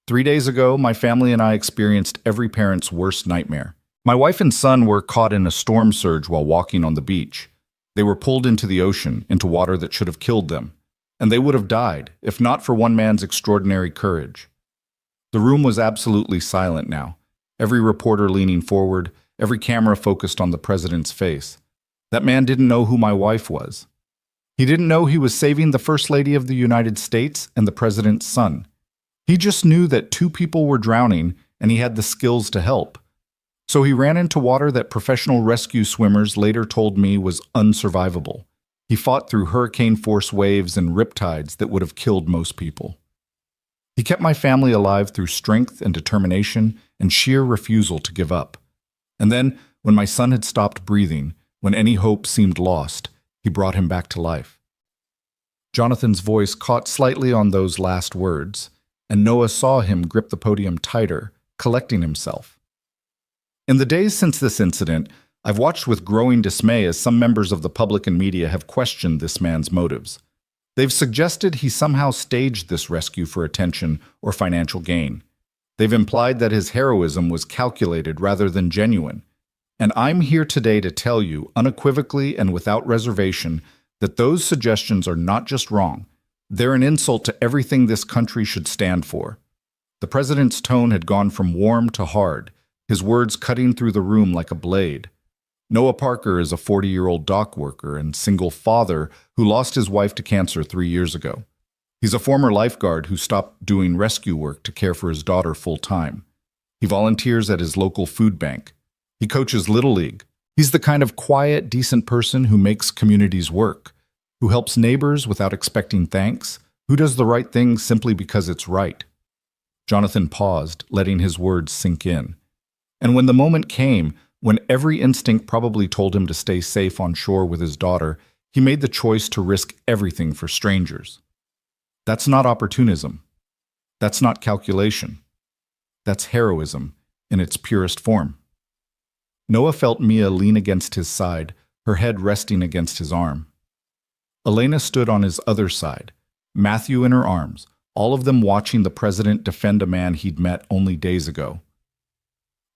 3 days ago, my family and I experienced every parent's worst nightmare. My wife and son were caught in a storm surge while walking on the beach. They were pulled into the ocean, into water that should have killed them. And they would have died, if not for one man's extraordinary courage. The room was absolutely silent now, every reporter leaning forward, every camera focused on the president's face. That man didn't know who my wife was. He didn't know he was saving the First Lady of the United States and the president's son. He just knew that 2 people were drowning and he had the skills to help. So he ran into water that professional rescue swimmers later told me was unsurvivable. He fought through hurricane-force waves and riptides that would have killed most people. He kept my family alive through strength and determination and sheer refusal to give up. And then, when my son had stopped breathing, when any hope seemed lost, he brought him back to life. Jonathan's voice caught slightly on those last words, and Noah saw him grip the podium tighter, collecting himself. In the days since this incident, I've watched with growing dismay as some members of the public and media have questioned this man's motives. They've suggested he somehow staged this rescue for attention or financial gain. They've implied that his heroism was calculated rather than genuine. And I'm here today to tell you, unequivocally and without reservation, that those suggestions are not just wrong. They're an insult to everything this country should stand for. The president's tone had gone from warm to hard, his words cutting through the room like a blade. Noah Parker is a 40-year-old dock worker and single father who lost his wife to cancer 3 years ago. He's a former lifeguard who stopped doing rescue work to care for his daughter full-time. He volunteers at his local food bank. He coaches Little League. He's the kind of quiet, decent person who makes communities work, who helps neighbors without expecting thanks, who does the right thing simply because it's right. Jonathan paused, letting his words sink in. And when the moment came, when every instinct probably told him to stay safe on shore with his daughter, he made the choice to risk everything for strangers. That's not opportunism. That's not calculation. That's heroism in its purest form. Noah felt Mia lean against his side, her head resting against his arm. Elena stood on his other side, Matthew in her arms, all of them watching the president defend a man he'd met only days ago.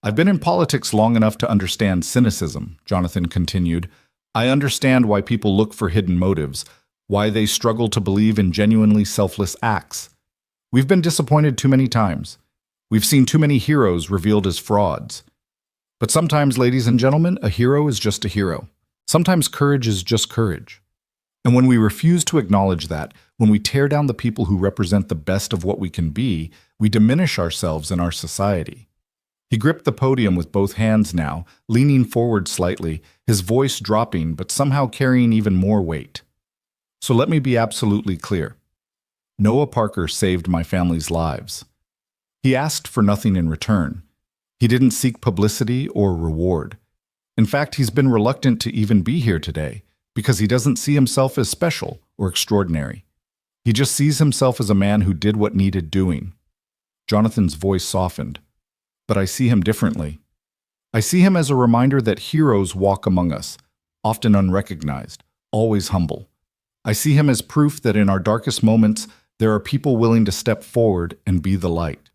"I've been in politics long enough to understand cynicism," Jonathan continued. "I understand why people look for hidden motives, why they struggle to believe in genuinely selfless acts. We've been disappointed too many times. We've seen too many heroes revealed as frauds. But sometimes, ladies and gentlemen, a hero is just a hero. Sometimes courage is just courage. And when we refuse to acknowledge that, when we tear down the people who represent the best of what we can be, we diminish ourselves and our society." He gripped the podium with both hands now, leaning forward slightly, his voice dropping but somehow carrying even more weight. "So let me be absolutely clear. Noah Parker saved my family's lives. He asked for nothing in return. He didn't seek publicity or reward. In fact, he's been reluctant to even be here today because he doesn't see himself as special or extraordinary. He just sees himself as a man who did what needed doing." Jonathan's voice softened. "But I see him differently. I see him as a reminder that heroes walk among us, often unrecognized, always humble. I see him as proof that in our darkest moments, there are people willing to step forward and be the light."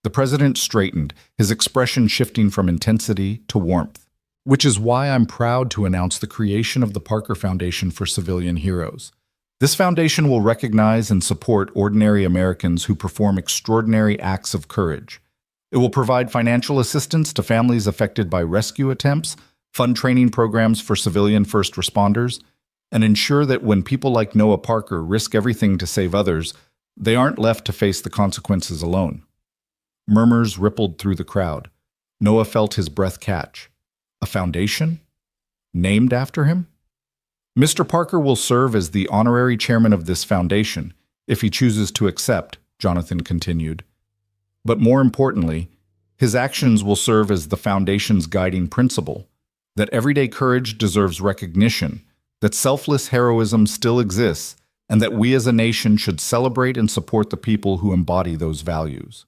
The president straightened, his expression shifting from intensity to warmth. "Which is why I'm proud to announce the creation of the Parker Foundation for Civilian Heroes. This foundation will recognize and support ordinary Americans who perform extraordinary acts of courage. It will provide financial assistance to families affected by rescue attempts, fund training programs for civilian first responders, and ensure that when people like Noah Parker risk everything to save others, they aren't left to face the consequences alone." Murmurs rippled through the crowd. Noah felt his breath catch. A foundation? Named after him? "Mr. Parker will serve as the honorary chairman of this foundation, if he chooses to accept," Jonathan continued. "But more importantly, his actions will serve as the foundation's guiding principle, that everyday courage deserves recognition, that selfless heroism still exists, and that we as a nation should celebrate and support the people who embody those values."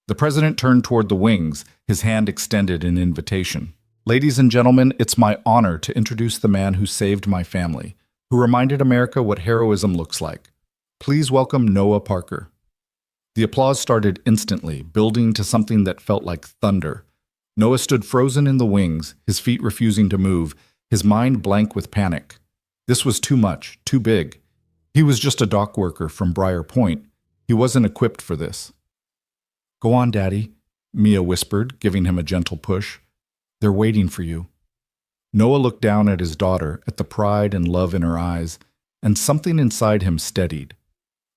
The president turned toward the wings, his hand extended in invitation. "Ladies and gentlemen, it's my honor to introduce the man who saved my family, who reminded America what heroism looks like. Please welcome Noah Parker." The applause started instantly, building to something that felt like thunder. Noah stood frozen in the wings, his feet refusing to move, his mind blank with panic. This was too much, too big. He was just a dock worker from Briar Point. He wasn't equipped for this. "Go on, Daddy," Mia whispered, giving him a gentle push. "They're waiting for you." Noah looked down at his daughter, at the pride and love in her eyes, and something inside him steadied.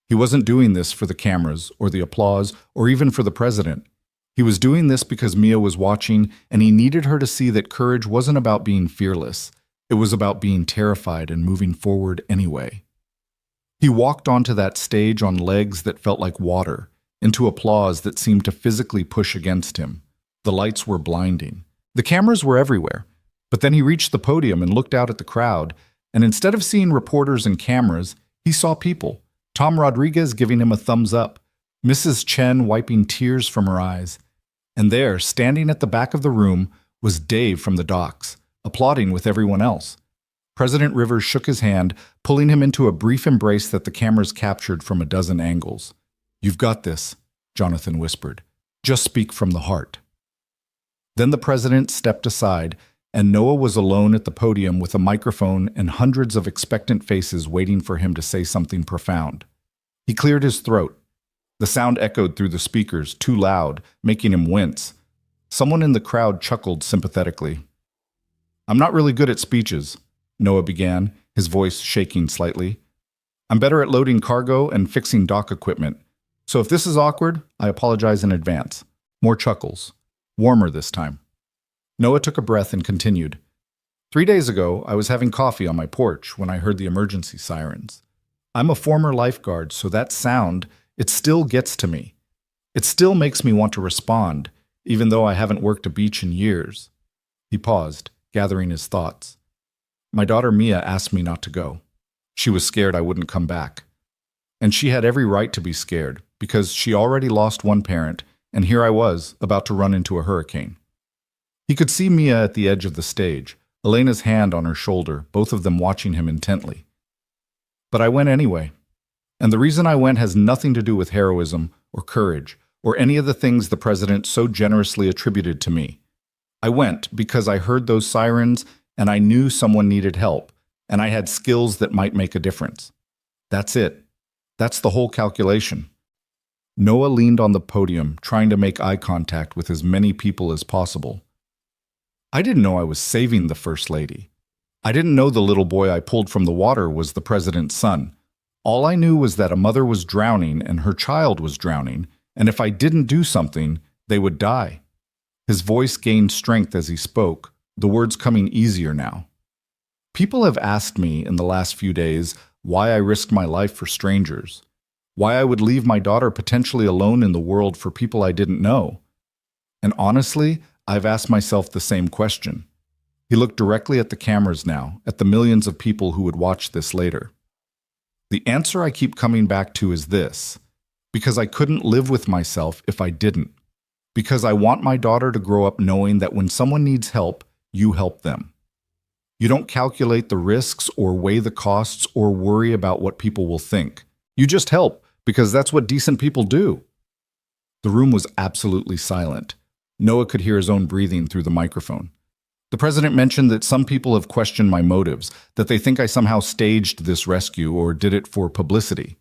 He wasn't doing this for the cameras, or the applause, or even for the president. He was doing this because Mia was watching, and he needed her to see that courage wasn't about being fearless. It was about being terrified and moving forward anyway. He walked onto that stage on legs that felt like water, into applause that seemed to physically push against him. The lights were blinding. The cameras were everywhere. But then he reached the podium and looked out at the crowd, and instead of seeing reporters and cameras, he saw people. Tom Rodriguez giving him a thumbs up, Mrs. Chen wiping tears from her eyes. And there, standing at the back of the room, was Dave from the docks, applauding with everyone else. President Rivers shook his hand, pulling him into a brief embrace that the cameras captured from a dozen angles. "You've got this," Jonathan whispered. "Just speak from the heart." Then the president stepped aside, and Noah was alone at the podium with a microphone and hundreds of expectant faces waiting for him to say something profound. He cleared his throat. The sound echoed through the speakers, too loud, making him wince. Someone in the crowd chuckled sympathetically. I'm not really good at speeches, Noah began, his voice shaking slightly. I'm better at loading cargo and fixing dock equipment. So if this is awkward, I apologize in advance. More chuckles. Warmer this time. Noah took a breath and continued. 3 days ago, I was having coffee on my porch when I heard the emergency sirens. I'm a former lifeguard, so that sound, it still gets to me. It still makes me want to respond, even though I haven't worked a beach in years. He paused, gathering his thoughts. My daughter Mia asked me not to go. She was scared I wouldn't come back. And she had every right to be scared, because she already lost one parent, and here I was, about to run into a hurricane. He could see Mia at the edge of the stage, Elena's hand on her shoulder, both of them watching him intently. But I went anyway. And the reason I went has nothing to do with heroism or courage or any of the things the president so generously attributed to me. I went because I heard those sirens and I knew someone needed help, and I had skills that might make a difference. That's it. That's the whole calculation. Noah leaned on the podium, trying to make eye contact with as many people as possible. I didn't know I was saving the First Lady. I didn't know the little boy I pulled from the water was the president's son. All I knew was that a mother was drowning and her child was drowning, and if I didn't do something, they would die. His voice gained strength as he spoke, the words coming easier now. People have asked me in the last few days why I risked my life for strangers, why I would leave my daughter potentially alone in the world for people I didn't know. And honestly, I've asked myself the same question. He looked directly at the cameras now, at the millions of people who would watch this later. The answer I keep coming back to is this: because I couldn't live with myself if I didn't. Because I want my daughter to grow up knowing that when someone needs help, you help them. You don't calculate the risks or weigh the costs or worry about what people will think. You just help, because that's what decent people do. The room was absolutely silent. Noah could hear his own breathing through the microphone. The president mentioned that some people have questioned my motives, that they think I somehow staged this rescue or did it for publicity.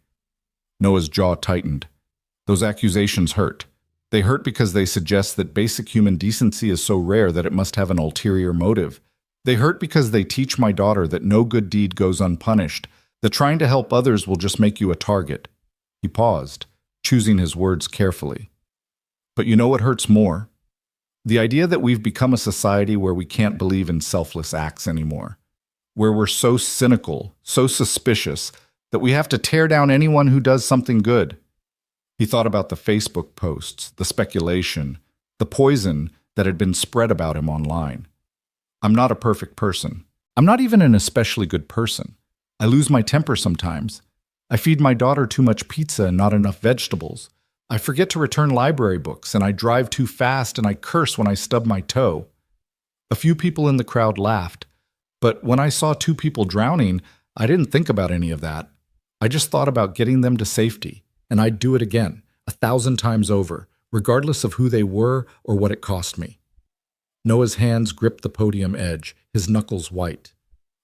Noah's jaw tightened. Those accusations hurt. They hurt because they suggest that basic human decency is so rare that it must have an ulterior motive. They hurt because they teach my daughter that no good deed goes unpunished, that trying to help others will just make you a target. He paused, choosing his words carefully. But you know what hurts more? The idea that we've become a society where we can't believe in selfless acts anymore, where we're so cynical, so suspicious, that we have to tear down anyone who does something good. He thought about the Facebook posts, the speculation, the poison that had been spread about him online. I'm not a perfect person. I'm not even an especially good person. I lose my temper sometimes. I feed my daughter too much pizza and not enough vegetables. I forget to return library books, and I drive too fast, and I curse when I stub my toe. A few people in the crowd laughed, but when I saw 2 people drowning, I didn't think about any of that. I just thought about getting them to safety, and I'd do it again, 1,000 times over, regardless of who they were or what it cost me. Noah's hands gripped the podium edge, his knuckles white.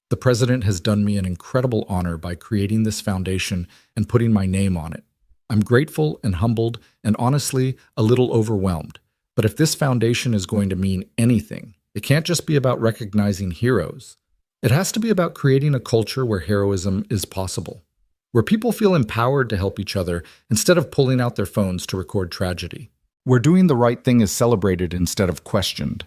The president has done me an incredible honor by creating this foundation and putting my name on it. I'm grateful and humbled and honestly a little overwhelmed. But if this foundation is going to mean anything, it can't just be about recognizing heroes. It has to be about creating a culture where heroism is possible, where people feel empowered to help each other instead of pulling out their phones to record tragedy, where doing the right thing is celebrated instead of questioned.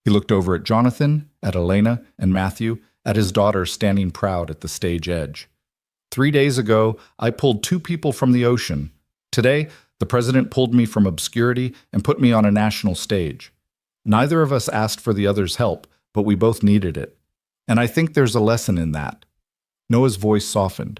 He looked over at Jonathan, at Elena, and Matthew, at his daughter standing proud at the stage edge. 3 days ago, I pulled 2 people from the ocean. Today, the president pulled me from obscurity and put me on a national stage. Neither of us asked for the other's help, but we both needed it. And I think there's a lesson in that. Noah's voice softened.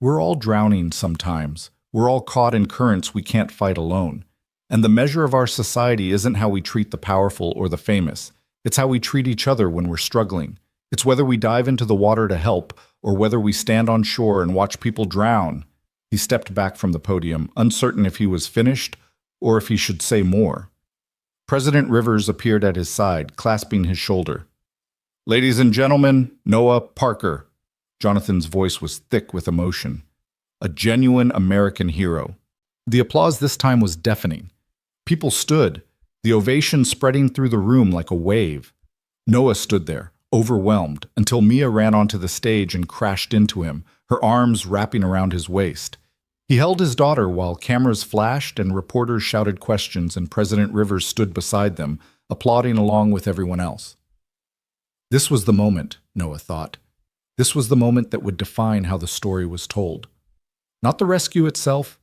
We're all drowning sometimes. We're all caught in currents we can't fight alone. And the measure of our society isn't how we treat the powerful or the famous. It's how we treat each other when we're struggling. It's whether we dive into the water to help or whether we stand on shore and watch people drown. He stepped back from the podium, uncertain if he was finished or if he should say more. President Rivers appeared at his side, clasping his shoulder. Ladies and gentlemen, Noah Parker. Jonathan's voice was thick with emotion. A genuine American hero. The applause this time was deafening. People stood, the ovation spreading through the room like a wave. Noah stood there, overwhelmed, until Mia ran onto the stage and crashed into him, her arms wrapping around his waist. He held his daughter while cameras flashed and reporters shouted questions, and President Rivers stood beside them, applauding along with everyone else. This was the moment, Noah thought. This was the moment that would define how the story was told. Not the rescue itself,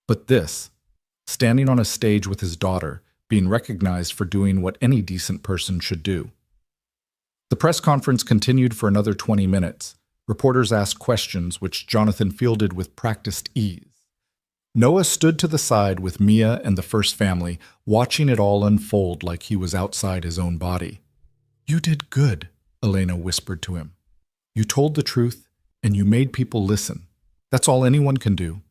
but this, standing on a stage with his daughter, being recognized for doing what any decent person should do. The press conference continued for another 20 minutes. Reporters asked questions which Jonathan fielded with practiced ease. Noah stood to the side with Mia and the first family, watching it all unfold like he was outside his own body. "You did good," Elena whispered to him. "You told the truth, and you made people listen. That's all anyone can do."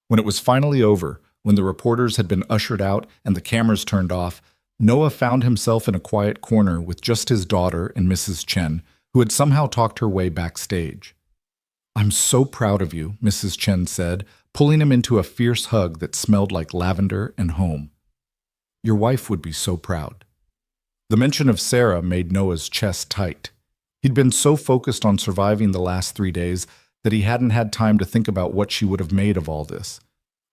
When it was finally over, when the reporters had been ushered out and the cameras turned off, Noah found himself in a quiet corner with just his daughter and Mrs. Chen, who had somehow talked her way backstage. "I'm so proud of you," Mrs. Chen said, pulling him into a fierce hug that smelled like lavender and home. "Your wife would be so proud." The mention of Sarah made Noah's chest tight. He'd been so focused on surviving the last 3 days that he hadn't had time to think about what she would have made of all this.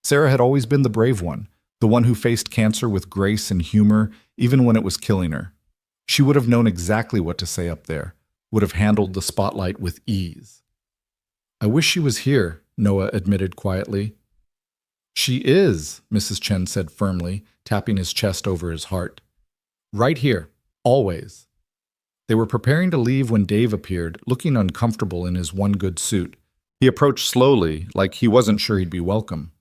Sarah had always been the brave one, the one who faced cancer with grace and humor, even when it was killing her. She would have known exactly what to say up there, would have handled the spotlight with ease. "I wish she was here," Noah admitted quietly. "She is," Mrs. Chen said firmly, tapping his chest over his heart. "Right here, always." They were preparing to leave when Dave appeared, looking uncomfortable in his one good suit. He approached slowly, like he wasn't sure he'd be welcome.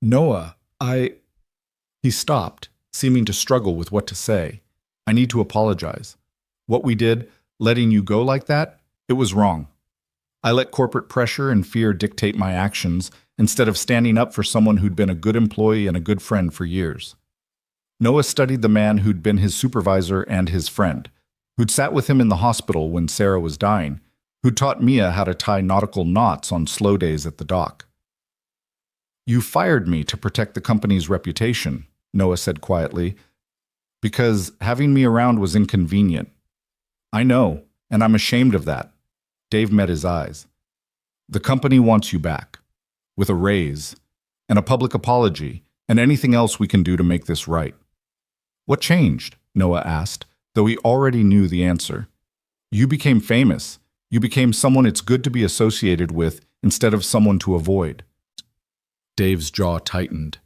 "Noah, He stopped, seeming to struggle with what to say. "I need to apologize. What we did, letting you go like that, it was wrong. I let corporate pressure and fear dictate my actions instead of standing up for someone who'd been a good employee and a good friend for years." Noah studied the man who'd been his supervisor and his friend, who'd sat with him in the hospital when Sarah was dying, who'd taught Mia how to tie nautical knots on slow days at the dock. "You fired me to protect the company's reputation," Noah said quietly, "because having me around was inconvenient. I know, and I'm ashamed of that." Dave met his eyes. "The company wants you back, with a raise, and a public apology, and anything else we can do to make this right." "What changed?" Noah asked, though he already knew the answer. "You became famous. You became someone it's good to be associated with instead of someone to avoid." Dave's jaw tightened.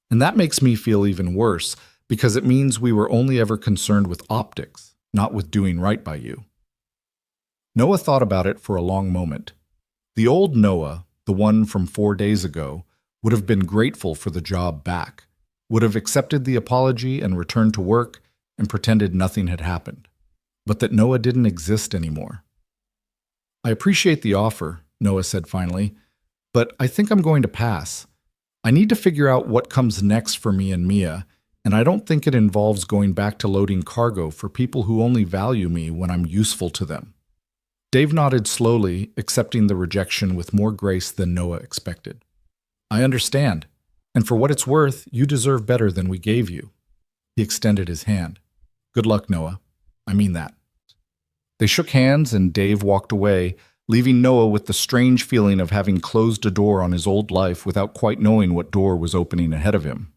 "And that makes me feel even worse, because it means we were only ever concerned with optics, not with doing right by you." Noah thought about it for a long moment. The old Noah, the one from 4 days ago, would have been grateful for the job back, would have accepted the apology and returned to work and pretended nothing had happened, but that Noah didn't exist anymore. "I appreciate the offer," Noah said finally, "but I think I'm going to pass. I need to figure out what comes next for me and Mia, and I don't think it involves going back to loading cargo for people who only value me when I'm useful to them." Dave nodded slowly, accepting the rejection with more grace than Noah expected. "I understand, and for what it's worth, you deserve better than we gave you." He extended his hand. "Good luck, Noah. I mean that." They shook hands and Dave walked away, leaving Noah with the strange feeling of having closed a door on his old life without quite knowing what door was opening ahead of him.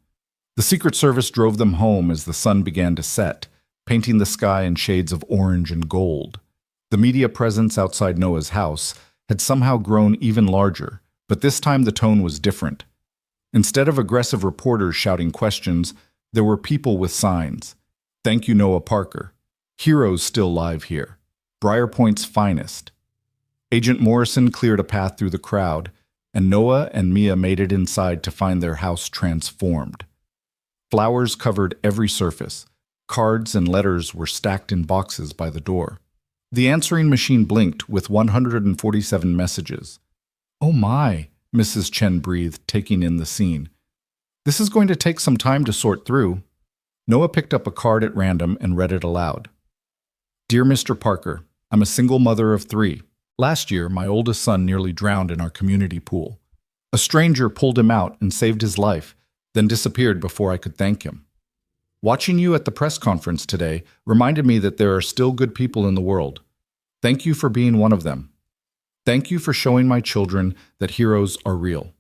The Secret Service drove them home as the sun began to set, painting the sky in shades of orange and gold. The media presence outside Noah's house had somehow grown even larger, but this time the tone was different. Instead of aggressive reporters shouting questions, there were people with signs. "Thank you, Noah Parker. Heroes still live here. Briar Point's finest." Agent Morrison cleared a path through the crowd, and Noah and Mia made it inside to find their house transformed. Flowers covered every surface. Cards and letters were stacked in boxes by the door. The answering machine blinked with 147 messages. "Oh my," Mrs. Chen breathed, taking in the scene. "This is going to take some time to sort through." Noah picked up a card at random and read it aloud. "Dear Mr. Parker, I'm a single mother of 3. Last year, my oldest son nearly drowned in our community pool. A stranger pulled him out and saved his life, then disappeared before I could thank him. Watching you at the press conference today reminded me that there are still good people in the world. Thank you for being one of them. Thank you for showing my children that heroes are real."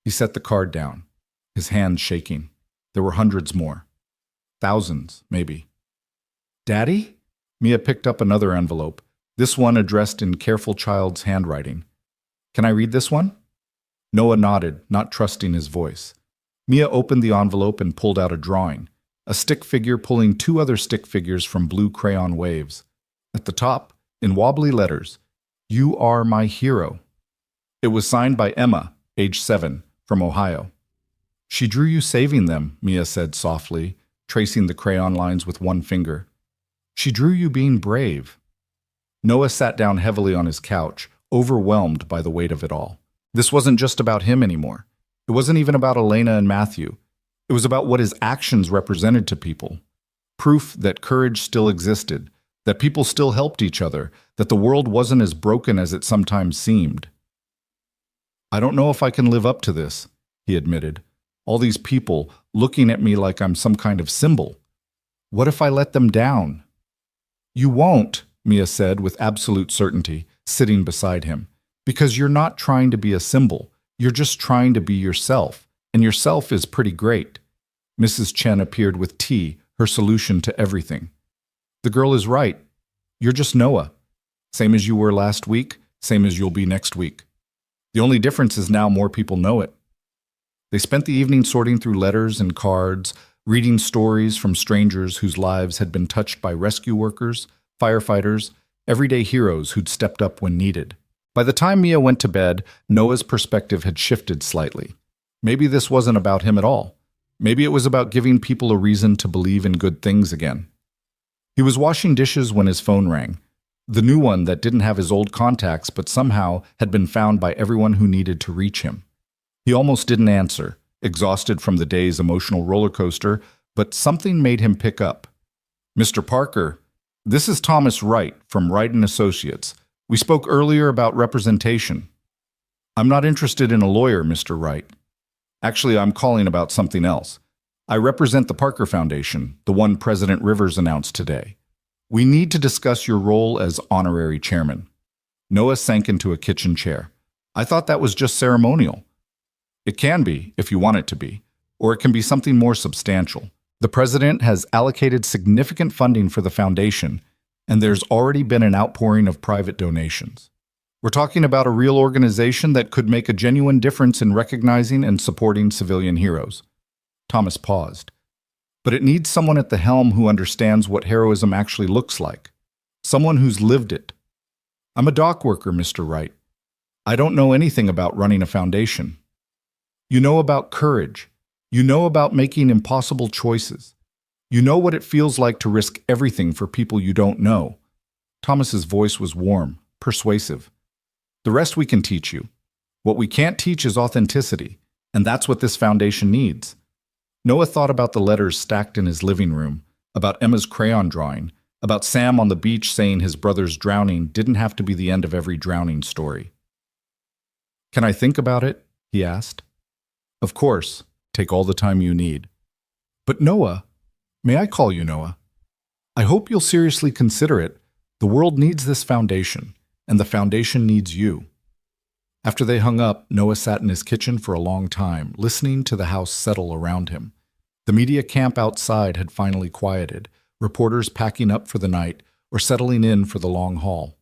He set the card down, his hands shaking. There were hundreds more. Thousands, maybe. "Daddy?" Mia picked up another envelope, this one addressed in careful child's handwriting. "Can I read this one?" Noah nodded, not trusting his voice. Mia opened the envelope and pulled out a drawing, a stick figure pulling two other stick figures from blue crayon waves. At the top, in wobbly letters, "You are my hero." It was signed by Emma, age 7, from Ohio. "She drew you saving them," Mia said softly, tracing the crayon lines with one finger. "She drew you being brave." Noah sat down heavily on his couch, overwhelmed by the weight of it all. This wasn't just about him anymore. It wasn't even about Elena and Matthew. It was about what his actions represented to people. Proof that courage still existed, that people still helped each other, that the world wasn't as broken as it sometimes seemed. "I don't know if I can live up to this," he admitted. "All these people looking at me like I'm some kind of symbol. What if I let them down?" "You won't," Mia said with absolute certainty, sitting beside him. "Because you're not trying to be a symbol. You're just trying to be yourself, and yourself is pretty great." Mrs. Chen appeared with tea, her solution to everything. "The girl is right. You're just Noah. Same as you were last week, same as you'll be next week. The only difference is now more people know it." They spent the evening sorting through letters and cards, reading stories from strangers whose lives had been touched by rescue workers, firefighters, everyday heroes who'd stepped up when needed. By the time Mia went to bed, Noah's perspective had shifted slightly. Maybe this wasn't about him at all. Maybe it was about giving people a reason to believe in good things again. He was washing dishes when his phone rang. The new one that didn't have his old contacts but somehow had been found by everyone who needed to reach him. He almost didn't answer, exhausted from the day's emotional roller coaster, but something made him pick up. "Mr. Parker, this is Thomas Wright from Wright & Associates. We spoke earlier about representation." "I'm not interested in a lawyer, Mr. Wright. Actually, I'm calling about something else. I represent the Parker Foundation, the one President Rivers announced today. We need to discuss your role as honorary chairman." Noah sank into a kitchen chair. "I thought that was just ceremonial." "It can be, if you want it to be, or it can be something more substantial. The president has allocated significant funding for the foundation, and there's already been an outpouring of private donations. We're talking about a real organization that could make a genuine difference in recognizing and supporting civilian heroes." Thomas paused. "But it needs someone at the helm who understands what heroism actually looks like. Someone who's lived it." "I'm a dock worker, Mr. Wright. I don't know anything about running a foundation." "You know about courage. You know about making impossible choices. You know what it feels like to risk everything for people you don't know." Thomas's voice was warm, persuasive. "The rest we can teach you. What we can't teach is authenticity, and that's what this foundation needs." Noah thought about the letters stacked in his living room, about Emma's crayon drawing, about Sam on the beach saying his brother's drowning didn't have to be the end of every drowning story. "Can I think about it?" he asked. "Of course. Take all the time you need." "But Noah, may I call you Noah? I hope you'll seriously consider it. The world needs this foundation, and the foundation needs you." After they hung up, Noah sat in his kitchen for a long time, listening to the house settle around him. The media camp outside had finally quieted, reporters packing up for the night or settling in for the long haul.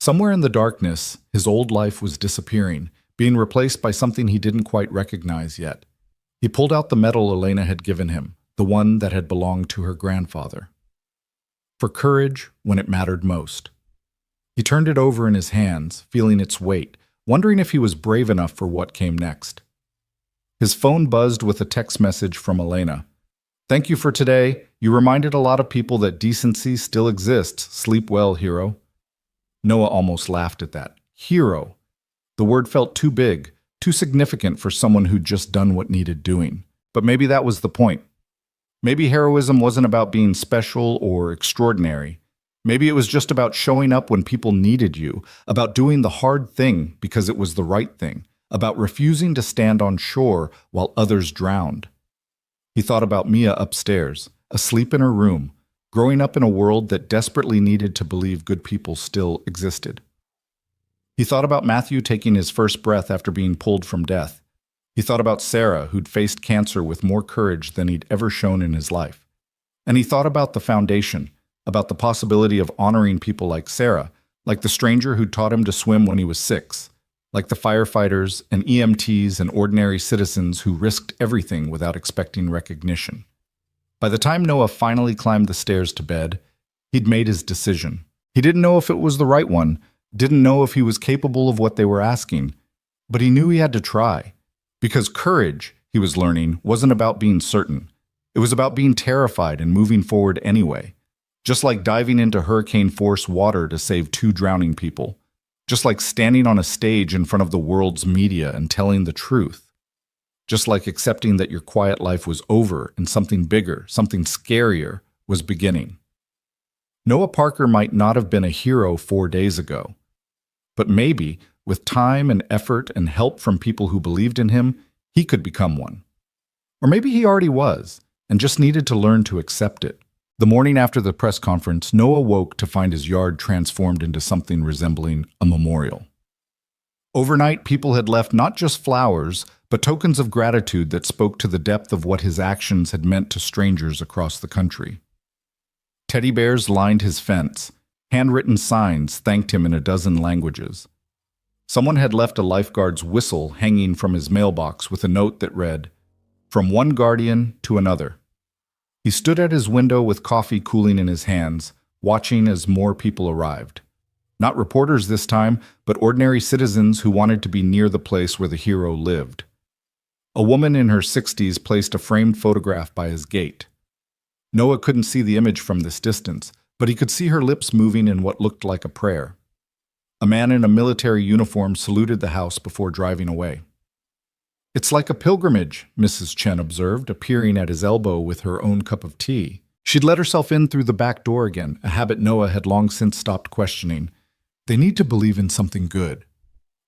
Somewhere in the darkness, his old life was disappearing, being replaced by something he didn't quite recognize yet. He pulled out the medal Elena had given him, the one that had belonged to her grandfather. For courage when it mattered most. He turned it over in his hands, feeling its weight, wondering if he was brave enough for what came next. His phone buzzed with a text message from Elena. "Thank you for today. You reminded a lot of people that decency still exists. Sleep well, hero." Noah almost laughed at that. Hero. The word felt too big, too significant for someone who'd just done what needed doing. But maybe that was the point. Maybe heroism wasn't about being special or extraordinary. Maybe it was just about showing up when people needed you, about doing the hard thing because it was the right thing, about refusing to stand on shore while others drowned. He thought about Mia upstairs, asleep in her room, growing up in a world that desperately needed to believe good people still existed. He thought about Matthew taking his first breath after being pulled from death. He thought about Sarah, who'd faced cancer with more courage than he'd ever shown in his life. And he thought about the foundation, about the possibility of honoring people like Sarah, like the stranger who taught him to swim when he was 6, like the firefighters and EMTs and ordinary citizens who risked everything without expecting recognition. By the time Noah finally climbed the stairs to bed, he'd made his decision. He didn't know if it was the right one, didn't know if he was capable of what they were asking, but he knew he had to try. Because courage, he was learning, wasn't about being certain. It was about being terrified and moving forward anyway. Just like diving into hurricane-force water to save 2 drowning people. Just like standing on a stage in front of the world's media and telling the truth. Just like accepting that your quiet life was over and something bigger, something scarier, was beginning. Noah Parker might not have been a hero 4 days ago. But maybe, with time and effort and help from people who believed in him, he could become one. Or maybe he already was, and just needed to learn to accept it. The morning after the press conference, Noah woke to find his yard transformed into something resembling a memorial. Overnight, people had left not just flowers, but tokens of gratitude that spoke to the depth of what his actions had meant to strangers across the country. Teddy bears lined his fence. Handwritten signs thanked him in a dozen languages. Someone had left a Lifeguards whistle hanging from his mailbox with a note that read, "From one guardian to another." He stood at his window with coffee cooling in his hands, watching as more people arrived. Not reporters this time, but ordinary citizens who wanted to be near the place where the hero lived. A woman in her 60s placed a framed photograph by his gate. Noah couldn't see the image from this distance, but he could see her lips moving in what looked like a prayer. A man in a military uniform saluted the house before driving away. "It's like a pilgrimage," Mrs. Chen observed, appearing at his elbow with her own cup of tea. She'd let herself in through the back door again, a habit Noah had long since stopped questioning. "They need to believe in something good.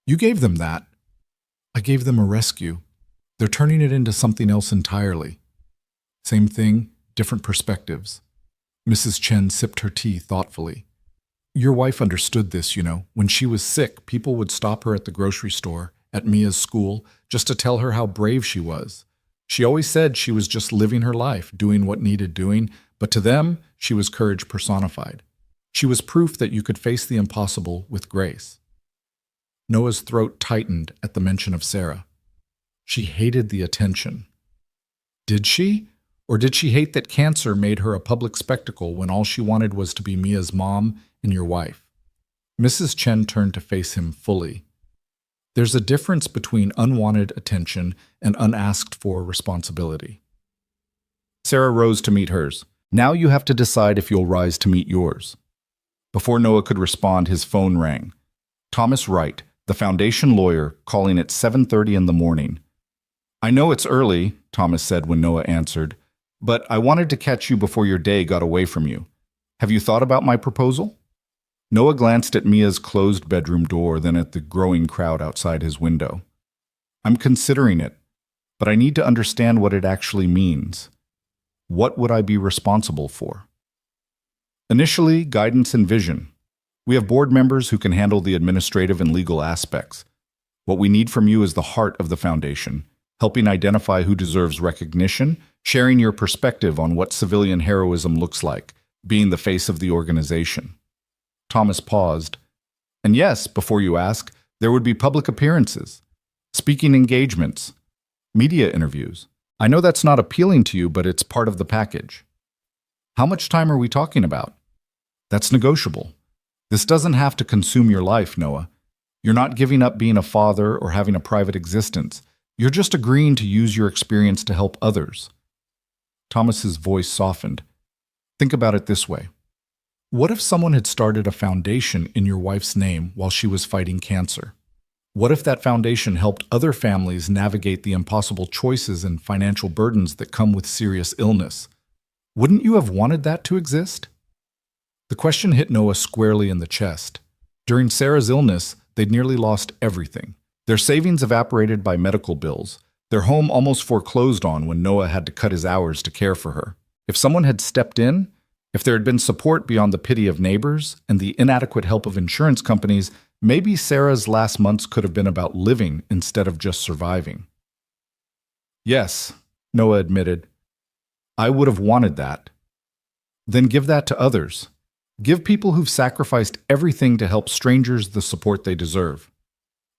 You gave them that. I gave them a rescue. They're turning it into something else entirely. Same thing, different perspectives." Mrs. Chen sipped her tea thoughtfully. "Your wife understood this, you know. When she was sick, people would stop her at the grocery store, at Mia's school, just to tell her how brave she was. She always said she was just living her life, doing what needed doing, but to them, she was courage personified. She was proof that you could face the impossible with grace." Noah's throat tightened at the mention of Sarah. She hated the attention. Did she? Or did she hate that cancer made her a public spectacle when all she wanted was to be Mia's mom and your wife? Mrs. Chen turned to face him fully. There's a difference between unwanted attention and unasked for responsibility. Sarah rose to meet hers. "Now you have to decide if you'll rise to meet yours." Before Noah could respond, his phone rang. Thomas Wright, the foundation lawyer, calling at 7:30 in the morning. "I know it's early," Thomas said when Noah answered, "but I wanted to catch you before your day got away from you. Have you thought about my proposal?" Noah glanced at Mia's closed bedroom door, then at the growing crowd outside his window. "I'm considering it, but I need to understand what it actually means. What would I be responsible for?" Initially, guidance and vision. We have board members who can handle the administrative and legal aspects. What we need from you is the heart of the foundation, helping identify who deserves recognition, sharing your perspective on what civilian heroism looks like, being the face of the organization. Thomas paused. "And yes, before you ask, there would be public appearances, speaking engagements, media interviews. I know that's not appealing to you, but it's part of the package." "How much time are we talking about?" "That's negotiable. This doesn't have to consume your life, Noah. You're not giving up being a father or having a private existence. You're just agreeing to use your experience to help others." Thomas's voice softened. "Think about it this way. What if someone had started a foundation in your wife's name while she was fighting cancer? What if that foundation helped other families navigate the impossible choices and financial burdens that come with serious illness? Wouldn't you have wanted that to exist?" The question hit Noah squarely in the chest. During Sarah's illness, they'd nearly lost everything. Their savings evaporated by medical bills. Their home almost foreclosed on when Noah had to cut his hours to care for her. If someone had stepped in, if there had been support beyond the pity of neighbors and the inadequate help of insurance companies, maybe Sarah's last months could have been about living instead of just surviving. Yes, Noah admitted. I would have wanted that. Then give that to others. Give people who've sacrificed everything to help strangers the support they deserve.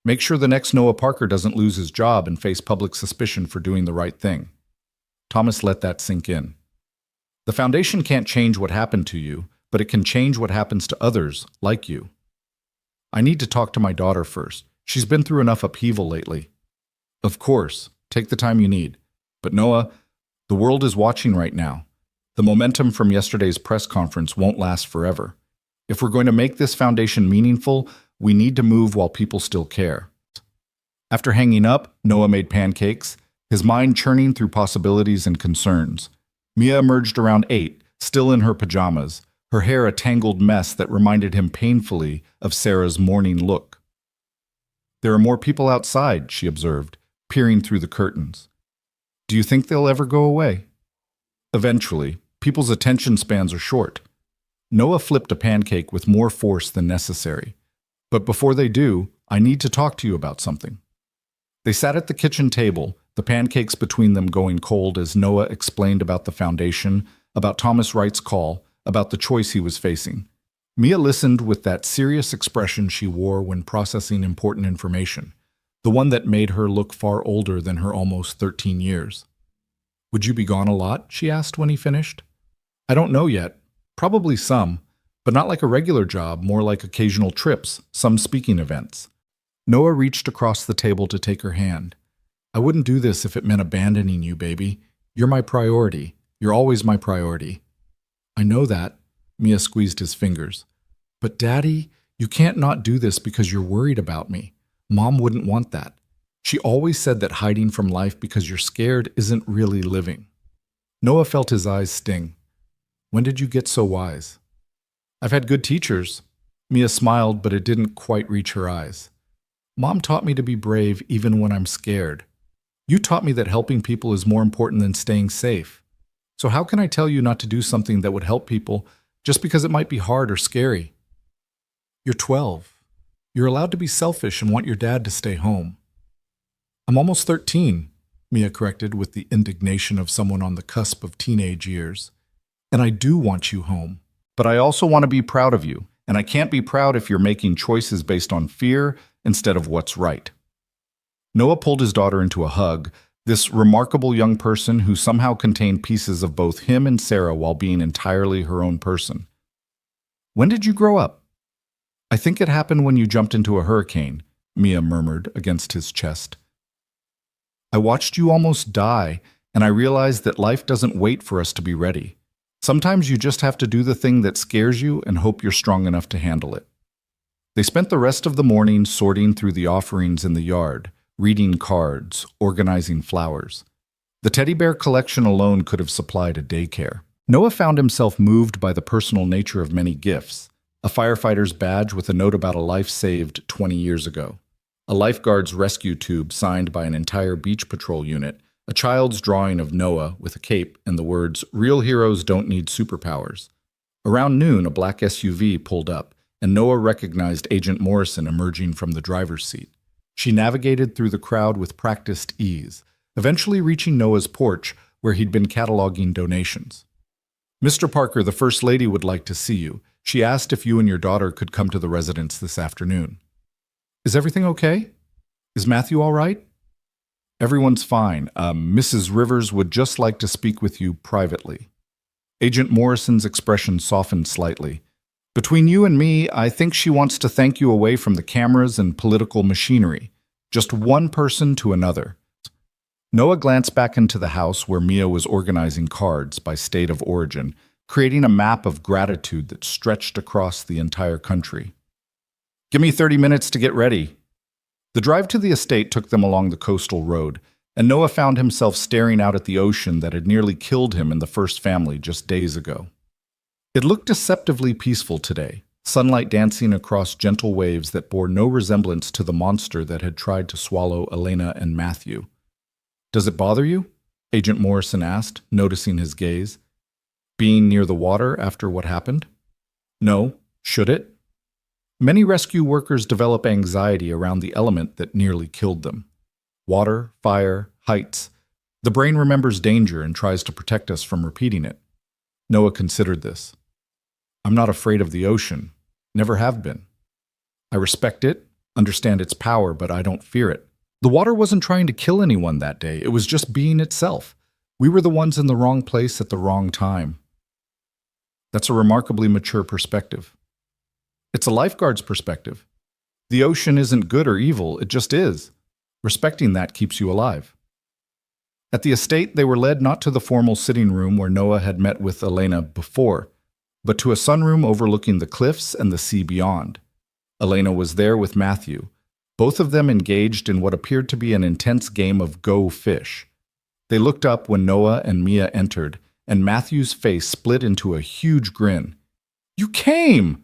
Make sure the next Noah Parker doesn't lose his job and face public suspicion for doing the right thing. Thomas let that sink in. The foundation can't change what happened to you, but it can change what happens to others like you. I need to talk to my daughter first. She's been through enough upheaval lately. Of course, take the time you need. But Noah, the world is watching right now. The momentum from yesterday's press conference won't last forever. If we're going to make this foundation meaningful, we need to move while people still care. After hanging up, Noah made pancakes, his mind churning through possibilities and concerns. Mia emerged around 8, still in her pajamas, her hair a tangled mess that reminded him painfully of Sarah's morning look. There are more people outside, she observed, peering through the curtains. Do you think they'll ever go away? Eventually. People's attention spans are short. Noah flipped a pancake with more force than necessary. But before they do, I need to talk to you about something. They sat at the kitchen table, the pancakes between them going cold as Noah explained about the foundation, about Thomas Wright's call, about the choice he was facing. Mia listened with that serious expression she wore when processing important information, the one that made her look far older than her almost 13 years. Would you be gone a lot? She asked when he finished. I don't know yet. Probably some, but not like a regular job, more like occasional trips, some speaking events. Noah reached across the table to take her hand. I wouldn't do this if it meant abandoning you, baby. You're my priority. You're always my priority. I know that. Mia squeezed his fingers. But Daddy, you can't not do this because you're worried about me. Mom wouldn't want that. She always said that hiding from life because you're scared isn't really living. Noah felt his eyes sting. When did you get so wise? I've had good teachers. Mia smiled, but it didn't quite reach her eyes. Mom taught me to be brave even when I'm scared. You taught me that helping people is more important than staying safe. So how can I tell you not to do something that would help people just because it might be hard or scary? You're 12. You're allowed to be selfish and want your dad to stay home. I'm almost 13, Mia corrected with the indignation of someone on the cusp of teenage years. And I do want you home. But I also want to be proud of you, and I can't be proud if you're making choices based on fear instead of what's right. Noah pulled his daughter into a hug, this remarkable young person who somehow contained pieces of both him and Sarah while being entirely her own person. When did you grow up? I think it happened when you jumped into a hurricane, Mia murmured against his chest. I watched you almost die, and I realized that life doesn't wait for us to be ready. Sometimes you just have to do the thing that scares you and hope you're strong enough to handle it. They spent the rest of the morning sorting through the offerings in the yard, reading cards, organizing flowers. The teddy bear collection alone could have supplied a daycare. Noah found himself moved by the personal nature of many gifts. A firefighter's badge with a note about a life saved 20 years ago. A Lifeguards rescue tube signed by an entire beach patrol unit. A child's drawing of Noah with a cape and the words, "Real heroes don't need superpowers." Around noon, a black SUV pulled up, and Noah recognized Agent Morrison emerging from the driver's seat. She navigated through the crowd with practiced ease, eventually reaching Noah's porch, where he'd been cataloging donations. Mr. Parker, the First Lady would like to see you. She asked if you and your daughter could come to the residence this afternoon. Is everything okay? Is Matthew all right? Everyone's fine. Mrs. Rivers would just like to speak with you privately. Agent Morrison's expression softened slightly. Between you and me, I think she wants to thank you away from the cameras and political machinery. Just one person to another. Noah glanced back into the house where Mia was organizing cards by state of origin, creating a map of gratitude that stretched across the entire country. Give me 30 minutes to get ready. The drive to the estate took them along the coastal road, and Noah found himself staring out at the ocean that had nearly killed him in the first family just days ago. It looked deceptively peaceful today, sunlight dancing across gentle waves that bore no resemblance to the monster that had tried to swallow Elena and Matthew. Does it bother you? Agent Morrison asked, noticing his gaze. Being near the water after what happened? No. Should it? Many rescue workers develop anxiety around the element that nearly killed them. Water, fire, heights. The brain remembers danger and tries to protect us from repeating it. Noah considered this. I'm not afraid of the ocean. Never have been. I respect it, understand its power, but I don't fear it. The water wasn't trying to kill anyone that day. It was just being itself. We were the ones in the wrong place at the wrong time. That's a remarkably mature perspective. It's a lifeguard's perspective. The ocean isn't good or evil, it just is. Respecting that keeps you alive. At the estate, they were led not to the formal sitting room where Noah had met with Elena before, but to a sunroom overlooking the cliffs and the sea beyond. Elena was there with Matthew, both of them engaged in what appeared to be an intense game of Go Fish. They looked up when Noah and Mia entered, and Matthew's face split into a huge grin. You came!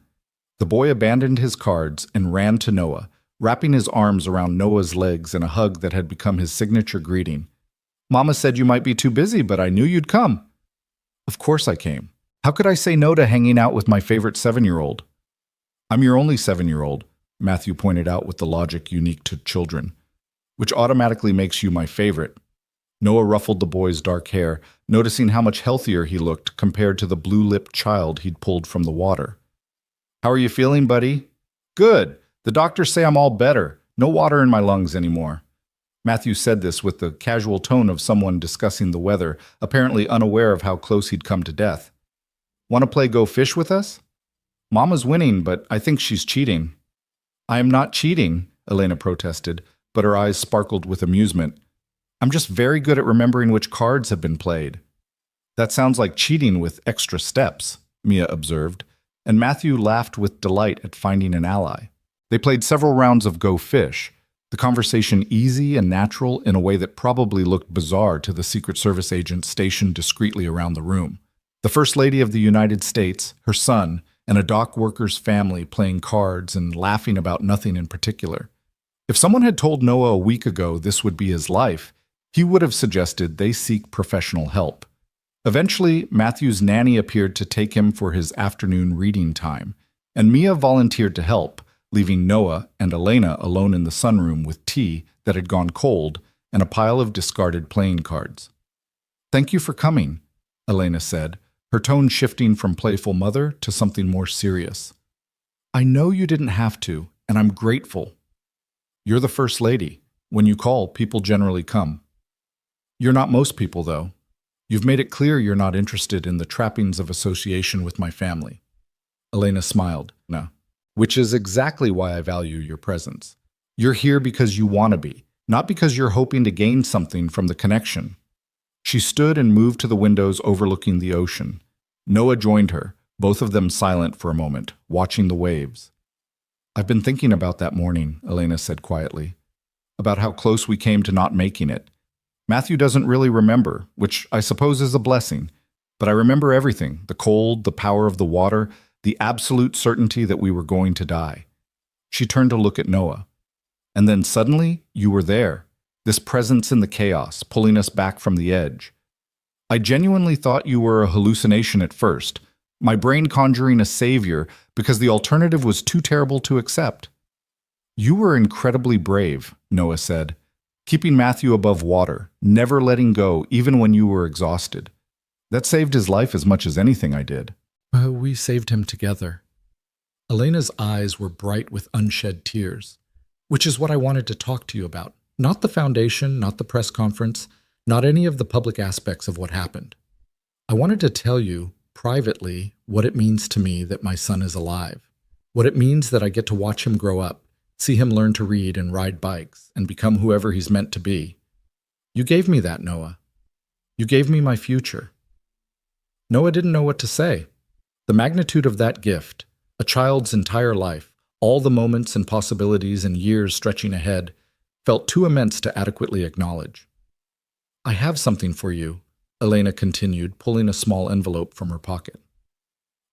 The boy abandoned his cards and ran to Noah, wrapping his arms around Noah's legs in a hug that had become his signature greeting. Mama said you might be too busy, but I knew you'd come. Of course I came. How could I say no to hanging out with my favorite 7-year-old? I'm your only 7-year-old, Matthew pointed out with the logic unique to children, which automatically makes you my favorite. Noah ruffled the boy's dark hair, noticing how much healthier he looked compared to the blue-lipped child he'd pulled from the water. How are you feeling, buddy? Good. The doctors say I'm all better. No water in my lungs anymore. Matthew said this with the casual tone of someone discussing the weather, apparently unaware of how close he'd come to death. Want to play Go Fish with us? Mama's winning, but I think she's cheating. I am not cheating, Elena protested, but her eyes sparkled with amusement. I'm just very good at remembering which cards have been played. That sounds like cheating with extra steps, Mia observed, and Matthew laughed with delight at finding an ally. They played several rounds of Go Fish, the conversation easy and natural in a way that probably looked bizarre to the Secret Service agent stationed discreetly around the room. The First Lady of the United States, her son, and a dock worker's family playing cards and laughing about nothing in particular. If someone had told Noah a week ago this would be his life, he would have suggested they seek professional help. Eventually, Matthew's nanny appeared to take him for his afternoon reading time, and Mia volunteered to help, leaving Noah and Elena alone in the sunroom with tea that had gone cold and a pile of discarded playing cards. Thank you for coming, Elena said, her tone shifting from playful mother to something more serious. I know you didn't have to, and I'm grateful. You're the First Lady. When you call, people generally come. You're not most people, though. You've made it clear you're not interested in the trappings of association with my family. Elena smiled. No. Which is exactly why I value your presence. You're here because you want to be, not because you're hoping to gain something from the connection. She stood and moved to the windows overlooking the ocean. Noah joined her, both of them silent for a moment, watching the waves. I've been thinking about that morning, Elena said quietly, about how close we came to not making it. Matthew doesn't really remember, which I suppose is a blessing, but I remember everything, the cold, the power of the water, the absolute certainty that we were going to die. She turned to look at Noah. And then suddenly, you were there, this presence in the chaos, pulling us back from the edge. I genuinely thought you were a hallucination at first, my brain conjuring a savior because the alternative was too terrible to accept. You were incredibly brave, Noah said, keeping Matthew above water, never letting go even when you were exhausted. That saved his life as much as anything I did. We saved him together. Elena's eyes were bright with unshed tears, which is what I wanted to talk to you about. Not the foundation, not the press conference, not any of the public aspects of what happened. I wanted to tell you, privately, what it means to me that my son is alive. What it means that I get to watch him grow up, see him learn to read and ride bikes, and become whoever he's meant to be. You gave me that, Noah. You gave me my future. Noah didn't know what to say. The magnitude of that gift, a child's entire life, all the moments and possibilities and years stretching ahead, felt too immense to adequately acknowledge. I have something for you, Elena continued, pulling a small envelope from her pocket.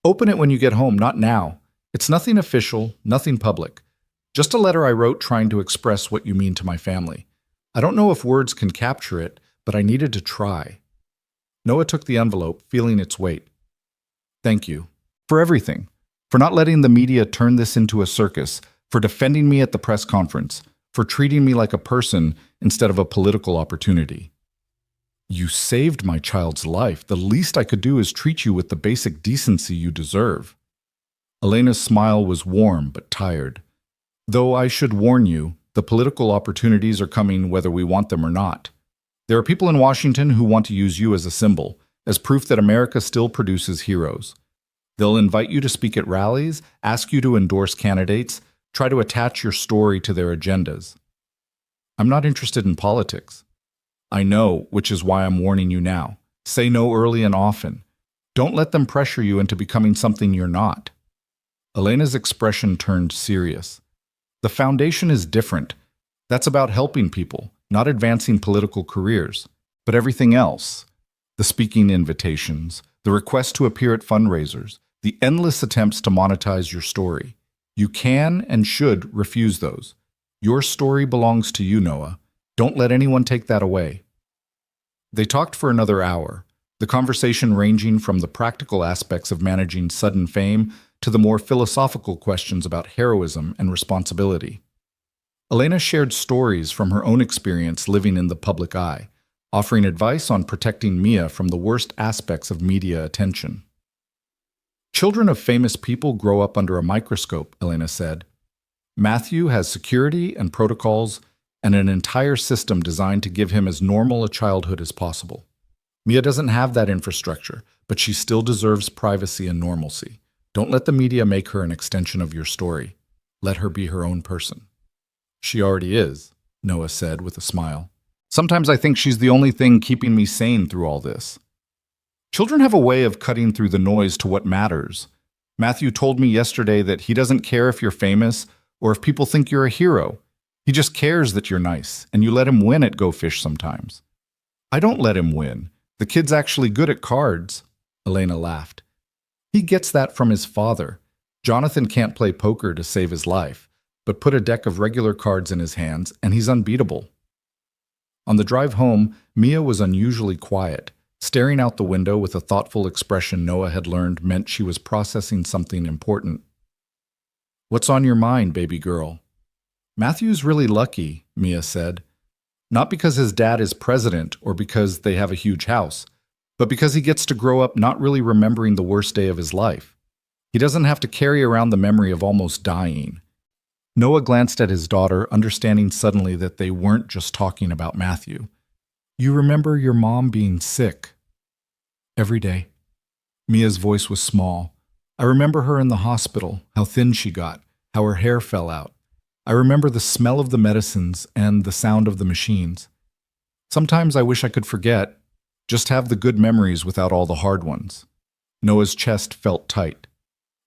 Open it when you get home, not now. It's nothing official, nothing public. Just a letter I wrote trying to express what you mean to my family. I don't know if words can capture it, but I needed to try. Noah took the envelope, feeling its weight. Thank you. For everything. For not letting the media turn this into a circus, for defending me at the press conference, for treating me like a person instead of a political opportunity. You saved my child's life. The least I could do is treat you with the basic decency you deserve. Elena's smile was warm but tired. Though I should warn you, the political opportunities are coming whether we want them or not. There are people in Washington who want to use you as a symbol, as proof that America still produces heroes. They'll invite you to speak at rallies, ask you to endorse candidates, try to attach your story to their agendas. I'm not interested in politics. I know, which is why I'm warning you now. Say no early and often. Don't let them pressure you into becoming something you're not. Elena's expression turned serious. The foundation is different. That's about helping people, not advancing political careers. But everything else, the speaking invitations, the request to appear at fundraisers, the endless attempts to monetize your story, you can and should refuse those. Your story belongs to you, Noah. Don't let anyone take that away. They talked for another hour, the conversation ranging from the practical aspects of managing sudden fame to the more philosophical questions about heroism and responsibility. Elena shared stories from her own experience living in the public eye, offering advice on protecting Mia from the worst aspects of media attention. Children of famous people grow up under a microscope, Elena said. Matthew has security and protocols and an entire system designed to give him as normal a childhood as possible. Mia doesn't have that infrastructure, but she still deserves privacy and normalcy. Don't let the media make her an extension of your story. Let her be her own person. She already is, Noah said with a smile. Sometimes I think she's the only thing keeping me sane through all this. Children have a way of cutting through the noise to what matters. Matthew told me yesterday that he doesn't care if you're famous or if people think you're a hero. He just cares that you're nice, and you let him win at Go Fish sometimes. I don't let him win. The kid's actually good at cards, Elena laughed. He gets that from his father. Jonathan can't play poker to save his life, but put a deck of regular cards in his hands, and he's unbeatable. On the drive home, Mia was unusually quiet, staring out the window with a thoughtful expression Noah had learned meant she was processing something important. What's on your mind, baby girl? Matthew's really lucky, Mia said. Not because his dad is president or because they have a huge house, but because he gets to grow up not really remembering the worst day of his life. He doesn't have to carry around the memory of almost dying. Noah glanced at his daughter, understanding suddenly that they weren't just talking about Matthew. You remember your mom being sick? Every day. Mia's voice was small. I remember her in the hospital, how thin she got, how her hair fell out. I remember the smell of the medicines and the sound of the machines. Sometimes I wish I could forget, just have the good memories without all the hard ones. Noah's chest felt tight.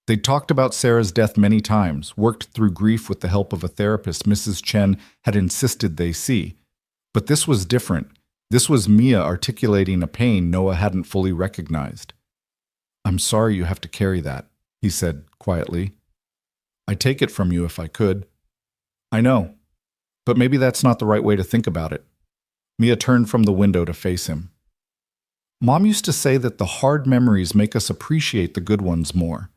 They'd talked about Sarah's death many times, worked through grief with the help of a therapist Mrs. Chen had insisted they see. But this was different. This was Mia articulating a pain Noah hadn't fully recognized. I'm sorry you have to carry that, he said quietly. I'd take it from you if I could. I know, but maybe that's not the right way to think about it. Mia turned from the window to face him. Mom used to say that the hard memories make us appreciate the good ones more.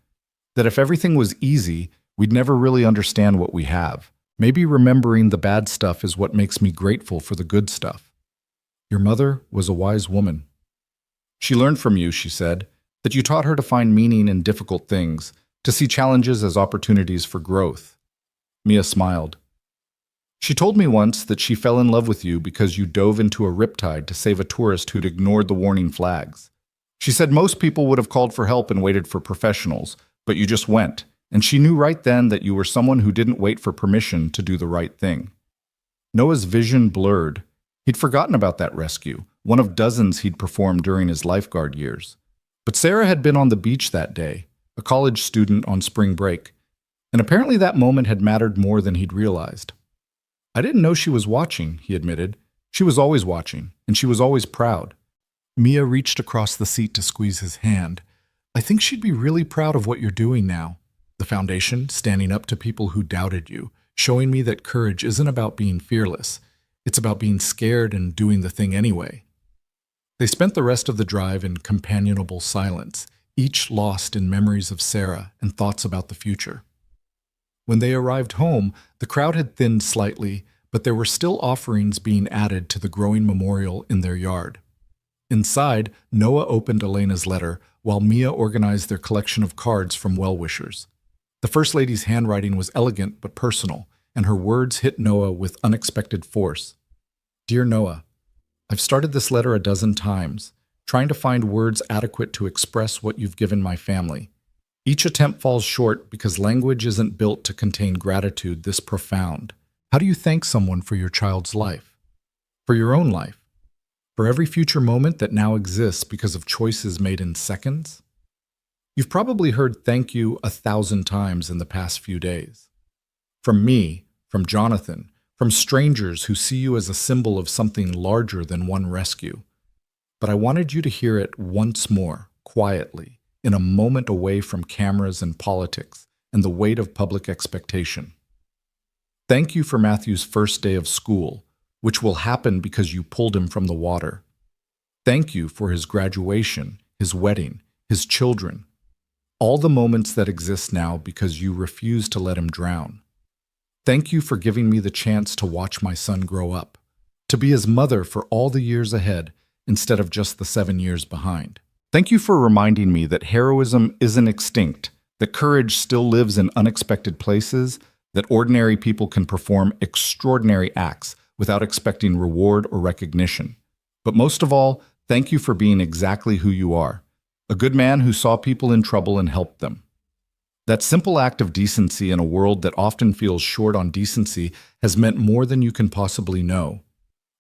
That if everything was easy, we'd never really understand what we have. Maybe remembering the bad stuff is what makes me grateful for the good stuff. Your mother was a wise woman. She learned from you, she said, that you taught her to find meaning in difficult things, to see challenges as opportunities for growth. Mia smiled. She told me once that she fell in love with you because you dove into a riptide to save a tourist who'd ignored the warning flags. She said most people would have called for help and waited for professionals, but you just went, and she knew right then that you were someone who didn't wait for permission to do the right thing. Noah's vision blurred. He'd forgotten about that rescue, one of dozens he'd performed during his lifeguard years. But Sarah had been on the beach that day, a college student on spring break, and apparently that moment had mattered more than he'd realized. I didn't know she was watching, he admitted. She was always watching, and she was always proud. Mia reached across the seat to squeeze his hand. I think she'd be really proud of what you're doing now. The foundation, standing up to people who doubted you, showing me that courage isn't about being fearless. It's about being scared and doing the thing anyway. They spent the rest of the drive in companionable silence, each lost in memories of Sarah and thoughts about the future. When they arrived home, the crowd had thinned slightly, but there were still offerings being added to the growing memorial in their yard. Inside, Noah opened Elena's letter, while Mia organized their collection of cards from well-wishers. The First Lady's handwriting was elegant but personal, and her words hit Noah with unexpected force. Dear Noah, I've started this letter a dozen times, trying to find words adequate to express what you've given my family. Each attempt falls short because language isn't built to contain gratitude this profound. How do you thank someone for your child's life? For your own life? For every future moment that now exists because of choices made in seconds? You've probably heard thank you 1,000 times in the past few days. From me, from Jonathan, from strangers who see you as a symbol of something larger than one rescue. But I wanted you to hear it once more, quietly, in a moment away from cameras and politics and the weight of public expectation. Thank you for Matthew's first day of school, which will happen because you pulled him from the water. Thank you for his graduation, his wedding, his children, all the moments that exist now because you refused to let him drown. Thank you for giving me the chance to watch my son grow up, to be his mother for all the years ahead instead of just the 7 years behind. Thank you for reminding me that heroism isn't extinct, that courage still lives in unexpected places, that ordinary people can perform extraordinary acts without expecting reward or recognition. But most of all, thank you for being exactly who you are, a good man who saw people in trouble and helped them. That simple act of decency in a world that often feels short on decency has meant more than you can possibly know.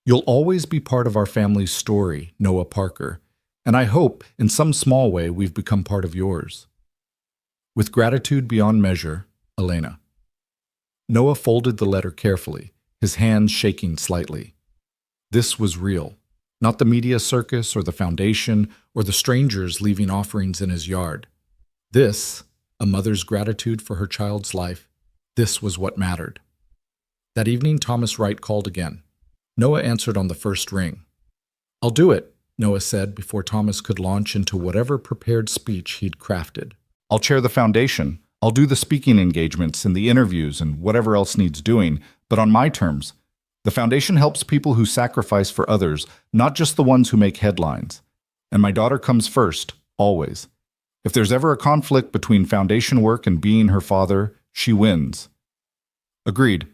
You'll always be part of our family's story, Noah Parker, and I hope, in some small way, we've become part of yours. With gratitude beyond measure, Elena. Noah folded the letter carefully, his hands shaking slightly. This was real, not the media circus or the foundation or the strangers leaving offerings in his yard. This, a mother's gratitude for her child's life, this was what mattered. That evening, Thomas Wright called again. Noah answered on the first ring. I'll do it, Noah said before Thomas could launch into whatever prepared speech he'd crafted. I'll chair the foundation. I'll do the speaking engagements and the interviews and whatever else needs doing, but on my terms. The foundation helps people who sacrifice for others, not just the ones who make headlines. And my daughter comes first, always. If there's ever a conflict between foundation work and being her father, she wins. Agreed.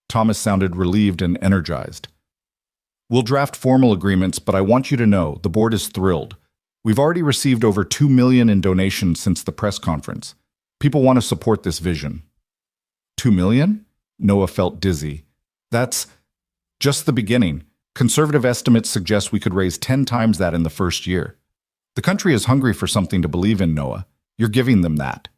Thomas sounded relieved and energized. We'll draft formal agreements, but I want you to know the board is thrilled. We've already received over $2 million in donations since the press conference. People want to support this vision. $2 million? Noah felt dizzy. That's just the beginning. Conservative estimates suggest we could raise 10 times that in the first year. The country is hungry for something to believe in, Noah. You're giving them that.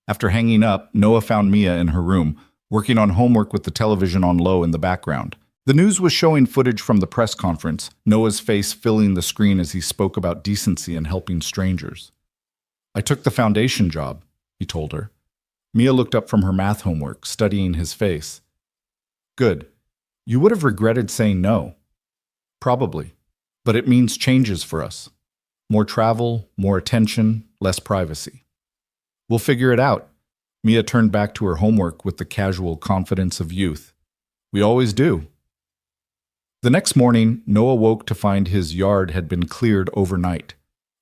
After hanging up, Noah found Mia in her room, working on homework with the television on low in the background. The news was showing footage from the press conference, Noah's face filling the screen as he spoke about decency and helping strangers. I took the foundation job, he told her. Mia looked up from her math homework, studying his face. Good. You would have regretted saying no. Probably. But it means changes for us. More travel, more attention, less privacy. We'll figure it out. Mia turned back to her homework with the casual confidence of youth. We always do. The next morning, Noah woke to find his yard had been cleared overnight.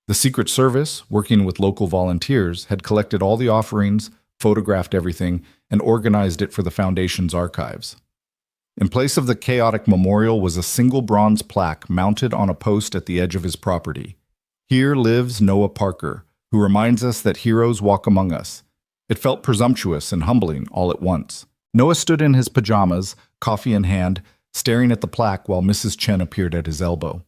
The Secret Service, working with local volunteers, had collected all the offerings, photographed everything, and organized it for the foundation's archives. In place of the chaotic memorial was a single bronze plaque mounted on a post at the edge of his property. Here lives Noah Parker, who reminds us that heroes walk among us. It felt presumptuous and humbling all at once. Noah stood in his pajamas, coffee in hand, staring at the plaque while Mrs. Chen appeared at his elbow.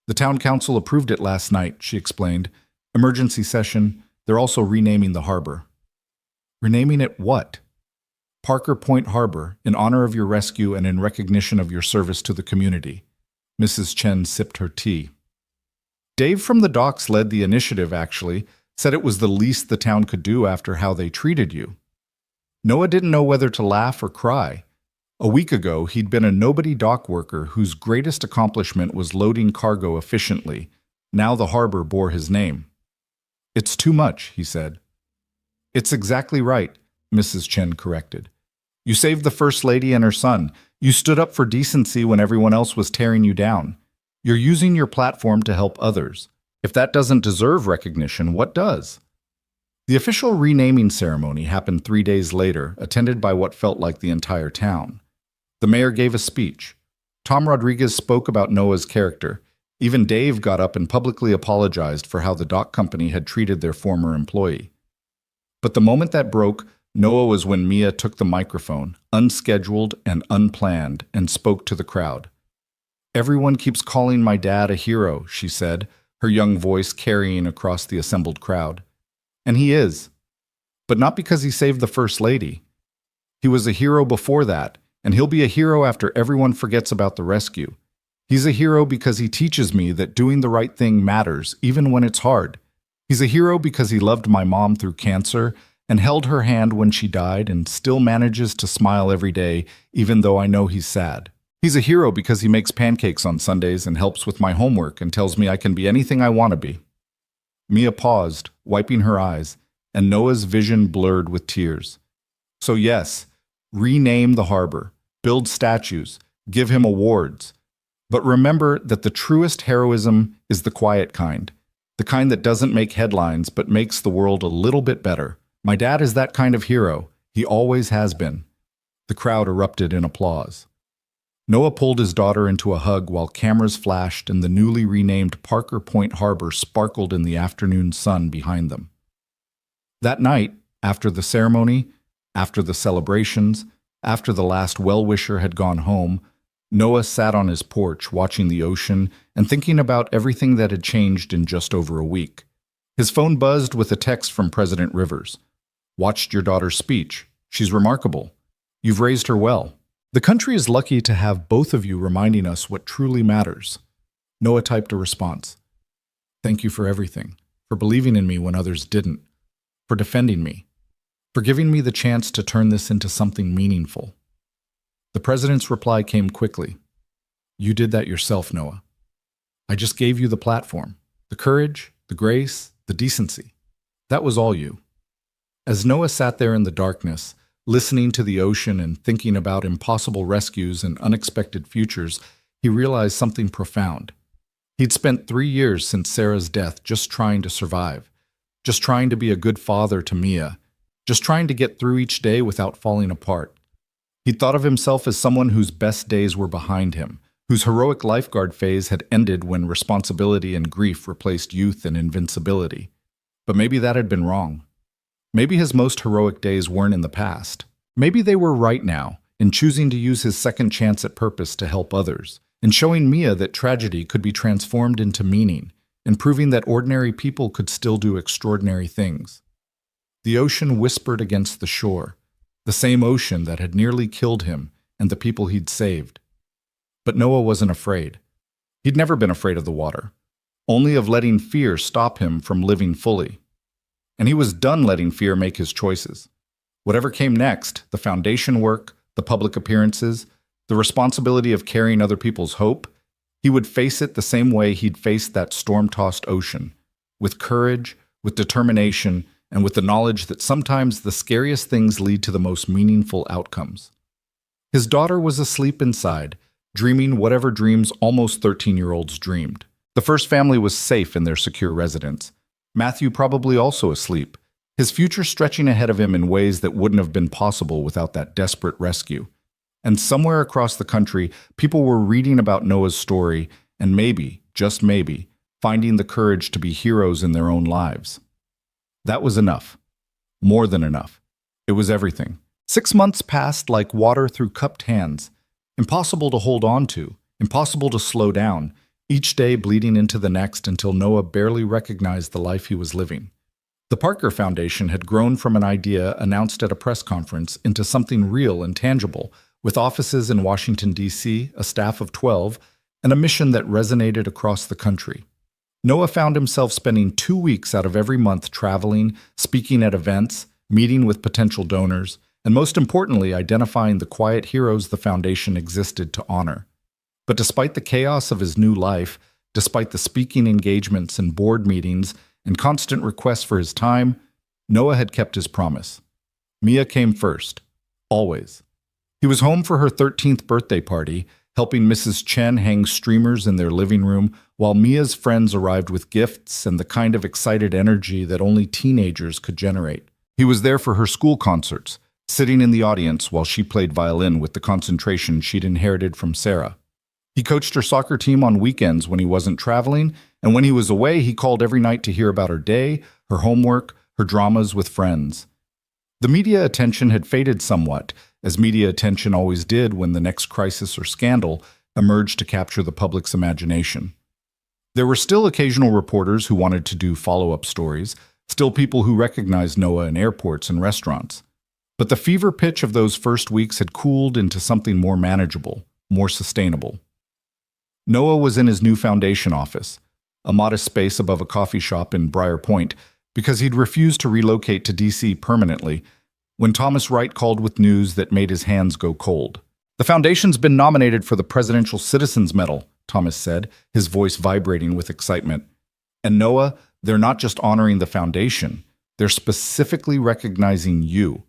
The town council approved it last night, she explained. Emergency session. They're also renaming the harbor. Renaming it what? Parker Point Harbor, in honor of your rescue and in recognition of your service to the community. Mrs. Chen sipped her tea. Dave from the docks led the initiative, actually, said it was the least the town could do after how they treated you. Noah didn't know whether to laugh or cry. A week ago, he'd been a nobody dock worker whose greatest accomplishment was loading cargo efficiently. Now the harbor bore his name. "It's too much," he said. "It's exactly right," Mrs. Chen corrected. "You saved the First Lady and her son. You stood up for decency when everyone else was tearing you down. You're using your platform to help others. If that doesn't deserve recognition, what does?" The official renaming ceremony happened 3 days later, attended by what felt like the entire town. The mayor gave a speech. Tom Rodriguez spoke about Noah's character. Even Dave got up and publicly apologized for how the dock company had treated their former employee. But the moment that broke, Noah, was when Mia took the microphone, unscheduled and unplanned, and spoke to the crowd. "Everyone keeps calling my dad a hero," she said, her young voice carrying across the assembled crowd. "And he is. But not because he saved the First Lady. He was a hero before that, and he'll be a hero after everyone forgets about the rescue. He's a hero because he teaches me that doing the right thing matters, even when it's hard. He's a hero because he loved my mom through cancer and held her hand when she died and still manages to smile every day, even though I know he's sad. He's a hero because he makes pancakes on Sundays and helps with my homework and tells me I can be anything I want to be." Mia paused, wiping her eyes, and Noah's vision blurred with tears. "So yes, rename the harbor, build statues, give him awards. But remember that the truest heroism is the quiet kind, the kind that doesn't make headlines but makes the world a little bit better. My dad is that kind of hero. He always has been." The crowd erupted in applause. Noah pulled his daughter into a hug while cameras flashed and the newly renamed Parker Point Harbor sparkled in the afternoon sun behind them. That night, after the ceremony, after the celebrations, after the last well-wisher had gone home, Noah sat on his porch watching the ocean and thinking about everything that had changed in just over a week. His phone buzzed with a text from President Rivers. "Watched your daughter's speech. She's remarkable. You've raised her well. The country is lucky to have both of you reminding us what truly matters." Noah typed a response. "Thank you for everything, for believing in me when others didn't, for defending me, for giving me the chance to turn this into something meaningful." The president's reply came quickly. "You did that yourself, Noah. I just gave you the platform, the courage, the grace, the decency. That was all you." As Noah sat there in the darkness, listening to the ocean and thinking about impossible rescues and unexpected futures, he realized something profound. He'd spent 3 years since Sarah's death just trying to survive, just trying to be a good father to Mia, just trying to get through each day without falling apart. He'd thought of himself as someone whose best days were behind him, whose heroic lifeguard phase had ended when responsibility and grief replaced youth and invincibility. But maybe that had been wrong. Maybe his most heroic days weren't in the past. Maybe they were right now, in choosing to use his second chance at purpose to help others, in showing Mia that tragedy could be transformed into meaning, and proving that ordinary people could still do extraordinary things. The ocean whispered against the shore, the same ocean that had nearly killed him and the people he'd saved. But Noah wasn't afraid. He'd never been afraid of the water, only of letting fear stop him from living fully. And he was done letting fear make his choices. Whatever came next, the foundation work, the public appearances, the responsibility of carrying other people's hope, he would face it the same way he'd faced that storm-tossed ocean, with courage, with determination, and with the knowledge that sometimes the scariest things lead to the most meaningful outcomes. His daughter was asleep inside, dreaming whatever dreams almost 13-year-olds dreamed. The first family was safe in their secure residence. Matthew probably also asleep, his future stretching ahead of him in ways that wouldn't have been possible without that desperate rescue. And somewhere across the country, people were reading about Noah's story and maybe, just maybe, finding the courage to be heroes in their own lives. That was enough. More than enough. It was everything. 6 months passed like water through cupped hands. Impossible to hold on to, impossible to slow down, each day bleeding into the next until Noah barely recognized the life he was living. The Parker Foundation had grown from an idea announced at a press conference into something real and tangible, with offices in Washington, D.C., a staff of 12, and a mission that resonated across the country. Noah found himself spending 2 weeks out of every month traveling, speaking at events, meeting with potential donors, and most importantly, identifying the quiet heroes the foundation existed to honor. But despite the chaos of his new life, despite the speaking engagements and board meetings and constant requests for his time, Noah had kept his promise. Mia came first, always. He was home for her 13th birthday party, helping Mrs. Chen hang streamers in their living room, while Mia's friends arrived with gifts and the kind of excited energy that only teenagers could generate. He was there for her school concerts, sitting in the audience while she played violin with the concentration she'd inherited from Sarah. He coached her soccer team on weekends when he wasn't traveling, and when he was away, he called every night to hear about her day, her homework, her dramas with friends. The media attention had faded somewhat, as media attention always did when the next crisis or scandal emerged to capture the public's imagination. There were still occasional reporters who wanted to do follow-up stories, still people who recognized Noah in airports and restaurants. But the fever pitch of those first weeks had cooled into something more manageable, more sustainable. Noah was in his new foundation office, a modest space above a coffee shop in Briar Point, because he'd refused to relocate to D.C. permanently, when Thomas Wright called with news that made his hands go cold. "The foundation's been nominated for the Presidential Citizens Medal," Thomas said, his voice vibrating with excitement. "And Noah, they're not just honoring the foundation, they're specifically recognizing you.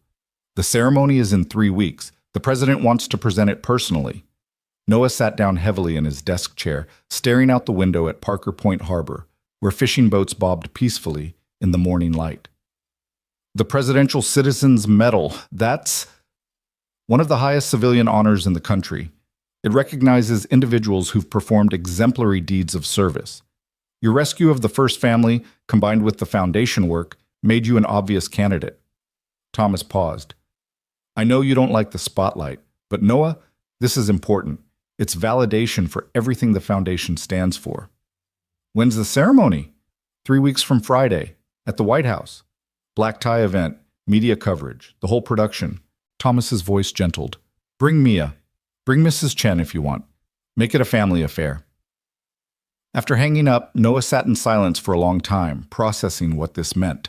The ceremony is in 3 weeks. The president wants to present it personally." Noah sat down heavily in his desk chair, staring out the window at Parker Point Harbor, where fishing boats bobbed peacefully in the morning light. The Presidential Citizens Medal, that's one of the highest civilian honors in the country. It recognizes individuals who've performed exemplary deeds of service. Your rescue of the first family, combined with the foundation work, made you an obvious candidate. Thomas paused. "I know you don't like the spotlight, but Noah, this is important. It's validation for everything the foundation stands for." "When's the ceremony?" 3 weeks from Friday, at the White House. Black tie event, media coverage, the whole production. Thomas's voice gentled. "Bring Mia. Bring Mrs. Chen if you want. Make it a family affair." After hanging up, Noah sat in silence for a long time, processing what this meant.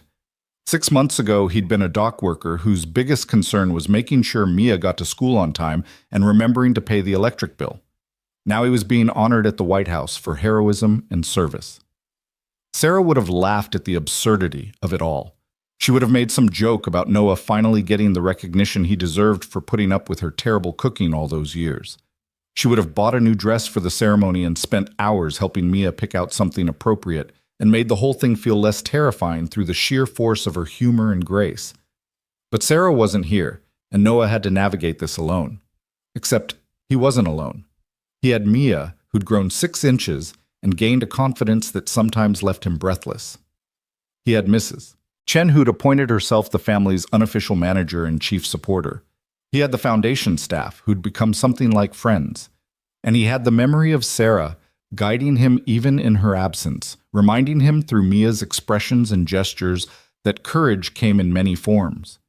6 months ago, he'd been a dock worker whose biggest concern was making sure Mia got to school on time and remembering to pay the electric bill. Now he was being honored at the White House for heroism and service. Sarah would have laughed at the absurdity of it all. She would have made some joke about Noah finally getting the recognition he deserved for putting up with her terrible cooking all those years. She would have bought a new dress for the ceremony and spent hours helping Mia pick out something appropriate, and made the whole thing feel less terrifying through the sheer force of her humor and grace. But Sarah wasn't here, and Noah had to navigate this alone. Except he wasn't alone. He had Mia, who'd grown 6 inches and gained a confidence that sometimes left him breathless. He had Mrs. Chen, who'd appointed herself the family's unofficial manager and chief supporter. He had the foundation staff, who'd become something like friends. And he had the memory of Sarah, guiding him even in her absence, reminding him through Mia's expressions and gestures that courage came in many forms.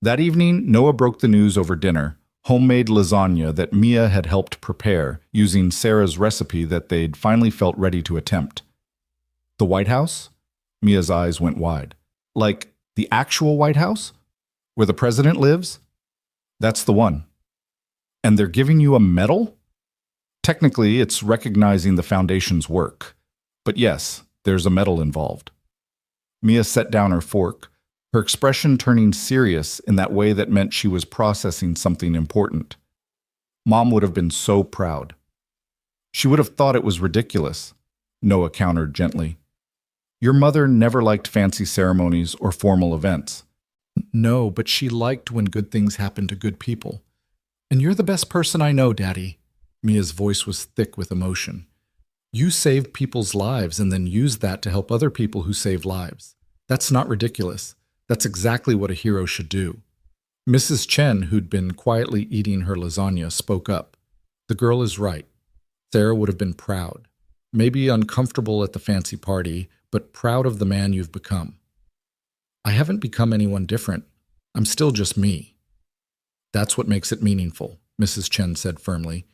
That evening, Noah broke the news over dinner, homemade lasagna that Mia had helped prepare, using Sarah's recipe that they'd finally felt ready to attempt. "The White House?" Mia's eyes went wide. "Like the actual White House? Where the president lives?" "That's the one." "And they're giving you a medal?" "Technically, it's recognizing the foundation's work. But yes, there's a medal involved." Mia set down her fork, her expression turning serious in that way that meant she was processing something important. "Mom would have been so proud." "She would have thought it was ridiculous," Noah countered gently. "Your mother never liked fancy ceremonies or formal events." "No, but she liked when good things happened to good people. And you're the best person I know, Daddy." Mia's voice was thick with emotion. "You saved people's lives and then used that to help other people who saved lives. That's not ridiculous. That's exactly what a hero should do." Mrs. Chen, who'd been quietly eating her lasagna, spoke up. "The girl is right. Sarah would have been proud. Maybe uncomfortable at the fancy party, but proud of the man you've become." "I haven't become anyone different. I'm still just me." "That's what makes it meaningful," Mrs. Chen said firmly.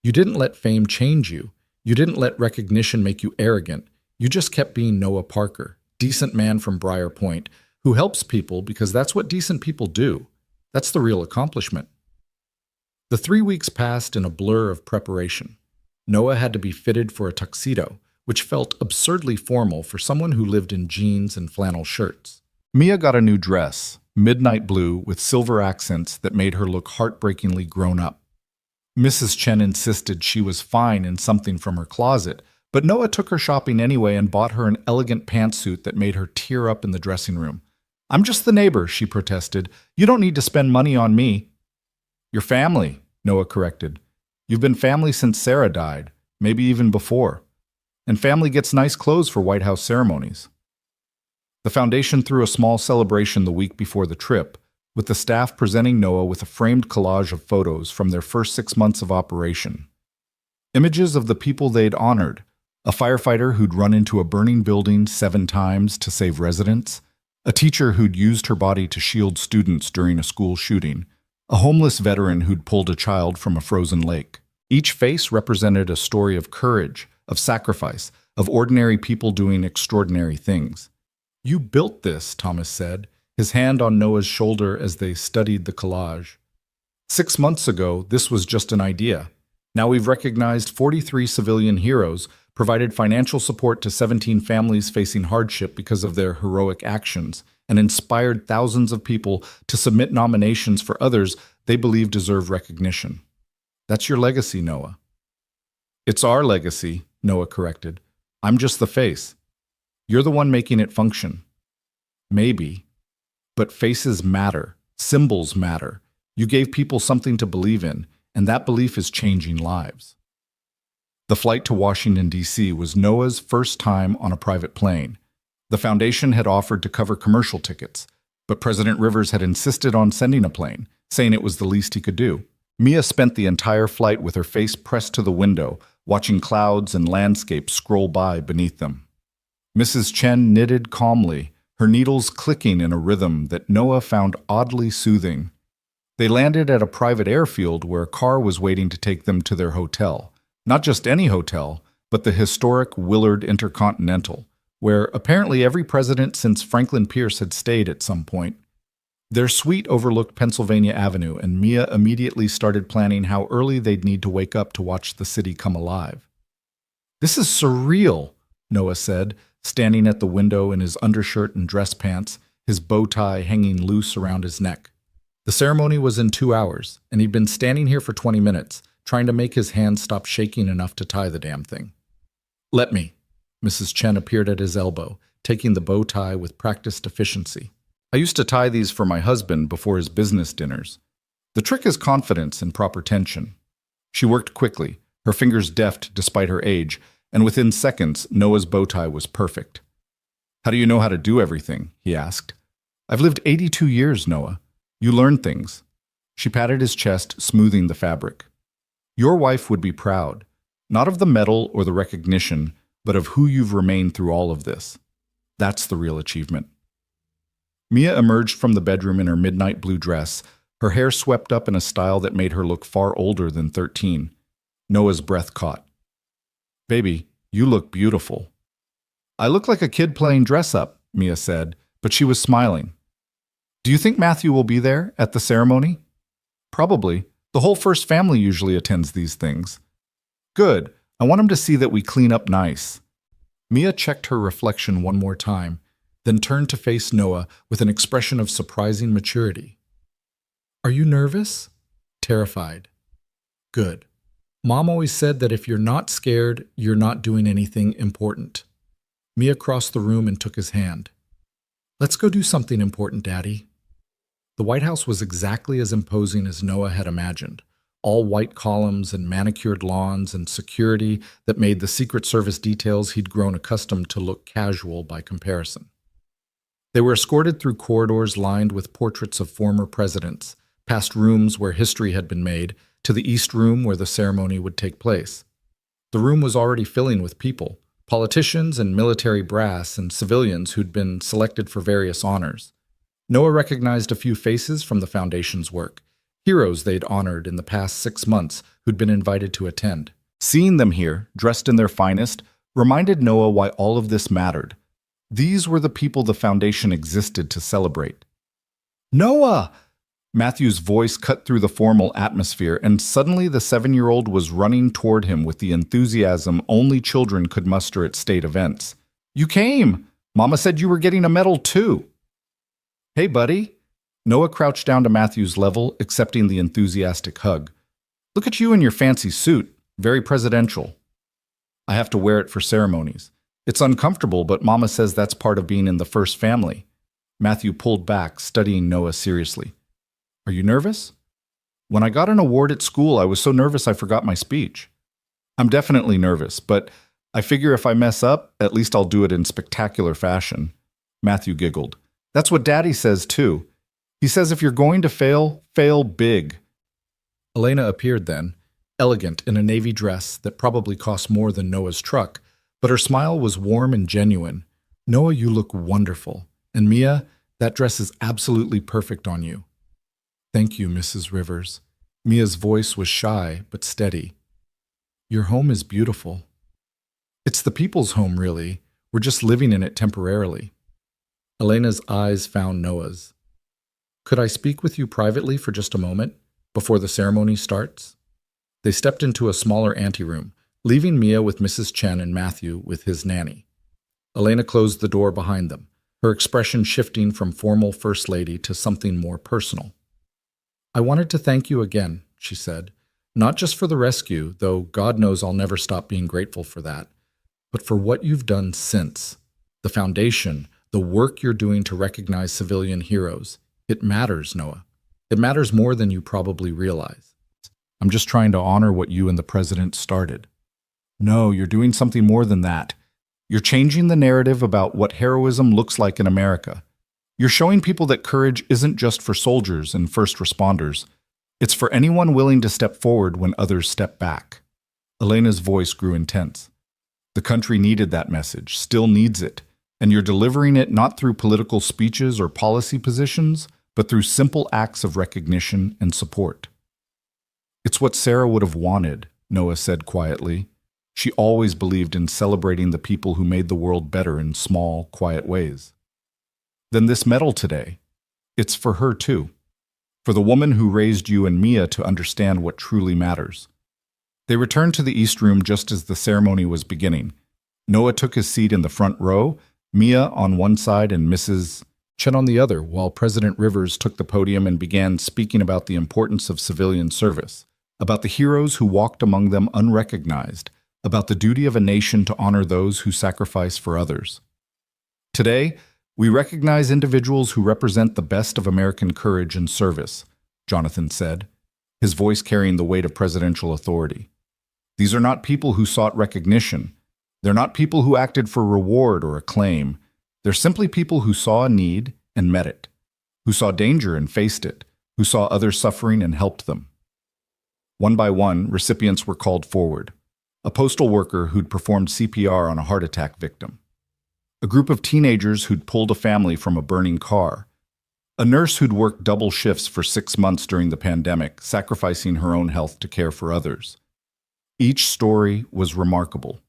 "You didn't let fame change you. You didn't let recognition make you arrogant. You just kept being Noah Parker, decent man from Briar Point, who helps people because that's what decent people do. That's the real accomplishment. The 3 weeks passed in a blur of preparation. Noah had to be fitted for a tuxedo, which felt absurdly formal for someone who lived in jeans and flannel shirts. Mia got a new dress, midnight blue with silver accents that made her look heartbreakingly grown up. Mrs. Chen insisted she was fine in something from her closet, but Noah took her shopping anyway and bought her an elegant pantsuit that made her tear up in the dressing room. "I'm just the neighbor," she protested. "You don't need to spend money on me." "Your family," Noah corrected. "You've been family since Sarah died, maybe even before. And family gets nice clothes for White House ceremonies." The foundation threw a small celebration the week before the trip, with the staff presenting Noah with a framed collage of photos from their first 6 months of operation. Images of the people they'd honored: a firefighter who'd run into a burning building 7 times to save residents, a teacher who'd used her body to shield students during a school shooting, a homeless veteran who'd pulled a child from a frozen lake. Each face represented a story of courage, of sacrifice, of ordinary people doing extraordinary things. "You built this," Thomas said, his hand on Noah's shoulder as they studied the collage. "6 months ago, this was just an idea. Now we've recognized 43 civilian heroes, provided financial support to 17 families facing hardship because of their heroic actions, and inspired thousands of people to submit nominations for others they believe deserve recognition. That's your legacy, Noah." "It's our legacy," Noah corrected. "I'm just the face. You're the one making it function." "Maybe. But faces matter. Symbols matter. You gave people something to believe in, and that belief is changing lives." The flight to Washington, D.C. was Noah's first time on a private plane. The foundation had offered to cover commercial tickets, but President Rivers had insisted on sending a plane, saying it was the least he could do. Mia spent the entire flight with her face pressed to the window, watching clouds and landscapes scroll by beneath them. Mrs. Chen knitted calmly, her needles clicking in a rhythm that Noah found oddly soothing. They landed at a private airfield where a car was waiting to take them to their hotel. Not just any hotel, but the historic Willard Intercontinental, where apparently every president since Franklin Pierce had stayed at some point. Their suite overlooked Pennsylvania Avenue, and Mia immediately started planning how early they'd need to wake up to watch the city come alive. "This is surreal," Noah said, standing at the window in his undershirt and dress pants, his bow tie hanging loose around his neck. The ceremony was in 2 hours, and he'd been standing here for 20 minutes, trying to make his hands stop shaking enough to tie the damn thing. "Let me." Mrs. Chen appeared at his elbow, taking the bow tie with practiced efficiency. "I used to tie these for my husband before his business dinners. The trick is confidence and proper tension." She worked quickly, her fingers deft despite her age, and within seconds, Noah's bow tie was perfect. "How do you know how to do everything?" he asked. "I've lived 82 years, Noah. You learn things." She patted his chest, smoothing the fabric. "Your wife would be proud, not of the medal or the recognition, but of who you've remained through all of this. That's the real achievement." Mia emerged from the bedroom in her midnight blue dress, her hair swept up in a style that made her look far older than 13. Noah's breath caught. "Baby, you look beautiful." "I look like a kid playing dress-up," Mia said, but she was smiling. "Do you think Matthew will be there at the ceremony?" "Probably. The whole first family usually attends these things." "Good. I want him to see that we clean up nice." Mia checked her reflection one more time, then turned to face Noah with an expression of surprising maturity. "Are you nervous?" "Terrified." "Good. Mom always said that if you're not scared, you're not doing anything important." Mia crossed the room and took his hand. "Let's go do something important, Daddy." The White House was exactly as imposing as Noah had imagined. All white columns and manicured lawns and security that made the Secret Service details he'd grown accustomed to look casual by comparison. They were escorted through corridors lined with portraits of former presidents, past rooms where history had been made, to the East Room where the ceremony would take place. The room was already filling with people, politicians and military brass and civilians who'd been selected for various honors. Noah recognized a few faces from the Foundation's work, heroes they'd honored in the past 6 months who'd been invited to attend. Seeing them here, dressed in their finest, reminded Noah why all of this mattered. These were the people the Foundation existed to celebrate. "Noah!" Matthew's voice cut through the formal atmosphere, and suddenly the 7-year-old was running toward him with the enthusiasm only children could muster at state events. "You came! Mama said you were getting a medal too." "Hey, buddy." Noah crouched down to Matthew's level, accepting the enthusiastic hug. "Look at you in your fancy suit. Very presidential." "I have to wear it for ceremonies. It's uncomfortable, but Mama says that's part of being in the first family." Matthew pulled back, studying Noah seriously. "Are you nervous?" "When I got an award at school, I was so nervous I forgot my speech." "I'm definitely nervous, but I figure if I mess up, at least I'll do it in spectacular fashion." Matthew giggled. "That's what Daddy says, too. He says if you're going to fail, fail big." Elena appeared then, elegant in a navy dress that probably cost more than Noah's truck, but her smile was warm and genuine. "Noah, you look wonderful. And Mia, that dress is absolutely perfect on you." "Thank you, Mrs. Rivers." Mia's voice was shy but steady. "Your home is beautiful." "It's the people's home, really. We're just living in it temporarily." Elena's eyes found Noah's. "Could I speak with you privately for just a moment, before the ceremony starts?" They stepped into a smaller anteroom, leaving Mia with Mrs. Chen and Matthew with his nanny. Elena closed the door behind them, her expression shifting from formal First Lady to something more personal. "I wanted to thank you again," she said, "not just for the rescue, though God knows I'll never stop being grateful for that, but for what you've done since. The foundation, the work you're doing to recognize civilian heroes. It matters, Noah. It matters more than you probably realize. I'm just trying to honor what you and the president started." "No, you're doing something more than that. You're changing the narrative about what heroism looks like in America. You're showing people that courage isn't just for soldiers and first responders. It's for anyone willing to step forward when others step back." Elena's voice grew intense. "The country needed that message, still needs it, and you're delivering it not through political speeches or policy positions, but through simple acts of recognition and support." "It's what Sarah would have wanted," Noah said quietly. She always believed in celebrating the people who made the world better in small, quiet ways. "Then this medal today, it's for her too. For the woman who raised you and Mia to understand what truly matters." They returned to the East Room just as the ceremony was beginning. Noah took his seat in the front row, Mia on one side and Mrs. Chen on the other, while President Rivers took the podium and began speaking about the importance of civilian service, about the heroes who walked among them unrecognized, about the duty of a nation to honor those who sacrifice for others. "Today, we recognize individuals who represent the best of American courage and service," Jonathan said, his voice carrying the weight of presidential authority. "These are not people who sought recognition. They're not people who acted for reward or acclaim. They're simply people who saw a need and met it, who saw danger and faced it, who saw others suffering and helped them." One by one, recipients were called forward. A postal worker who'd performed CPR on a heart attack victim. A group of teenagers who'd pulled a family from a burning car. A nurse who'd worked double shifts for 6 months during the pandemic, sacrificing her own health to care for others. Each story was remarkable.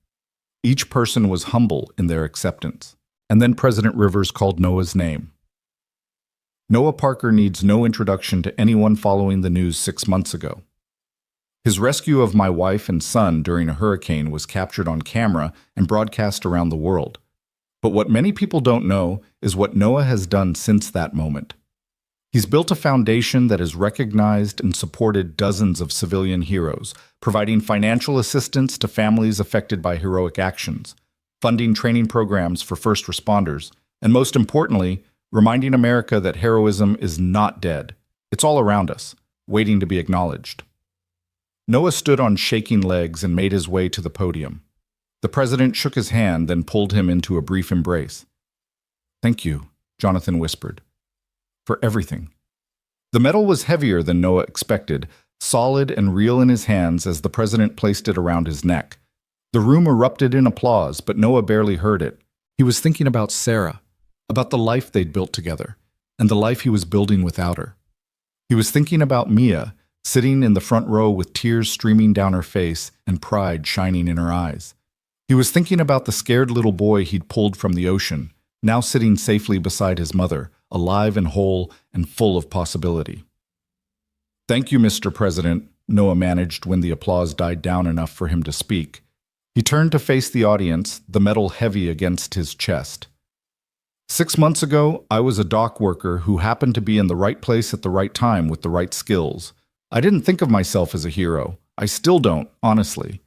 Each person was humble in their acceptance. And then President Rivers called Noah's name. Noah Parker needs no introduction to anyone following the news 6 months ago. His rescue of my wife and son during a hurricane was captured on camera and broadcast around the world. But what many people don't know is what Noah has done since that moment. He's built a foundation that has recognized and supported dozens of civilian heroes, providing financial assistance to families affected by heroic actions, funding training programs for first responders, and most importantly, reminding America that heroism is not dead. It's all around us, waiting to be acknowledged. Noah stood on shaking legs and made his way to the podium. The president shook his hand, then pulled him into a brief embrace. "Thank you," Jonathan whispered, "for everything." The medal was heavier than Noah expected, solid and real in his hands as the president placed it around his neck. The room erupted in applause, but Noah barely heard it. He was thinking about Sarah, about the life they'd built together, and the life he was building without her. He was thinking about Mia, sitting in the front row with tears streaming down her face and pride shining in her eyes. He was thinking about the scared little boy he'd pulled from the ocean, now sitting safely beside his mother, alive and whole and full of possibility. Thank you, Mr. President, Noah managed when the applause died down enough for him to speak. He turned to face the audience, the medal heavy against his chest. 6 months ago, I was a dock worker who happened to be in the right place at the right time with the right skills. I didn't think of myself as a hero. I still don't, honestly.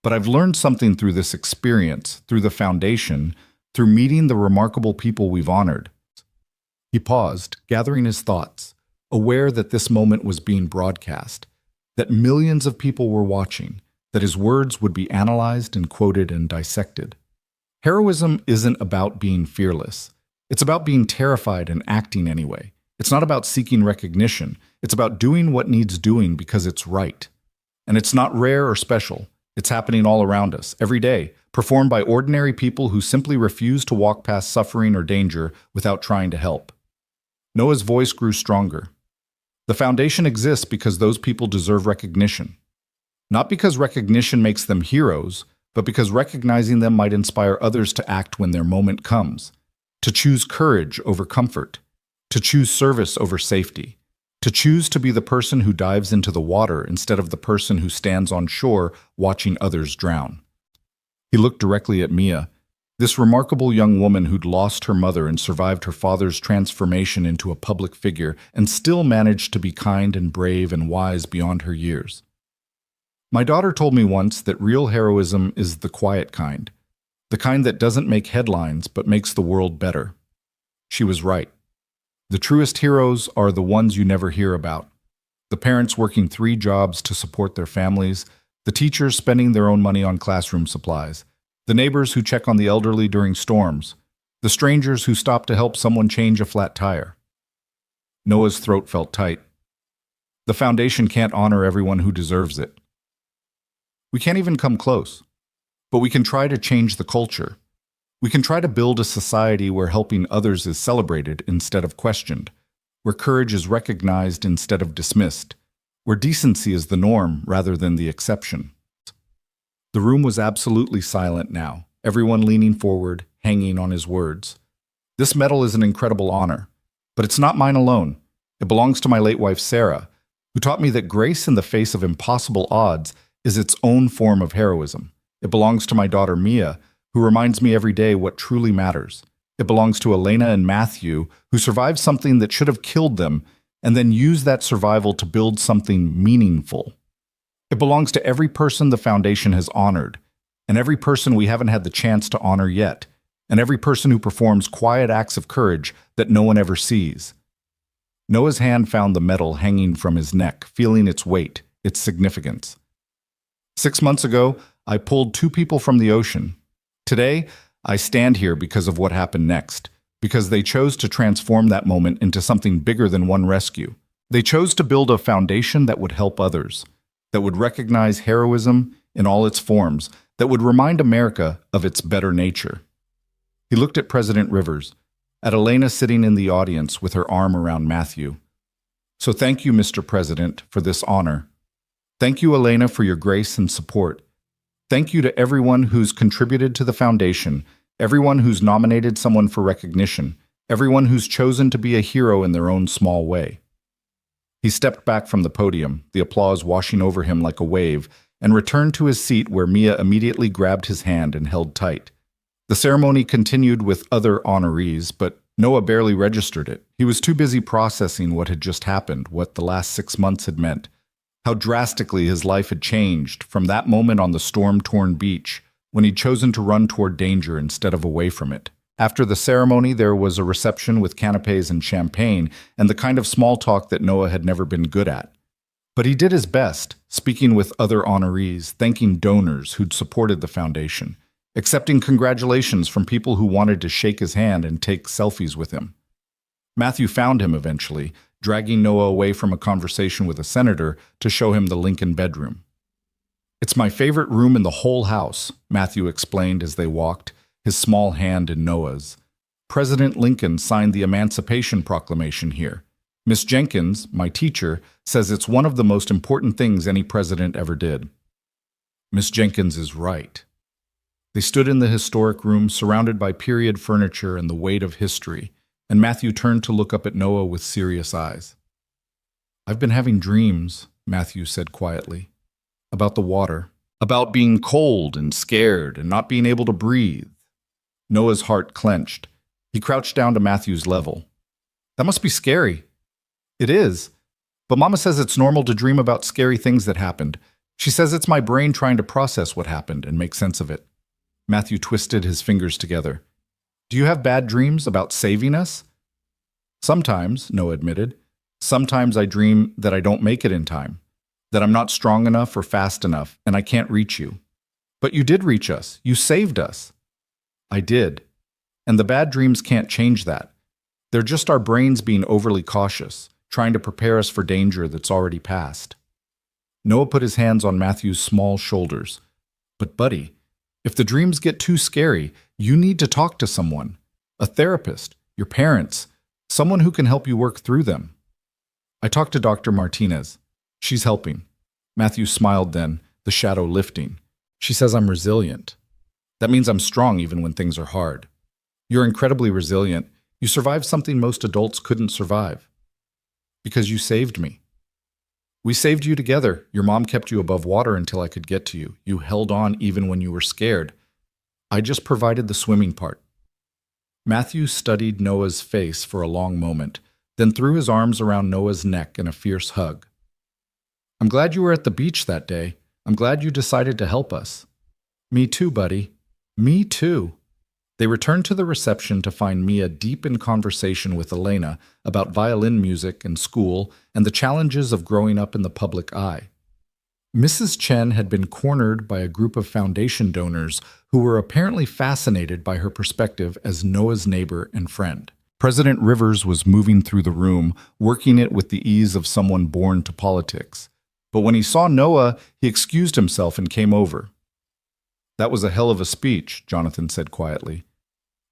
But I've learned something through this experience, through the foundation, through meeting the remarkable people we've honored. He paused, gathering his thoughts, aware that this moment was being broadcast, that millions of people were watching, that his words would be analyzed and quoted and dissected. Heroism isn't about being fearless. It's about being terrified and acting anyway. It's not about seeking recognition. It's about doing what needs doing because it's right. And it's not rare or special. It's happening all around us, every day, performed by ordinary people who simply refuse to walk past suffering or danger without trying to help. Noah's voice grew stronger. The foundation exists because those people deserve recognition. Not because recognition makes them heroes, but because recognizing them might inspire others to act when their moment comes, to choose courage over comfort, to choose service over safety, to choose to be the person who dives into the water instead of the person who stands on shore watching others drown. He looked directly at Mia, this remarkable young woman who'd lost her mother and survived her father's transformation into a public figure and still managed to be kind and brave and wise beyond her years. My daughter told me once that real heroism is the quiet kind, the kind that doesn't make headlines but makes the world better. She was right. The truest heroes are the ones you never hear about. The parents working 3 jobs to support their families, the teachers spending their own money on classroom supplies, the neighbors who check on the elderly during storms, the strangers who stop to help someone change a flat tire. Noah's throat felt tight. The foundation can't honor everyone who deserves it. We can't even come close, but we can try to change the culture. We can try to build a society where helping others is celebrated instead of questioned, where courage is recognized instead of dismissed, where decency is the norm rather than the exception. The room was absolutely silent now, everyone leaning forward, hanging on his words. This medal is an incredible honor, but it's not mine alone. It belongs to my late wife, Sarah, who taught me that grace in the face of impossible odds is its own form of heroism. It belongs to my daughter, Mia, who reminds me every day what truly matters. It belongs to Elena and Matthew, who survived something that should have killed them and then used that survival to build something meaningful. It belongs to every person the foundation has honored, and every person we haven't had the chance to honor yet, and every person who performs quiet acts of courage that no one ever sees. Noah's hand found the medal hanging from his neck, feeling its weight, its significance. 6 months ago, I pulled 2 people from the ocean. Today, I stand here because of what happened next, because they chose to transform that moment into something bigger than one rescue. They chose to build a foundation that would help others, that would recognize heroism in all its forms, that would remind America of its better nature. He looked at President Rivers, at Elena sitting in the audience with her arm around Matthew. So thank you, Mr. President, for this honor. Thank you, Elena, for your grace and support. Thank you to everyone who's contributed to the foundation, everyone who's nominated someone for recognition, everyone who's chosen to be a hero in their own small way. He stepped back from the podium, the applause washing over him like a wave, and returned to his seat where Mia immediately grabbed his hand and held tight. The ceremony continued with other honorees, but Noah barely registered it. He was too busy processing what had just happened, what the last 6 months had meant, how drastically his life had changed from that moment on the storm-torn beach when he'd chosen to run toward danger instead of away from it. After the ceremony, there was a reception with canapes and champagne and the kind of small talk that Noah had never been good at. But he did his best, speaking with other honorees, thanking donors who'd supported the foundation, accepting congratulations from people who wanted to shake his hand and take selfies with him. Matthew found him eventually, dragging Noah away from a conversation with a senator to show him the Lincoln bedroom. "It's my favorite room in the whole house," Matthew explained as they walked, his small hand in Noah's. "President Lincoln signed the Emancipation Proclamation here. Miss Jenkins, my teacher, says it's one of the most important things any president ever did." Miss Jenkins is right. They stood in the historic room, surrounded by period furniture and the weight of history, and Matthew turned to look up at Noah with serious eyes. I've been having dreams, Matthew said quietly, about the water, about being cold and scared and not being able to breathe. Noah's heart clenched. He crouched down to Matthew's level. That must be scary. It is. But Mama says it's normal to dream about scary things that happened. She says it's my brain trying to process what happened and make sense of it. Matthew twisted his fingers together. Do you have bad dreams about saving us? Sometimes, Noah admitted. Sometimes I dream that I don't make it in time, that I'm not strong enough or fast enough, and I can't reach you. But you did reach us. You saved us. I did. And the bad dreams can't change that. They're just our brains being overly cautious, trying to prepare us for danger that's already passed. Noah put his hands on Matthew's small shoulders. But buddy, if the dreams get too scary, you need to talk to someone. A therapist, your parents, someone who can help you work through them. I talked to Dr. Martinez. She's helping. Matthew smiled then, the shadow lifting. She says I'm resilient. That means I'm strong even when things are hard. You're incredibly resilient. You survived something most adults couldn't survive. Because you saved me. We saved you together. Your mom kept you above water until I could get to you. You held on even when you were scared. I just provided the swimming part. Matthew studied Noah's face for a long moment, then threw his arms around Noah's neck in a fierce hug. I'm glad you were at the beach that day. I'm glad you decided to help us. Me too, buddy. Me too. They returned to the reception to find Mia deep in conversation with Elena about violin music and school and the challenges of growing up in the public eye. Mrs. Chen had been cornered by a group of foundation donors who were apparently fascinated by her perspective as Noah's neighbor and friend. President Rivers was moving through the room, working it with the ease of someone born to politics. But when he saw Noah, he excused himself and came over. That was a hell of a speech, Jonathan said quietly.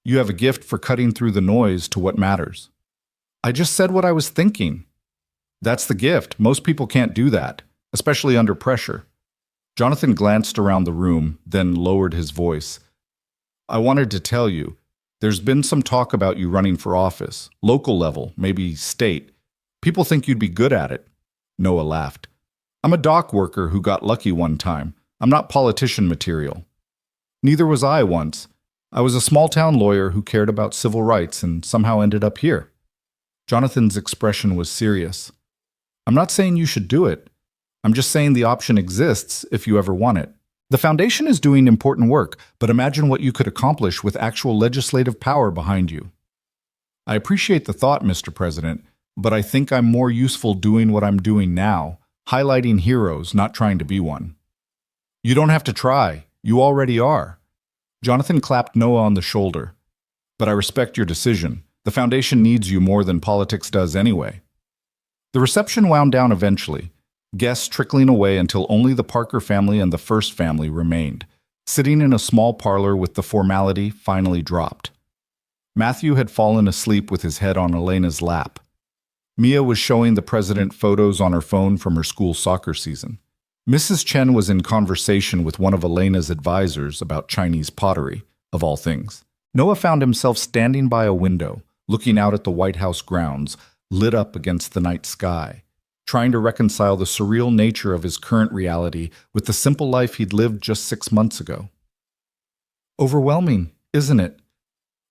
You have a gift for cutting through the noise to what matters. I just said what I was thinking. That's the gift. Most people can't do that, especially under pressure. Jonathan glanced around the room, then lowered his voice. I wanted to tell you, there's been some talk about you running for office, local level, maybe state. People think you'd be good at it. Noah laughed. I'm a dock worker who got lucky one time. I'm not politician material. Neither was I once. I was a small-town lawyer who cared about civil rights and somehow ended up here. Jonathan's expression was serious. I'm not saying you should do it. I'm just saying the option exists if you ever want it. The foundation is doing important work, but imagine what you could accomplish with actual legislative power behind you. I appreciate the thought, Mr. President, but I think I'm more useful doing what I'm doing now, highlighting heroes, not trying to be one. You don't have to try. You already are. Jonathan clapped Noah on the shoulder. But I respect your decision. The foundation needs you more than politics does anyway. The reception wound down eventually, guests trickling away until only the Parker family and the First family remained, sitting in a small parlor with the formality finally dropped. Matthew had fallen asleep with his head on Elena's lap. Mia was showing the president photos on her phone from her school soccer season. Mrs. Chen was in conversation with one of Elena's advisors about Chinese pottery, of all things. Noah found himself standing by a window, looking out at the White House grounds, lit up against the night sky, trying to reconcile the surreal nature of his current reality with the simple life he'd lived just 6 months ago. Overwhelming, isn't it?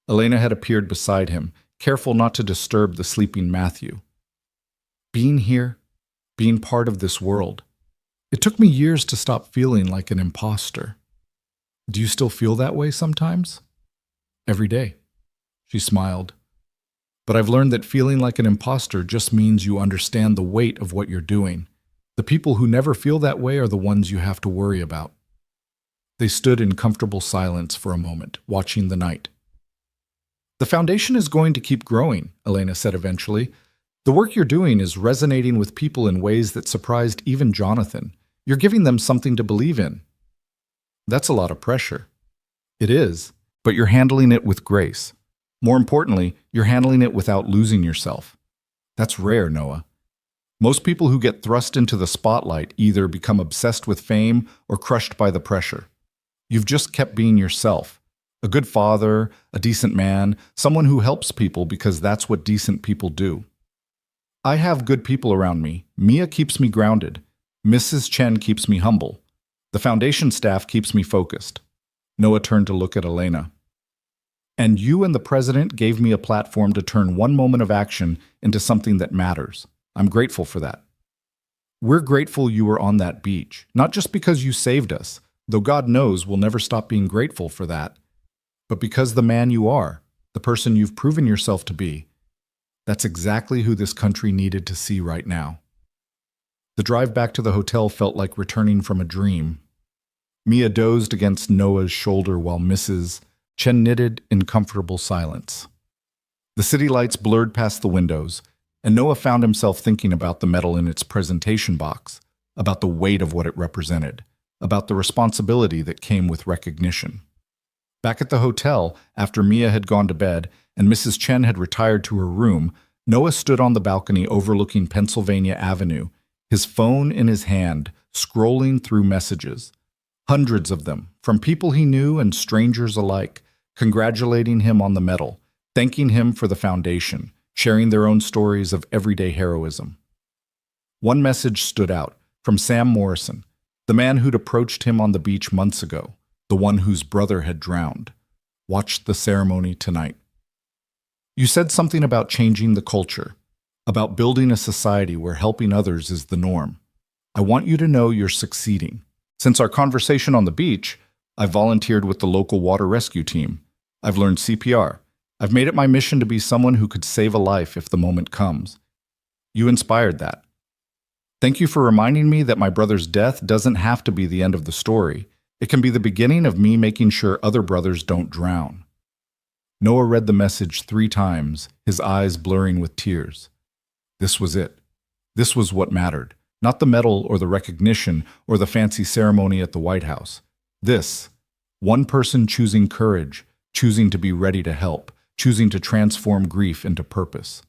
Elena had appeared beside him, careful not to disturb the sleeping Matthew. Being here, being part of this world. It took me years to stop feeling like an imposter. Do you still feel that way sometimes? Every day. She smiled. But I've learned that feeling like an imposter just means you understand the weight of what you're doing. The people who never feel that way are the ones you have to worry about. They stood in comfortable silence for a moment, watching the night. The foundation is going to keep growing, Elena said eventually. The work you're doing is resonating with people in ways that surprised even Jonathan. You're giving them something to believe in. That's a lot of pressure. It is, but you're handling it with grace. More importantly, you're handling it without losing yourself. That's rare, Noah. Most people who get thrust into the spotlight either become obsessed with fame or crushed by the pressure. You've just kept being yourself. A good father, a decent man, someone who helps people because that's what decent people do. I have good people around me. Mia keeps me grounded. Mrs. Chen keeps me humble. The foundation staff keeps me focused. Noah turned to look at Elena. And you and the president gave me a platform to turn one moment of action into something that matters. I'm grateful for that. We're grateful you were on that beach, not just because you saved us, though God knows we'll never stop being grateful for that, but because the man you are, the person you've proven yourself to be, that's exactly who this country needed to see right now. The drive back to the hotel felt like returning from a dream. Mia dozed against Noah's shoulder while Mrs. Chen knitted in comfortable silence. The city lights blurred past the windows, and Noah found himself thinking about the medal in its presentation box, about the weight of what it represented, about the responsibility that came with recognition. Back at the hotel, after Mia had gone to bed and Mrs. Chen had retired to her room, Noah stood on the balcony overlooking Pennsylvania Avenue, his phone in his hand, scrolling through messages. Hundreds of them, from people he knew and strangers alike, congratulating him on the medal, thanking him for the foundation, sharing their own stories of everyday heroism. One message stood out, from Sam Morrison, the man who'd approached him on the beach months ago, the one whose brother had drowned. Watched the ceremony tonight. You said something about changing the culture, about building a society where helping others is the norm. I want you to know you're succeeding. Since our conversation on the beach, I've volunteered with the local water rescue team. I've learned CPR. I've made it my mission to be someone who could save a life if the moment comes. You inspired that. Thank you for reminding me that my brother's death doesn't have to be the end of the story. It can be the beginning of me making sure other brothers don't drown. Noah read the message 3 times, his eyes blurring with tears. This was it. This was what mattered. Not the medal or the recognition or the fancy ceremony at the White House. This, one person choosing courage, choosing to be ready to help, choosing to transform grief into purpose.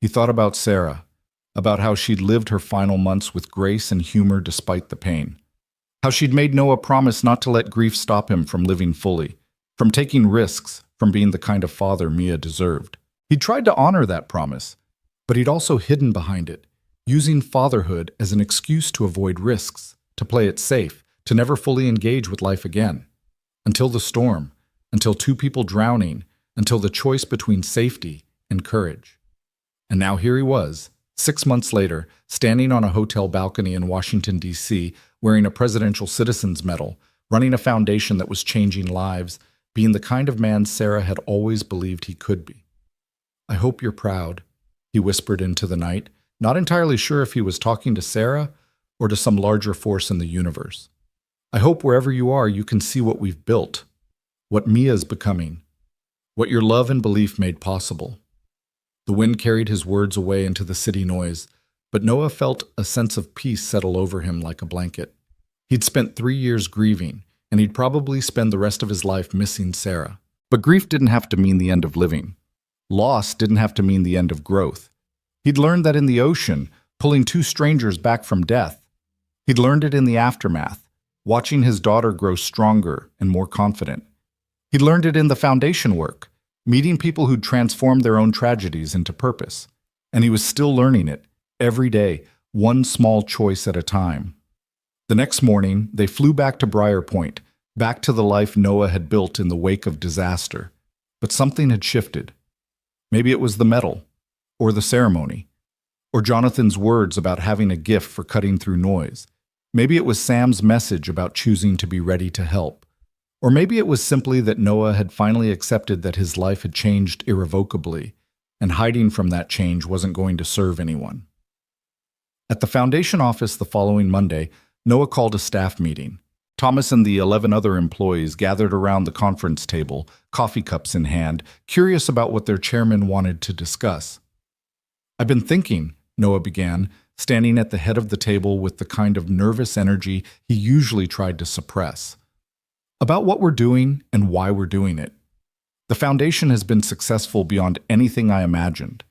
He thought about Sarah, about how she'd lived her final months with grace and humor despite the pain. How she'd made Noah promise not to let grief stop him from living fully, from taking risks, from being the kind of father Mia deserved. He'd tried to honor that promise, but he'd also hidden behind it, using fatherhood as an excuse to avoid risks, to play it safe, to never fully engage with life again. Until the storm, until 2 people drowning, until the choice between safety and courage. And now here he was, 6 months later, standing on a hotel balcony in Washington, D.C., wearing a Presidential Citizen's Medal, running a foundation that was changing lives, being the kind of man Sarah had always believed he could be. I hope you're proud, he whispered into the night, not entirely sure if he was talking to Sarah or to some larger force in the universe. I hope wherever you are, you can see what we've built, what Mia's becoming, what your love and belief made possible. The wind carried his words away into the city noise, but Noah felt a sense of peace settle over him like a blanket. He'd spent 3 years grieving, and he'd probably spend the rest of his life missing Sarah. But grief didn't have to mean the end of living. Loss didn't have to mean the end of growth. He'd learned that in the ocean, pulling 2 strangers back from death. He'd learned it in the aftermath, watching his daughter grow stronger and more confident. He'd learned it in the foundation work, meeting people who'd transformed their own tragedies into purpose. And he was still learning it, every day, one small choice at a time. The next morning, they flew back to Briar Point, back to the life Noah had built in the wake of disaster. But something had shifted. Maybe it was the medal, or the ceremony, or Jonathan's words about having a gift for cutting through noise. Maybe it was Sam's message about choosing to be ready to help. Or maybe it was simply that Noah had finally accepted that his life had changed irrevocably, and hiding from that change wasn't going to serve anyone. At the foundation office the following Monday, Noah called a staff meeting. Thomas and the 11 other employees gathered around the conference table, coffee cups in hand, curious about what their chairman wanted to discuss. I've been thinking, Noah began, standing at the head of the table with the kind of nervous energy he usually tried to suppress, about what we're doing and why we're doing it. The foundation has been successful beyond anything I imagined.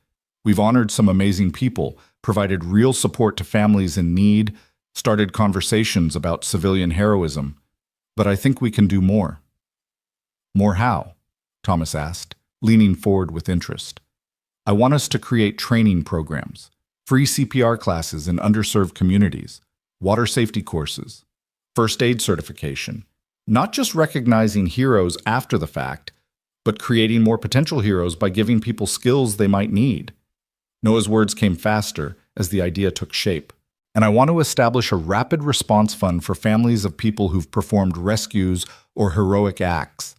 We've honored some amazing people, provided real support to families in need, started conversations about civilian heroism, but I think we can do more. More how? Thomas asked, leaning forward with interest. I want us to create training programs, free CPR classes in underserved communities, water safety courses, first aid certification, not just recognizing heroes after the fact, but creating more potential heroes by giving people skills they might need. Noah's words came faster as the idea took shape. And I want to establish a rapid response fund for families of people who've performed rescues or heroic acts,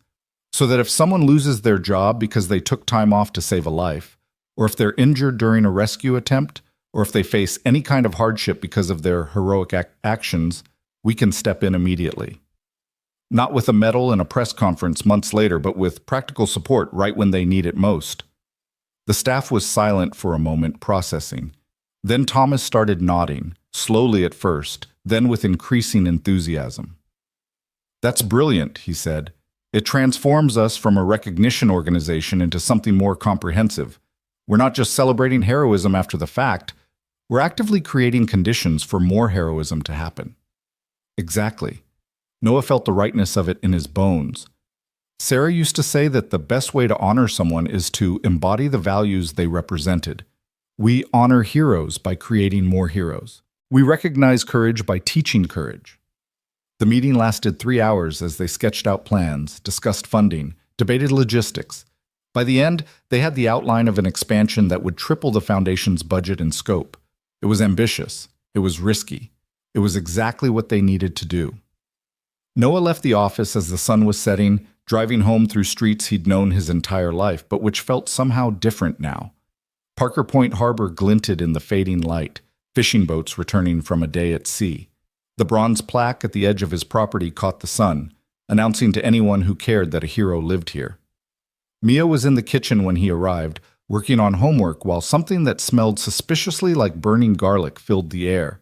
so that if someone loses their job because they took time off to save a life, or if they're injured during a rescue attempt, or if they face any kind of hardship because of their heroic actions, we can step in immediately. Not with a medal and a press conference months later, but with practical support right when they need it most. The staff was silent for a moment, processing. Then Thomas started nodding, slowly at first, then with increasing enthusiasm. "That's brilliant," he said. "It transforms us from a recognition organization into something more comprehensive. We're not just celebrating heroism after the fact, we're actively creating conditions for more heroism to happen." Exactly. Noah felt the rightness of it in his bones. Sarah used to say that the best way to honor someone is to embody the values they represented. We honor heroes by creating more heroes. We recognize courage by teaching courage. The meeting lasted 3 hours as they sketched out plans, discussed funding, debated logistics. By the end, they had the outline of an expansion that would triple the foundation's budget and scope. It was ambitious. It was risky. It was exactly what they needed to do. Noah left the office as the sun was setting, driving home through streets he'd known his entire life, but which felt somehow different now. Parker Point Harbor glinted in the fading light, fishing boats returning from a day at sea. The bronze plaque at the edge of his property caught the sun, announcing to anyone who cared that a hero lived here. Mia was in the kitchen when he arrived, working on homework while something that smelled suspiciously like burning garlic filled the air.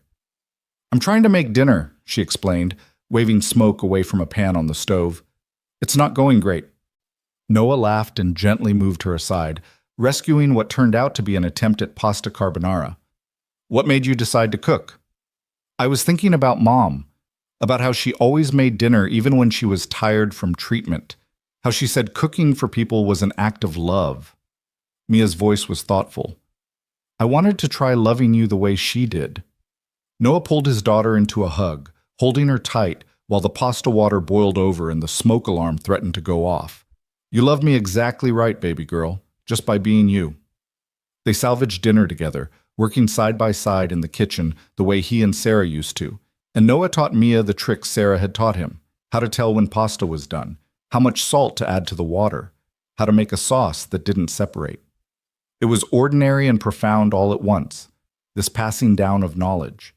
"I'm trying to make dinner," she explained, waving smoke away from a pan on the stove. "It's not going great." Noah laughed and gently moved her aside, rescuing what turned out to be an attempt at pasta carbonara. "What made you decide to cook?" "I was thinking about Mom, about how she always made dinner even when she was tired from treatment, how she said cooking for people was an act of love." Mia's voice was thoughtful. "I wanted to try loving you the way she did." Noah pulled his daughter into a hug, holding her tight while the pasta water boiled over and the smoke alarm threatened to go off. "You love me exactly right, baby girl, just by being you." They salvaged dinner together, working side by side in the kitchen the way he and Sarah used to, and Noah taught Mia the tricks Sarah had taught him: how to tell when pasta was done, how much salt to add to the water, how to make a sauce that didn't separate. It was ordinary and profound all at once, this passing down of knowledge,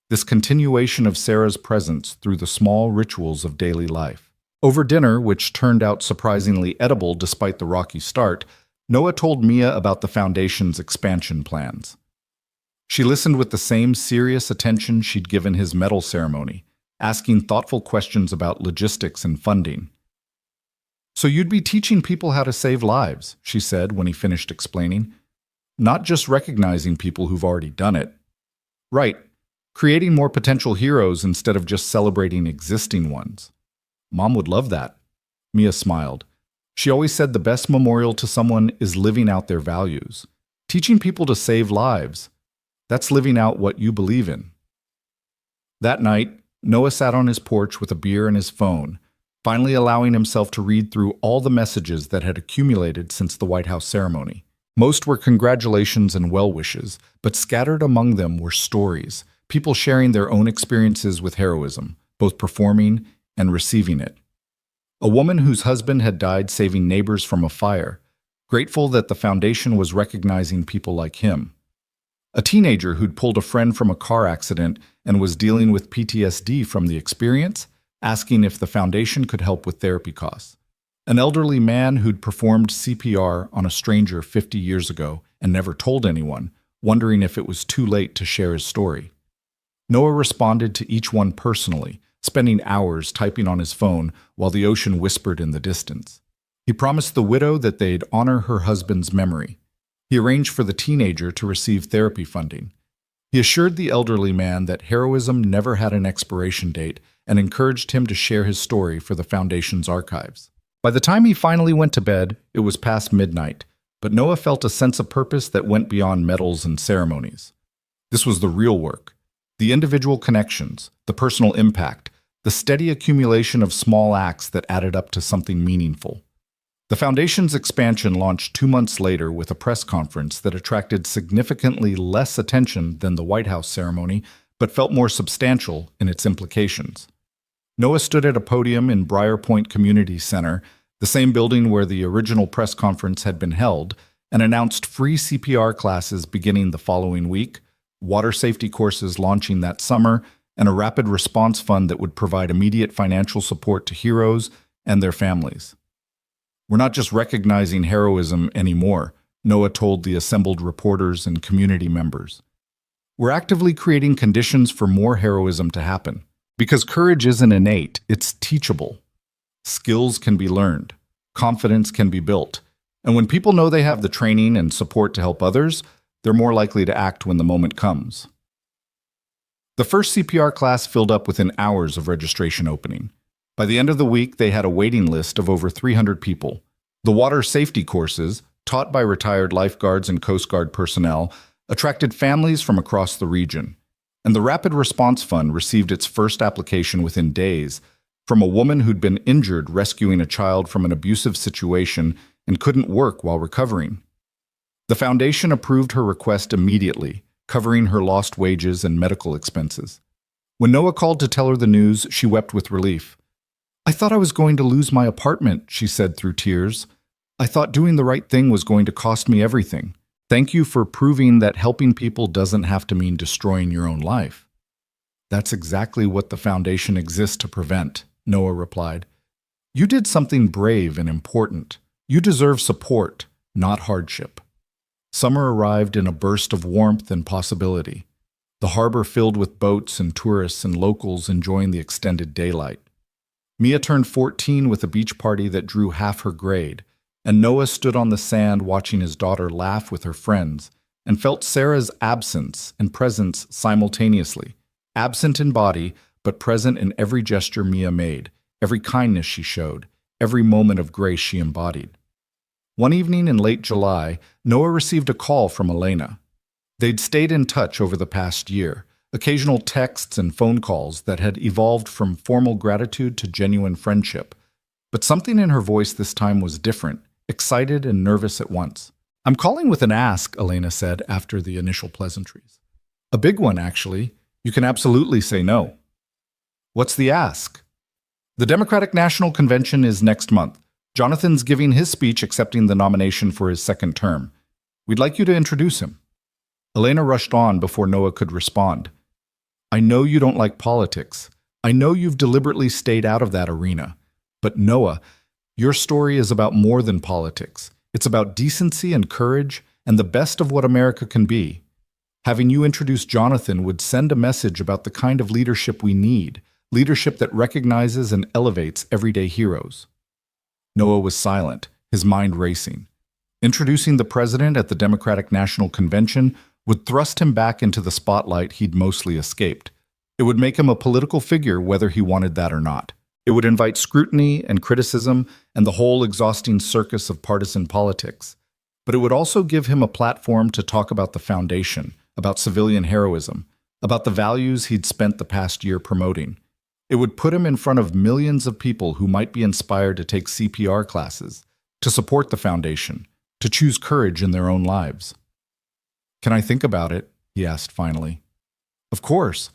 this continuation of Sarah's presence through the small rituals of daily life. Over dinner, which turned out surprisingly edible despite the rocky start, Noah told Mia about the Foundation's expansion plans. She listened with the same serious attention she'd given his medal ceremony, asking thoughtful questions about logistics and funding. "So you'd be teaching people how to save lives," she said when he finished explaining. "Not just recognizing people who've already done it." "Right. Creating more potential heroes instead of just celebrating existing ones." "Mom would love that." Mia smiled. She always said the best memorial to someone is living out their values. Teaching people to save lives, that's living out what you believe in. That night, Noah sat on his porch with a beer and his phone, finally allowing himself to read through all the messages that had accumulated since the White House ceremony. Most were congratulations and well wishes, but scattered among them were stories, people sharing their own experiences with heroism, both performing and receiving it. A woman whose husband had died saving neighbors from a fire, grateful that the Foundation was recognizing people like him. A teenager who'd pulled a friend from a car accident and was dealing with PTSD from the experience, asking if the Foundation could help with therapy costs. An elderly man who'd performed CPR on a stranger 50 years ago and never told anyone, wondering if it was too late to share his story. Noah responded to each one personally, spending hours typing on his phone while the ocean whispered in the distance. He promised the widow that they'd honor her husband's memory. He arranged for the teenager to receive therapy funding. He assured the elderly man that heroism never had an expiration date and encouraged him to share his story for the Foundation's archives. By the time he finally went to bed, it was past midnight, but Noah felt a sense of purpose that went beyond medals and ceremonies. This was the real work, the individual connections, the personal impact, the steady accumulation of small acts that added up to something meaningful. The Foundation's expansion launched 2 months later with a press conference that attracted significantly less attention than the White House ceremony, but felt more substantial in its implications. Noah stood at a podium in Briar Point Community Center, the same building where the original press conference had been held, and announced free CPR classes beginning the following week, water safety courses launching that summer, and a rapid response fund that would provide immediate financial support to heroes and their families. "We're not just recognizing heroism anymore," Noah told the assembled reporters and community members. "We're actively creating conditions for more heroism to happen. Because courage isn't innate, it's teachable. Skills can be learned. Confidence can be built. And when people know they have the training and support to help others, they're more likely to act when the moment comes." The first CPR class filled up within hours of registration opening. By the end of the week, they had a waiting list of over 300 people. The water safety courses, taught by retired lifeguards and Coast Guard personnel, attracted families from across the region. And the Rapid Response Fund received its first application within days from a woman who'd been injured rescuing a child from an abusive situation and couldn't work while recovering. The foundation approved her request immediately, covering her lost wages and medical expenses. When Noah called to tell her the news, she wept with relief. "I thought I was going to lose my apartment," she said through tears. "I thought doing the right thing was going to cost me everything. Thank you for proving that helping people doesn't have to mean destroying your own life." "That's exactly what the foundation exists to prevent," Noah replied. "You did something brave and important. You deserve support, not hardship." Summer arrived in a burst of warmth and possibility. The harbor filled with boats and tourists and locals enjoying the extended daylight. Mia turned 14 with a beach party that drew half her grade, and Noah stood on the sand watching his daughter laugh with her friends and felt Sarah's absence and presence simultaneously, absent in body, but present in every gesture Mia made, every kindness she showed, every moment of grace she embodied. One evening in late July, Noah received a call from Elena. They'd stayed in touch over the past year, occasional texts and phone calls that had evolved from formal gratitude to genuine friendship. But something in her voice this time was different, excited and nervous at once. "I'm calling with an ask," Elena said after the initial pleasantries. "A big one, actually. You can absolutely say no." "What's the ask?" "The Democratic National Convention is next month. Jonathan's giving his speech accepting the nomination for his second term. We'd like you to introduce him." Elena rushed on before Noah could respond. "I know you don't like politics. I know you've deliberately stayed out of that arena. But Noah, your story is about more than politics. It's about decency and courage and the best of what America can be. Having you introduce Jonathan would send a message about the kind of leadership we need, leadership that recognizes and elevates everyday heroes." Noah was silent, his mind racing. Introducing the president at the Democratic National Convention would thrust him back into the spotlight he'd mostly escaped. It would make him a political figure whether he wanted that or not. It would invite scrutiny and criticism and the whole exhausting circus of partisan politics. But it would also give him a platform to talk about the foundation, about civilian heroism, about the values he'd spent the past year promoting. It would put him in front of millions of people who might be inspired to take CPR classes, to support the foundation, to choose courage in their own lives. "Can I think about it?" he asked finally. "Of course.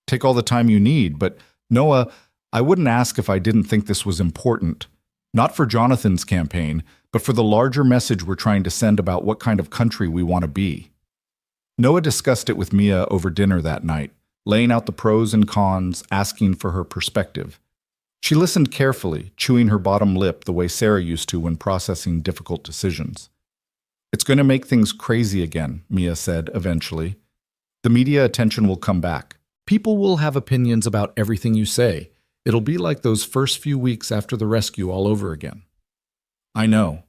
Take all the time you need, but Noah, I wouldn't ask if I didn't think this was important. Not for Jonathan's campaign, but for the larger message we're trying to send about what kind of country we want to be." Noah discussed it with Mia over dinner that night, laying out the pros and cons, asking for her perspective. She listened carefully, chewing her bottom lip the way Sarah used to when processing difficult decisions. "It's going to make things crazy again," Mia said eventually. "The media attention will come back. People will have opinions about everything you say. It'll be like those first few weeks after the rescue all over again." "I know.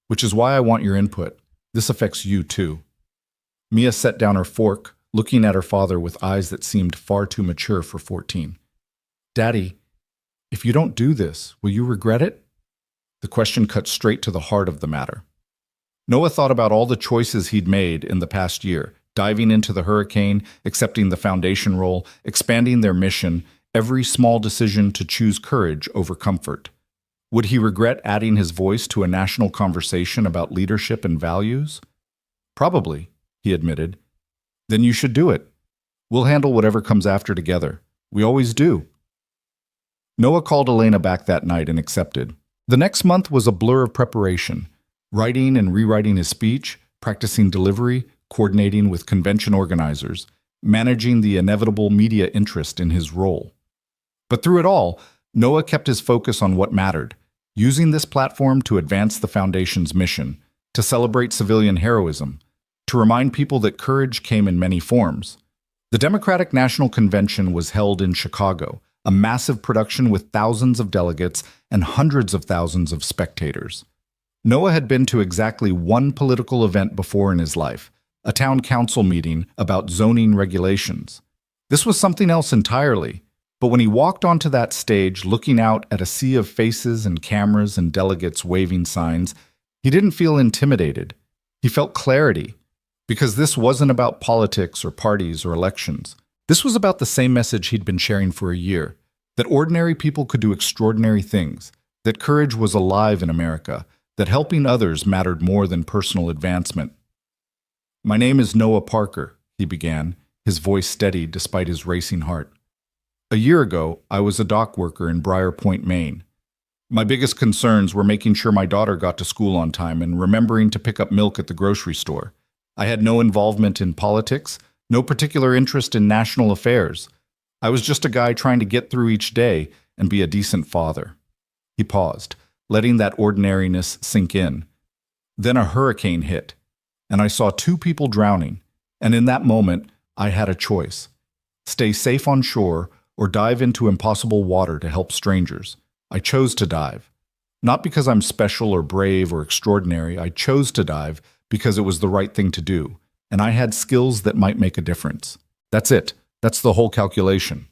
Which is why I want your input. This affects you too." Mia set down her fork, looking at her father with eyes that seemed far too mature for 14. "Daddy, if you don't do this, will you regret it?" The question cut straight to the heart of the matter. Noah thought about all the choices he'd made in the past year, diving into the hurricane, accepting the foundation role, expanding their mission, every small decision to choose courage over comfort. Would he regret adding his voice to a national conversation about leadership and values? Probably, he admitted. Then you should do it. We'll handle whatever comes after together. We always do. Noah called Elena back that night and accepted. The next month was a blur of preparation, writing and rewriting his speech, practicing delivery, coordinating with convention organizers, managing the inevitable media interest in his role. But through it all, Noah kept his focus on what mattered, using this platform to advance the Foundation's mission, to celebrate civilian heroism, to remind people that courage came in many forms. The Democratic National Convention was held in Chicago, a massive production with thousands of delegates and hundreds of thousands of spectators. Noah had been to exactly one political event before in his life, a town council meeting about zoning regulations. This was something else entirely, but when he walked onto that stage looking out at a sea of faces and cameras and delegates waving signs, he didn't feel intimidated. He felt clarity, because this wasn't about politics or parties or elections. This was about the same message he'd been sharing for a year, that ordinary people could do extraordinary things, that courage was alive in America, that helping others mattered more than personal advancement. "My name is Noah Parker," he began, his voice steady despite his racing heart. "A year ago, I was a dock worker in Briar Point, Maine. My biggest concerns were making sure my daughter got to school on time and remembering to pick up milk at the grocery store. I had no involvement in politics, no particular interest in national affairs. I was just a guy trying to get through each day and be a decent father." He paused, letting that ordinariness sink in. Then a hurricane hit, and I saw two people drowning, and in that moment, I had a choice. Stay safe on shore or dive into impossible water to help strangers. I chose to dive. Not because I'm special or brave or extraordinary, I chose to dive because it was the right thing to do, and I had skills that might make a difference. That's it. That's the whole calculation.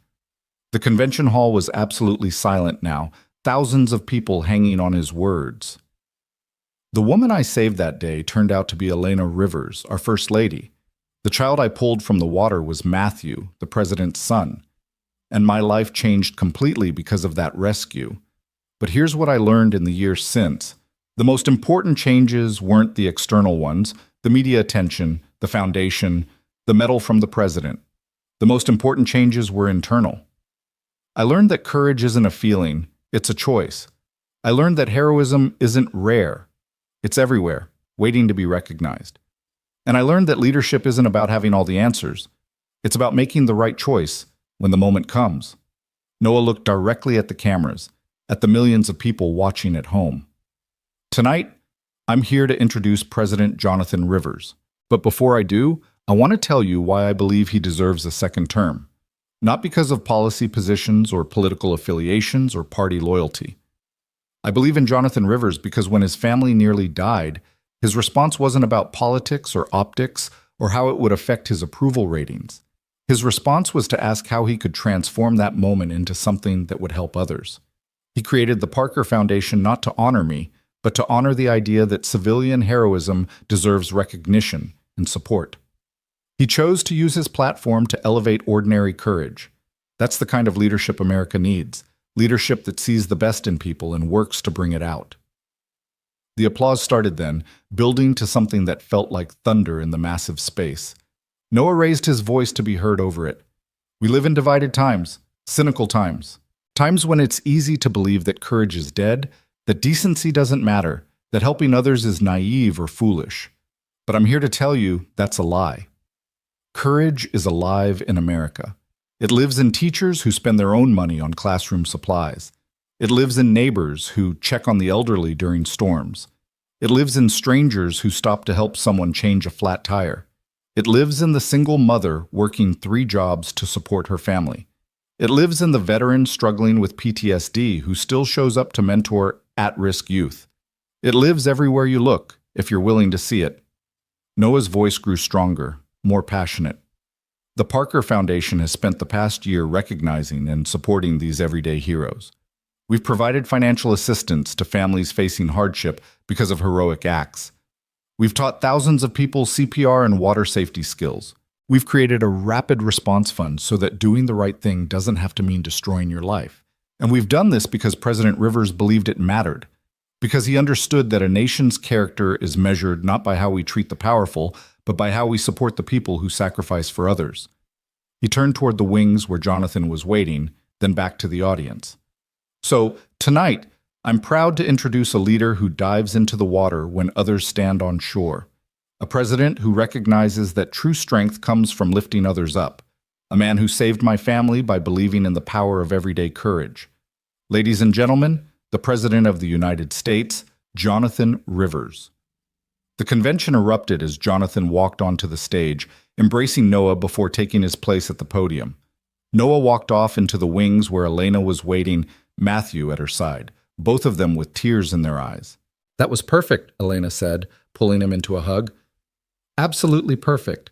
The convention hall was absolutely silent now, thousands of people hanging on his words. The woman I saved that day turned out to be Elena Rivers, our First Lady. The child I pulled from the water was Matthew, the president's son. And my life changed completely because of that rescue. But here's what I learned in the years since. The most important changes weren't the external ones, the media attention, the foundation, the medal from the president. The most important changes were internal. I learned that courage isn't a feeling, it's a choice. I learned that heroism isn't rare. It's everywhere, waiting to be recognized. And I learned that leadership isn't about having all the answers. It's about making the right choice when the moment comes. Noah looked directly at the cameras, at the millions of people watching at home. Tonight, I'm here to introduce President Jonathan Rivers. But before I do, I want to tell you why I believe he deserves a second term. Not because of policy positions or political affiliations or party loyalty. I believe in Jonathan Rivers because when his family nearly died, his response wasn't about politics or optics or how it would affect his approval ratings. His response was to ask how he could transform that moment into something that would help others. He created the Parker Foundation not to honor me, but to honor the idea that civilian heroism deserves recognition and support. He chose to use his platform to elevate ordinary courage. That's the kind of leadership America needs, leadership that sees the best in people and works to bring it out. The applause started then, building to something that felt like thunder in the massive space. Noah raised his voice to be heard over it. We live in divided times, cynical times, times when it's easy to believe that courage is dead, that decency doesn't matter, that helping others is naive or foolish. But I'm here to tell you that's a lie. Courage is alive in America. It lives in teachers who spend their own money on classroom supplies. It lives in neighbors who check on the elderly during storms. It lives in strangers who stop to help someone change a flat tire. It lives in the single mother working 3 jobs to support her family. It lives in the veteran struggling with PTSD who still shows up to mentor at-risk youth. It lives everywhere you look, if you're willing to see it. Noah's voice grew stronger, more passionate. The Parker Foundation has spent the past year recognizing and supporting these everyday heroes. We've provided financial assistance to families facing hardship because of heroic acts. We've taught thousands of people CPR and water safety skills. We've created a rapid response fund so that doing the right thing doesn't have to mean destroying your life. And we've done this because President Rivers believed it mattered, because he understood that a nation's character is measured not by how we treat the powerful, but by how we support the people who sacrifice for others. He turned toward the wings where Jonathan was waiting, then back to the audience. So, tonight, I'm proud to introduce a leader who dives into the water when others stand on shore. A president who recognizes that true strength comes from lifting others up. A man who saved my family by believing in the power of everyday courage. Ladies and gentlemen, the President of the United States, Jonathan Rivers. The convention erupted as Jonathan walked onto the stage, embracing Noah before taking his place at the podium. Noah walked off into the wings where Elena was waiting, Matthew at her side, both of them with tears in their eyes. "That was perfect," Elena said, pulling him into a hug. "Absolutely perfect."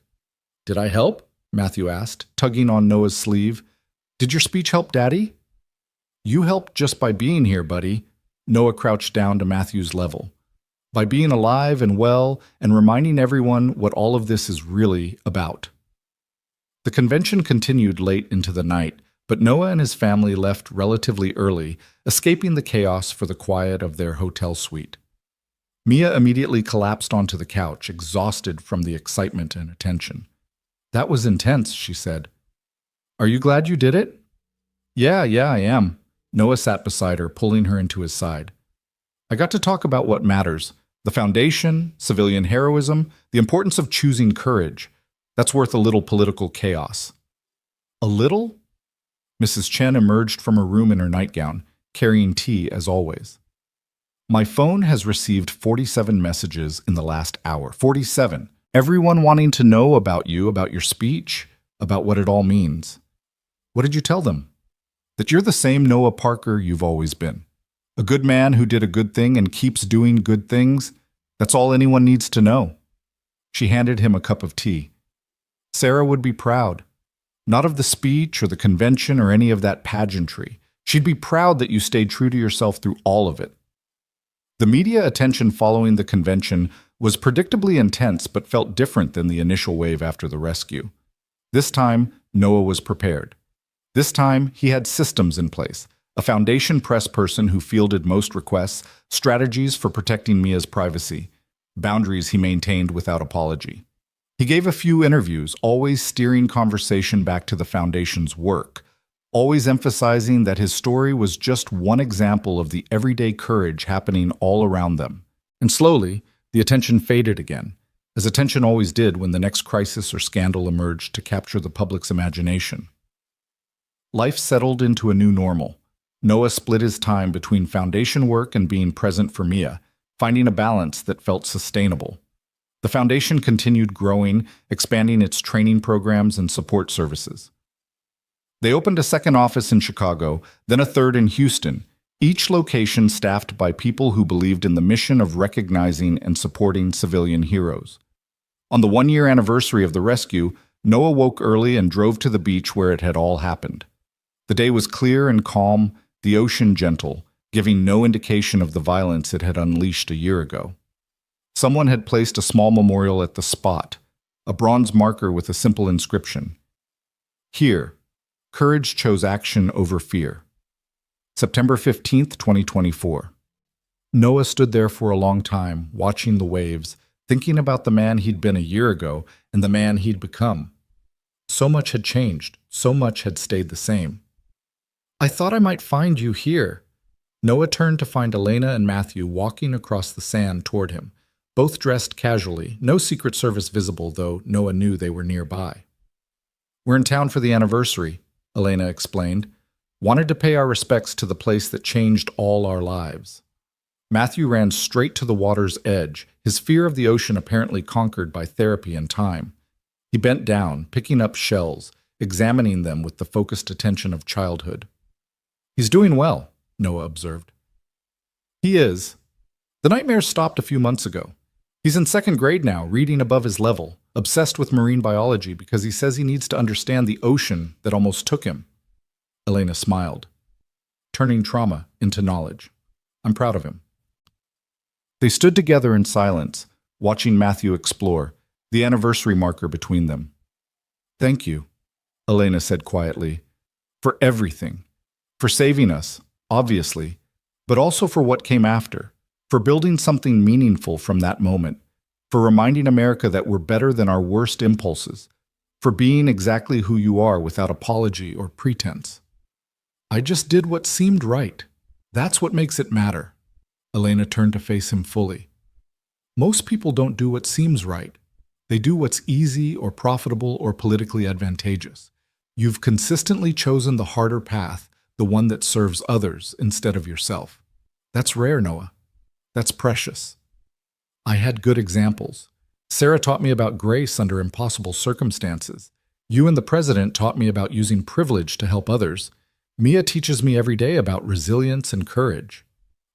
"Did I help?" Matthew asked, tugging on Noah's sleeve. "Did your speech help, Daddy?" "You helped just by being here, buddy." Noah crouched down to Matthew's level. "By being alive and well and reminding everyone what all of this is really about." The convention continued late into the night, but Noah and his family left relatively early, escaping the chaos for the quiet of their hotel suite. Mia immediately collapsed onto the couch, exhausted from the excitement and attention. "That was intense," she said. "Are you glad you did it?" Yeah, I am." Noah sat beside her, pulling her into his side. "I got to talk about what matters. The foundation, civilian heroism, the importance of choosing courage. That's worth a little political chaos." "A little?" Mrs. Chen emerged from her room in her nightgown, carrying tea as always. "My phone has received 47 messages in the last hour. 47. Everyone wanting to know about you, about your speech, about what it all means." "What did you tell them?" "That you're the same Noah Parker you've always been. A good man who did a good thing and keeps doing good things. That's all anyone needs to know." She handed him a cup of tea. "Sarah would be proud. Not of the speech or the convention or any of that pageantry. She'd be proud that you stayed true to yourself through all of it." The media attention following the convention was predictably intense but felt different than the initial wave after the rescue. This time, Noah was prepared. This time, he had systems in place, a foundation press person who fielded most requests, strategies for protecting Mia's privacy, boundaries he maintained without apology. He gave a few interviews, always steering conversation back to the foundation's work, always emphasizing that his story was just one example of the everyday courage happening all around them. And slowly, the attention faded again, as attention always did when the next crisis or scandal emerged to capture the public's imagination. Life settled into a new normal. Noah split his time between foundation work and being present for Mia, finding a balance that felt sustainable. The foundation continued growing, expanding its training programs and support services. They opened a second office in Chicago, then a third in Houston, each location staffed by people who believed in the mission of recognizing and supporting civilian heroes. On the one-year anniversary of the rescue, Noah woke early and drove to the beach where it had all happened. The day was clear and calm, the ocean gentle, giving no indication of the violence it had unleashed a year ago. Someone had placed a small memorial at the spot, a bronze marker with a simple inscription. "Here, courage chose action over fear." September 15th, 2024. Noah stood there for a long time, watching the waves, thinking about the man he'd been a year ago and the man he'd become. So much had changed, so much had stayed the same. "I thought I might find you here." Noah turned to find Elena and Matthew walking across the sand toward him, both dressed casually, no Secret Service visible, though Noah knew they were nearby. "We're in town for the anniversary," Elena explained. "Wanted to pay our respects to the place that changed all our lives." Matthew ran straight to the water's edge, his fear of the ocean apparently conquered by therapy and time. He bent down, picking up shells, examining them with the focused attention of childhood. "He's doing well," Noah observed. "He is. The nightmares stopped a few months ago. He's in second grade now, reading above his level, obsessed with marine biology because he says he needs to understand the ocean that almost took him." Elena smiled. "Turning trauma into knowledge. I'm proud of him." They stood together in silence, watching Matthew explore, the anniversary marker between them. "Thank you," Elena said quietly, "for everything. For saving us, obviously, but also for what came after, for building something meaningful from that moment, for reminding America that we're better than our worst impulses, for being exactly who you are without apology or pretense." "I just did what seemed right. That's what makes it matter." Elena turned to face him fully. "Most people don't do what seems right. They do what's easy or profitable or politically advantageous. You've consistently chosen the harder path, the one that serves others instead of yourself. That's rare, Noah. That's precious. I had good examples. Sarah taught me about grace under impossible circumstances. You and the president taught me about using privilege to help others. Mia teaches me every day about resilience and courage."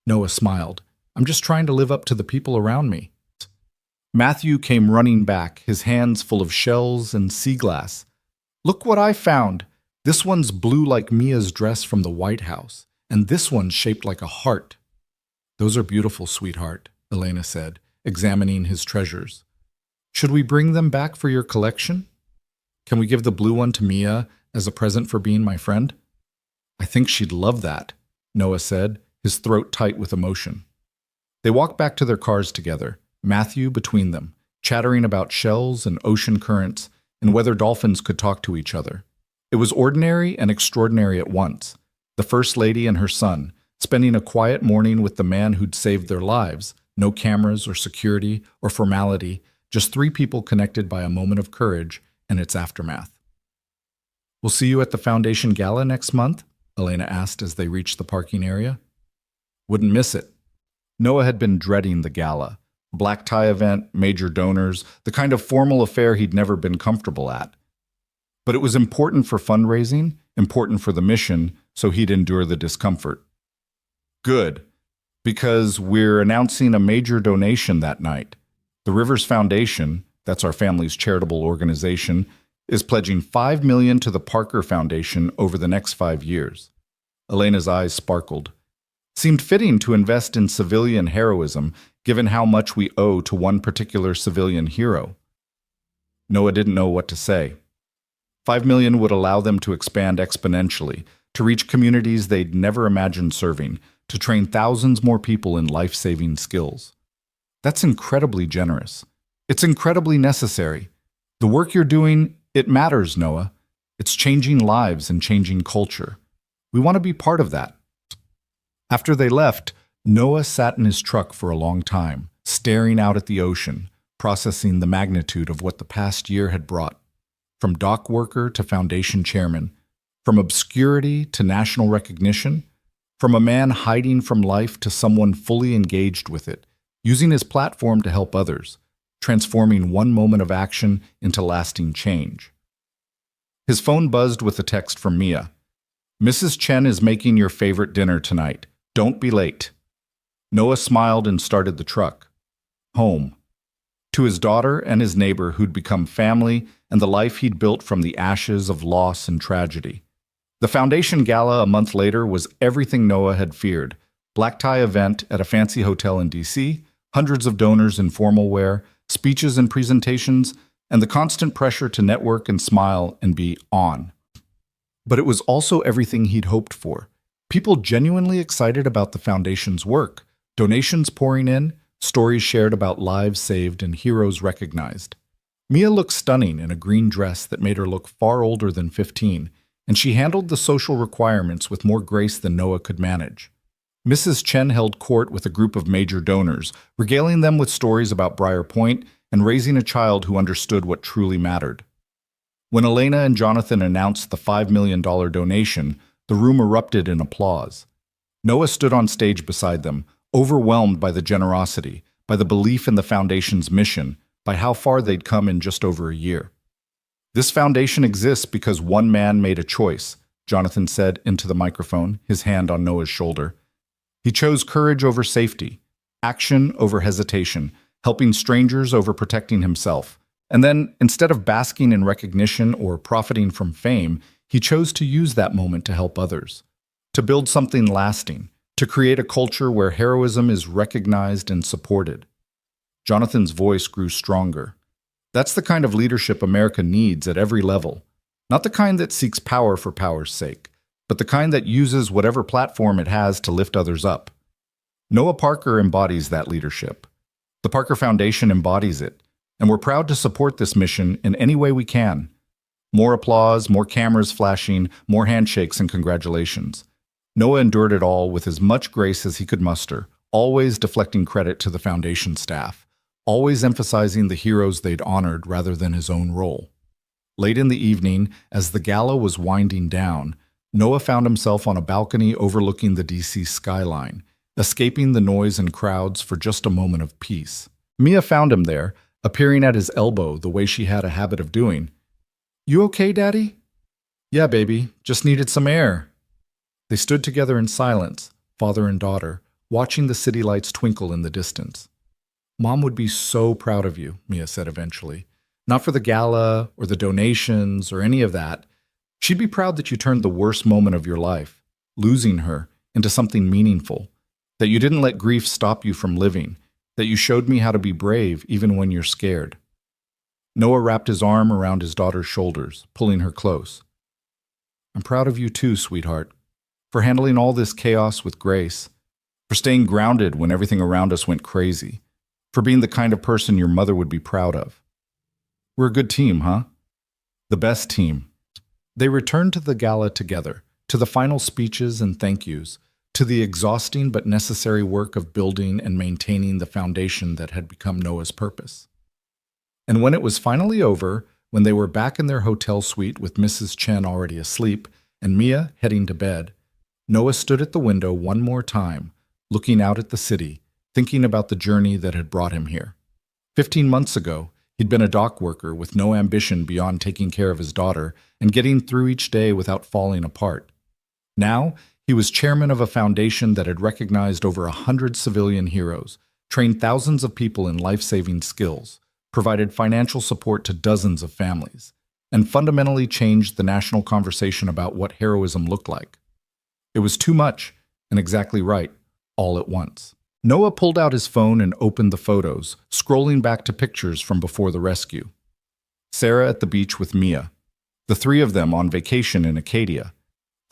Noah smiled. "I'm just trying to live up to the people around me." Matthew came running back, his hands full of shells and sea glass. "Look what I found! This one's blue like Mia's dress from the White House, and this one's shaped like a heart." "Those are beautiful, sweetheart," Elena said, examining his treasures. "Should we bring them back for your collection? Can we give the blue one to Mia as a present for being my friend?" "I think she'd love that," Noah said, his throat tight with emotion. They walked back to their cars together, Matthew between them, chattering about shells and ocean currents and whether dolphins could talk to each other. It was ordinary and extraordinary at once. The First Lady and her son, spending a quiet morning with the man who'd saved their lives, no cameras or security or formality, just three people connected by a moment of courage and its aftermath. "We'll see you at the Foundation Gala next month?" Elena asked as they reached the parking area. "Wouldn't miss it." Noah had been dreading the gala. Black tie event, major donors, the kind of formal affair he'd never been comfortable at. But it was important for fundraising, important for the mission, so he'd endure the discomfort. "Good, because we're announcing a major donation that night. The Rivers Foundation, that's our family's charitable organization, is pledging $5 million to the Parker Foundation over the next 5 years. Elena's eyes sparkled. Seemed fitting to invest in civilian heroism, given how much we owe to one particular civilian hero. Noah didn't know what to say. $5 million would allow them to expand exponentially, to reach communities they'd never imagined serving, to train thousands more people in life-saving skills. That's incredibly generous. It's incredibly necessary. The work you're doing, it matters, Noah. It's changing lives and changing culture. We want to be part of that. After they left, Noah sat in his truck for a long time, staring out at the ocean, processing the magnitude of what the past year had brought. From dock worker to foundation chairman, from obscurity to national recognition, from a man hiding from life to someone fully engaged with it, using his platform to help others, transforming one moment of action into lasting change. His phone buzzed with a text from Mia. "Mrs. Chen is making your favorite dinner tonight. Don't be late." Noah smiled and started the truck. Home. To his daughter and his neighbor who'd become family and the life he'd built from the ashes of loss and tragedy. The Foundation Gala a month later was everything Noah had feared. Black tie event at a fancy hotel in D.C., hundreds of donors in formal wear, speeches and presentations, and the constant pressure to network and smile and be on. But it was also everything he'd hoped for. People genuinely excited about the Foundation's work, donations pouring in, stories shared about lives saved and heroes recognized. Mia looked stunning in a green dress that made her look far older than 15, and she handled the social requirements with more grace than Noah could manage. Mrs. Chen held court with a group of major donors, regaling them with stories about Briar Point and raising a child who understood what truly mattered. When Elena and Jonathan announced the $5 million donation, the room erupted in applause. Noah stood on stage beside them, overwhelmed by the generosity, by the belief in the Foundation's mission, by how far they'd come in just over a year. "This foundation exists because one man made a choice," Jonathan said into the microphone, his hand on Noah's shoulder. "He chose courage over safety, action over hesitation, helping strangers over protecting himself. And then, instead of basking in recognition or profiting from fame, he chose to use that moment to help others, to build something lasting, to create a culture where heroism is recognized and supported." Jonathan's voice grew stronger. That's the kind of leadership America needs at every level. Not the kind that seeks power for power's sake, but the kind that uses whatever platform it has to lift others up. Noah Parker embodies that leadership. The Parker Foundation embodies it, and we're proud to support this mission in any way we can. More applause, more cameras flashing, more handshakes and congratulations. Noah endured it all with as much grace as he could muster, always deflecting credit to the foundation staff, always emphasizing the heroes they'd honored rather than his own role. Late in the evening, as the gala was winding down, Noah found himself on a balcony overlooking the DC skyline, escaping the noise and crowds for just a moment of peace. Mia found him there, appearing at his elbow the way she had a habit of doing. "You okay, Daddy?" "Yeah, baby, just needed some air." They stood together in silence, father and daughter, watching the city lights twinkle in the distance. "Mom would be so proud of you," Mia said eventually. "Not for the gala or the donations or any of that. She'd be proud that you turned the worst moment of your life, losing her, into something meaningful, that you didn't let grief stop you from living, that you showed me how to be brave even when you're scared." Noah wrapped his arm around his daughter's shoulders, pulling her close. "I'm proud of you too, sweetheart, for handling all this chaos with grace, for staying grounded when everything around us went crazy, for being the kind of person your mother would be proud of. We're a good team, huh? The best team." They returned to the gala together, to the final speeches and thank yous, to the exhausting but necessary work of building and maintaining the foundation that had become Noah's purpose. And when it was finally over, when they were back in their hotel suite with Mrs. Chen already asleep and Mia heading to bed, Noah stood at the window one more time, looking out at the city, thinking about the journey that had brought him here. 15 months ago, he'd been a dock worker with no ambition beyond taking care of his daughter and getting through each day without falling apart. Now, he was chairman of a foundation that had recognized over 100 civilian heroes, trained thousands of people in life-saving skills, provided financial support to dozens of families, and fundamentally changed the national conversation about what heroism looked like. It was too much, and exactly right, all at once. Noah pulled out his phone and opened the photos, scrolling back to pictures from before the rescue. Sarah at the beach with Mia. The three of them on vacation in Acadia.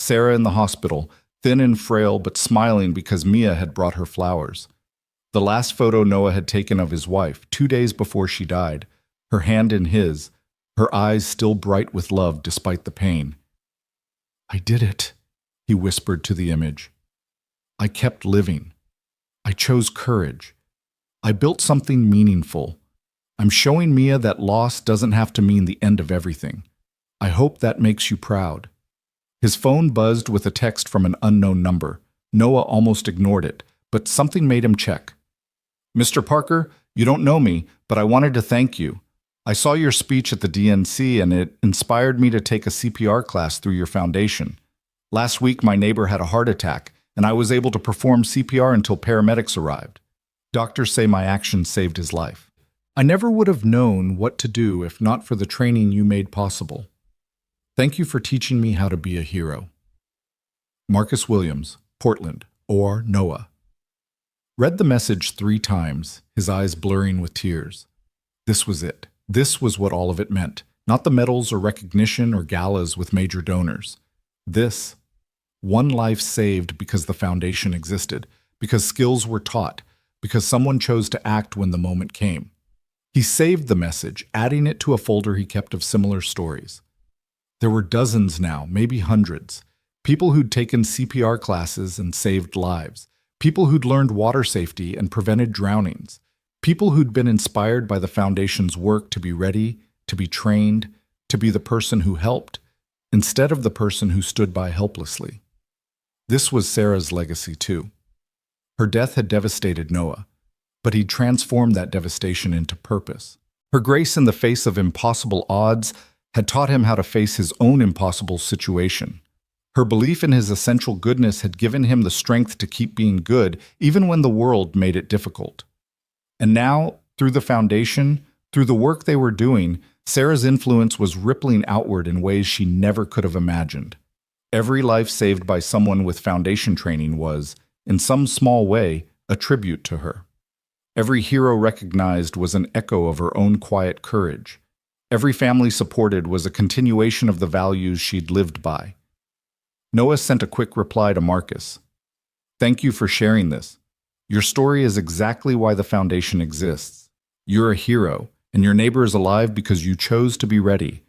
Sarah in the hospital, thin and frail but smiling because Mia had brought her flowers. The last photo Noah had taken of his wife 2 days before she died, her hand in his, her eyes still bright with love despite the pain. "I did it," he whispered to the image. "I kept living. I chose courage. I built something meaningful. I'm showing Mia that loss doesn't have to mean the end of everything. I hope that makes you proud." His phone buzzed with a text from an unknown number. Noah almost ignored it, but something made him check. "Mr. Parker, you don't know me, but I wanted to thank you. I saw your speech at the DNC and it inspired me to take a CPR class through your foundation. Last week, my neighbor had a heart attack, and I was able to perform CPR until paramedics arrived. Doctors say my actions saved his life. I never would have known what to do if not for the training you made possible. Thank you for teaching me how to be a hero." Marcus Williams, Portland, or Noah. Read the message 3 times, his eyes blurring with tears. This was it. This was what all of it meant. Not the medals or recognition or galas with major donors. This. One life saved because the foundation existed, because skills were taught, because someone chose to act when the moment came. He saved the message, adding it to a folder he kept of similar stories. There were dozens now, maybe hundreds. People who'd taken CPR classes and saved lives. People who'd learned water safety and prevented drownings. People who'd been inspired by the foundation's work to be ready, to be trained, to be the person who helped, instead of the person who stood by helplessly. This was Sarah's legacy too. Her death had devastated Noah, but he'd transformed that devastation into purpose. Her grace in the face of impossible odds had taught him how to face his own impossible situation. Her belief in his essential goodness had given him the strength to keep being good, even when the world made it difficult. And now, through the foundation, through the work they were doing, Sarah's influence was rippling outward in ways she never could have imagined. Every life saved by someone with foundation training was, in some small way, a tribute to her. Every hero recognized was an echo of her own quiet courage. Every family supported was a continuation of the values she'd lived by. Noah sent a quick reply to Marcus. "Thank you for sharing this. Your story is exactly why the foundation exists. You're a hero, and your neighbor is alive because you chose to be ready.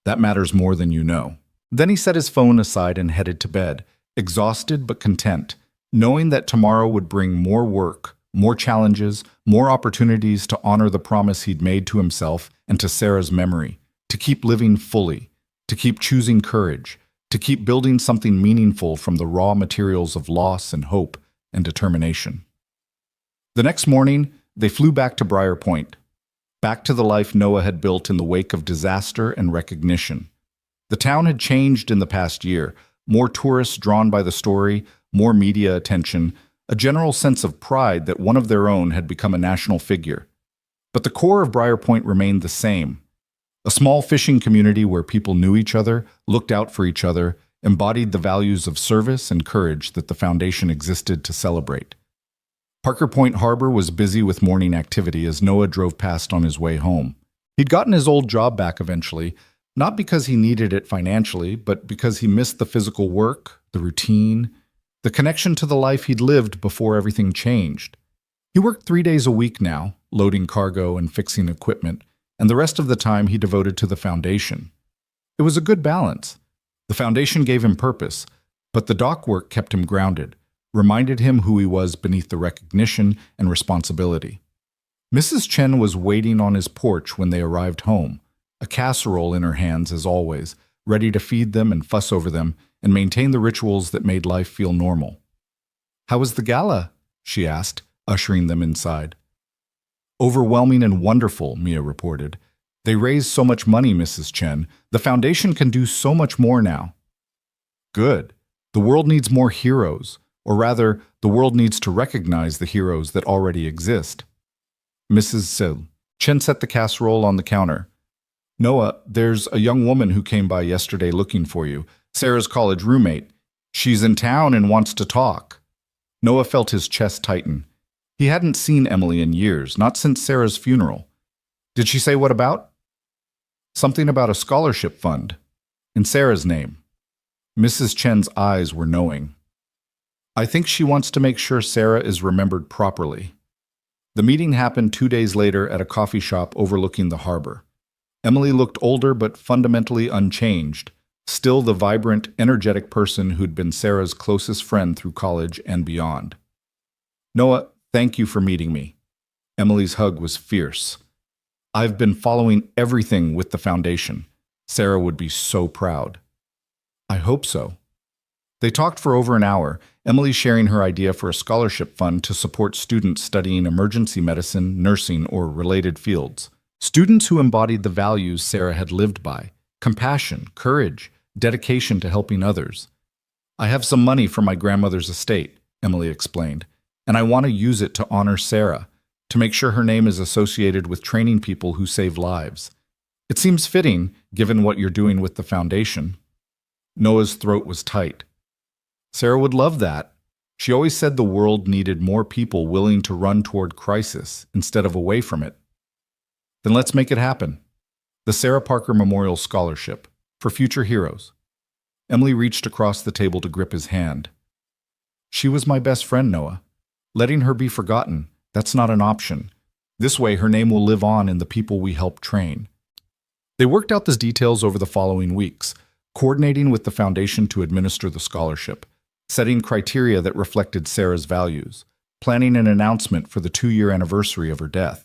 That matters more than you know." Then he set his phone aside and headed to bed, exhausted but content, knowing that tomorrow would bring more work, more challenges, more opportunities to honor the promise he'd made to himself and to Sarah's memory, to keep living fully, to keep choosing courage, to keep building something meaningful from the raw materials of loss and hope and determination. The next morning, they flew back to Briar Point, back to the life Noah had built in the wake of disaster and recognition. The town had changed in the past year, more tourists drawn by the story, more media attention, a general sense of pride that one of their own had become a national figure. But the core of Briar Point remained the same. A small fishing community where people knew each other, looked out for each other, embodied the values of service and courage that the foundation existed to celebrate. Parker Point Harbor was busy with morning activity as Noah drove past on his way home. He'd gotten his old job back eventually, not because he needed it financially, but because he missed the physical work, the routine, the connection to the life he'd lived before everything changed. He worked 3 days a week now, loading cargo and fixing equipment, and the rest of the time he devoted to the foundation. It was a good balance. The foundation gave him purpose, but the dock work kept him grounded, reminded him who he was beneath the recognition and responsibility. Mrs. Chen was waiting on his porch when they arrived home, a casserole in her hands as always, ready to feed them and fuss over them and maintain the rituals that made life feel normal. "How was the gala?" she asked, ushering them inside. "Overwhelming and wonderful," Mia reported. "They raised so much money, Mrs. Chen. The foundation can do so much more now." "Good. The world needs more heroes, or rather, the world needs to recognize the heroes that already exist." Mrs. Chen set the casserole on the counter. "Noah, there's a young woman who came by yesterday looking for you, Sarah's college roommate. She's in town and wants to talk." Noah felt his chest tighten. He hadn't seen Emily in years, not since Sarah's funeral. "Did she say what about?" "Something about a scholarship fund. In Sarah's name." Mrs. Chen's eyes were knowing. "I think she wants to make sure Sarah is remembered properly." The meeting happened 2 days later at a coffee shop overlooking the harbor. Emily looked older but fundamentally unchanged, still the vibrant, energetic person who'd been Sarah's closest friend through college and beyond. "Noah, thank you for meeting me." Emily's hug was fierce. "I've been following everything with the foundation. Sarah would be so proud." "I hope so." They talked for over an hour, Emily sharing her idea for a scholarship fund to support students studying emergency medicine, nursing, or related fields. Students who embodied the values Sarah had lived by: compassion, courage, dedication to helping others. "I have some money from my grandmother's estate," Emily explained, "and I want to use it to honor Sarah, to make sure her name is associated with training people who save lives. It seems fitting, given what you're doing with the foundation." Noah's throat was tight. Sarah would love that. She always said the world needed more people willing to run toward crisis instead of away from it. "Then let's make it happen. The Sarah Parker Memorial Scholarship for future heroes." Emily reached across the table to grip his hand. "She was my best friend, Noah. Letting her be forgotten, that's not an option. This way, her name will live on in the people we help train." They worked out the details over the following weeks, coordinating with the foundation to administer the scholarship, setting criteria that reflected Sarah's values, planning an announcement for the 2-year anniversary of her death.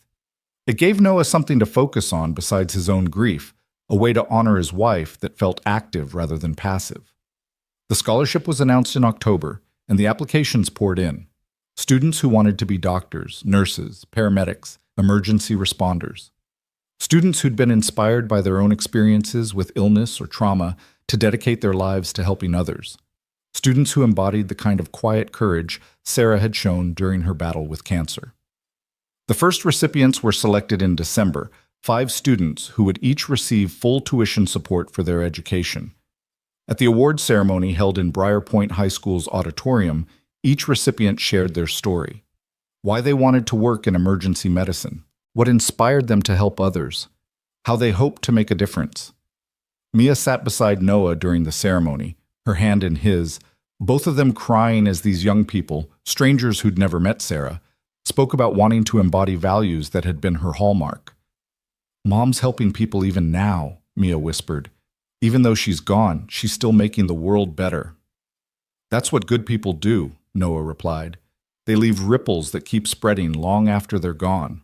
It gave Noah something to focus on besides his own grief, a way to honor his wife that felt active rather than passive. The scholarship was announced in October, and the applications poured in. Students who wanted to be doctors, nurses, paramedics, emergency responders. Students who'd been inspired by their own experiences with illness or trauma to dedicate their lives to helping others. Students who embodied the kind of quiet courage Sarah had shown during her battle with cancer. The first recipients were selected in December, 5 students who would each receive full tuition support for their education. At the awards ceremony held in Briar Point High School's auditorium, each recipient shared their story. why they wanted to work in emergency medicine, what inspired them to help others, how they hoped to make a difference. Mia sat beside Noah during the ceremony, her hand in his, both of them crying as these young people, strangers who'd never met Sarah, spoke about wanting to embody values that had been her hallmark. "Mom's helping people even now," Mia whispered. "Even though she's gone, she's still making the world better." "That's what good people do," Noah replied. "They leave ripples that keep spreading long after they're gone."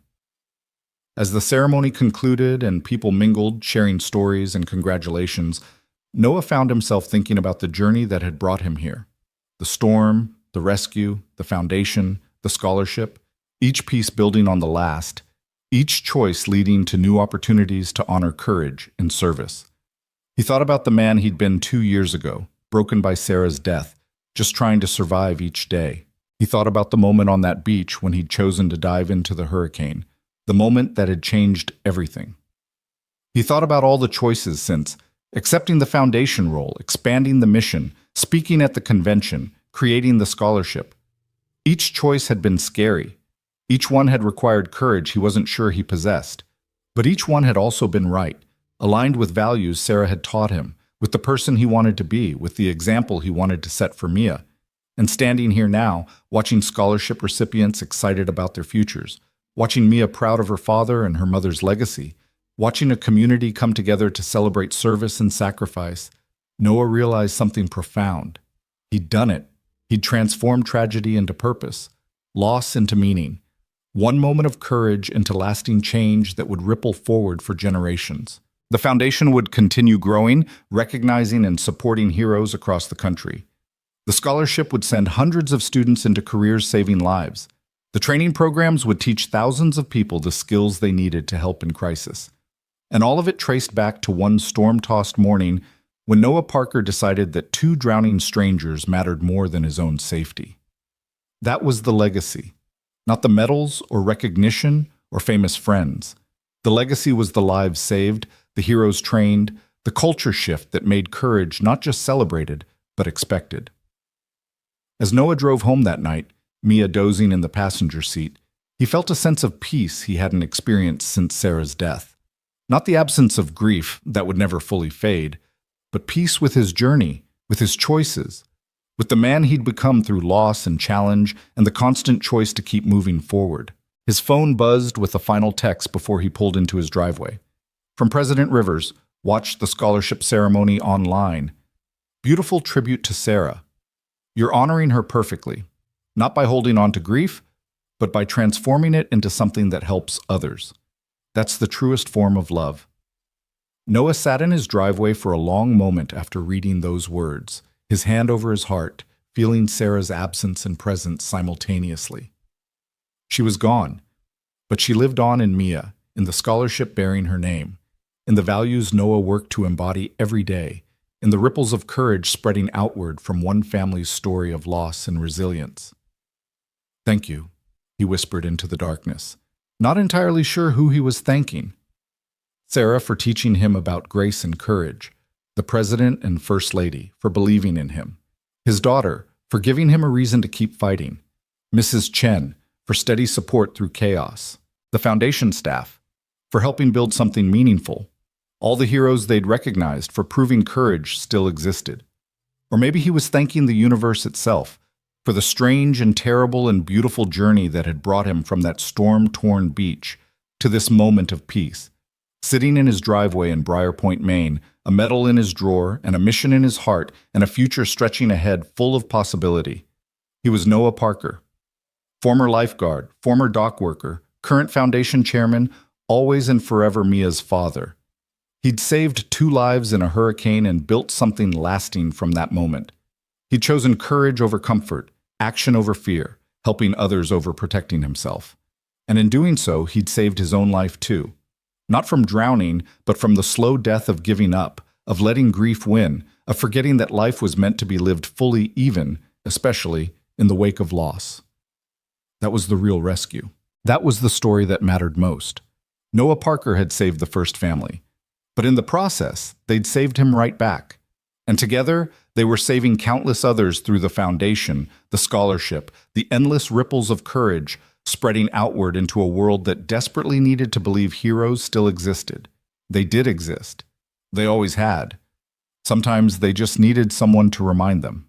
As the ceremony concluded and people mingled, sharing stories and congratulations, Noah found himself thinking about the journey that had brought him here. The storm, the rescue, the foundation, the scholarship, each piece building on the last, each choice leading to new opportunities to honor courage and service. He thought about the man he'd been 2 years ago, broken by Sarah's death, just trying to survive each day. He thought about the moment on that beach when he'd chosen to dive into the hurricane, the moment that had changed everything. He thought about all the choices since, accepting the foundation role, expanding the mission, speaking at the convention, creating the scholarship. Each choice had been scary. Each one had required courage he wasn't sure he possessed. But each one had also been right, aligned with values Sarah had taught him, with the person he wanted to be, with the example he wanted to set for Mia. And standing here now, watching scholarship recipients excited about their futures, watching Mia proud of her father and her mother's legacy, watching a community come together to celebrate service and sacrifice, Noah realized something profound. He'd done it. He'd transformed tragedy into purpose, loss into meaning, one moment of courage into lasting change that would ripple forward for generations. The foundation would continue growing, recognizing and supporting heroes across the country. The scholarship would send hundreds of students into careers saving lives. The training programs would teach thousands of people the skills they needed to help in crisis. And all of it traced back to one storm-tossed morning when Noah Parker decided that 2 drowning strangers mattered more than his own safety. That was the legacy. Not the medals or recognition or famous friends. The legacy was the lives saved, the heroes trained, the culture shift that made courage not just celebrated, but expected. As Noah drove home that night, Mia dozing in the passenger seat, he felt a sense of peace he hadn't experienced since Sarah's death. Not the absence of grief that would never fully fade, but peace with his journey, with his choices, with the man he'd become through loss and challenge and the constant choice to keep moving forward. His phone buzzed with a final text before he pulled into his driveway. From President Rivers, watched the scholarship ceremony online. Beautiful tribute to Sarah. You're honoring her perfectly, not by holding on to grief, but by transforming it into something that helps others. That's the truest form of love. Noah sat in his driveway for a long moment after reading those words, his hand over his heart, feeling Sarah's absence and presence simultaneously. She was gone, but she lived on in Mia, in the scholarship bearing her name, in the values Noah worked to embody every day, in the ripples of courage spreading outward from one family's story of loss and resilience. "Thank you," he whispered into the darkness, not entirely sure who he was thanking. Sarah for teaching him about grace and courage, the President and First Lady for believing in him, his daughter for giving him a reason to keep fighting, Mrs. Chen for steady support through chaos, the foundation staff for helping build something meaningful, all the heroes they'd recognized for proving courage still existed. Or maybe he was thanking the universe itself for the strange and terrible and beautiful journey that had brought him from that storm-torn beach to this moment of peace. Sitting in his driveway in Briar Point, Maine, a medal in his drawer and a mission in his heart and a future stretching ahead full of possibility. He was Noah Parker, former lifeguard, former dock worker, current foundation chairman, always and forever Mia's father. He'd saved 2 lives in a hurricane and built something lasting from that moment. He'd chosen courage over comfort, action over fear, helping others over protecting himself. And in doing so, he'd saved his own life too. Not from drowning, but from the slow death of giving up, of letting grief win, of forgetting that life was meant to be lived fully even, especially in the wake of loss. That was the real rescue. That was the story that mattered most. Noah Parker had saved the first family. But in the process, they'd saved him right back. And together, they were saving countless others through the foundation, the scholarship, the endless ripples of courage, spreading outward into a world that desperately needed to believe heroes still existed. They did exist. They always had. Sometimes they just needed someone to remind them.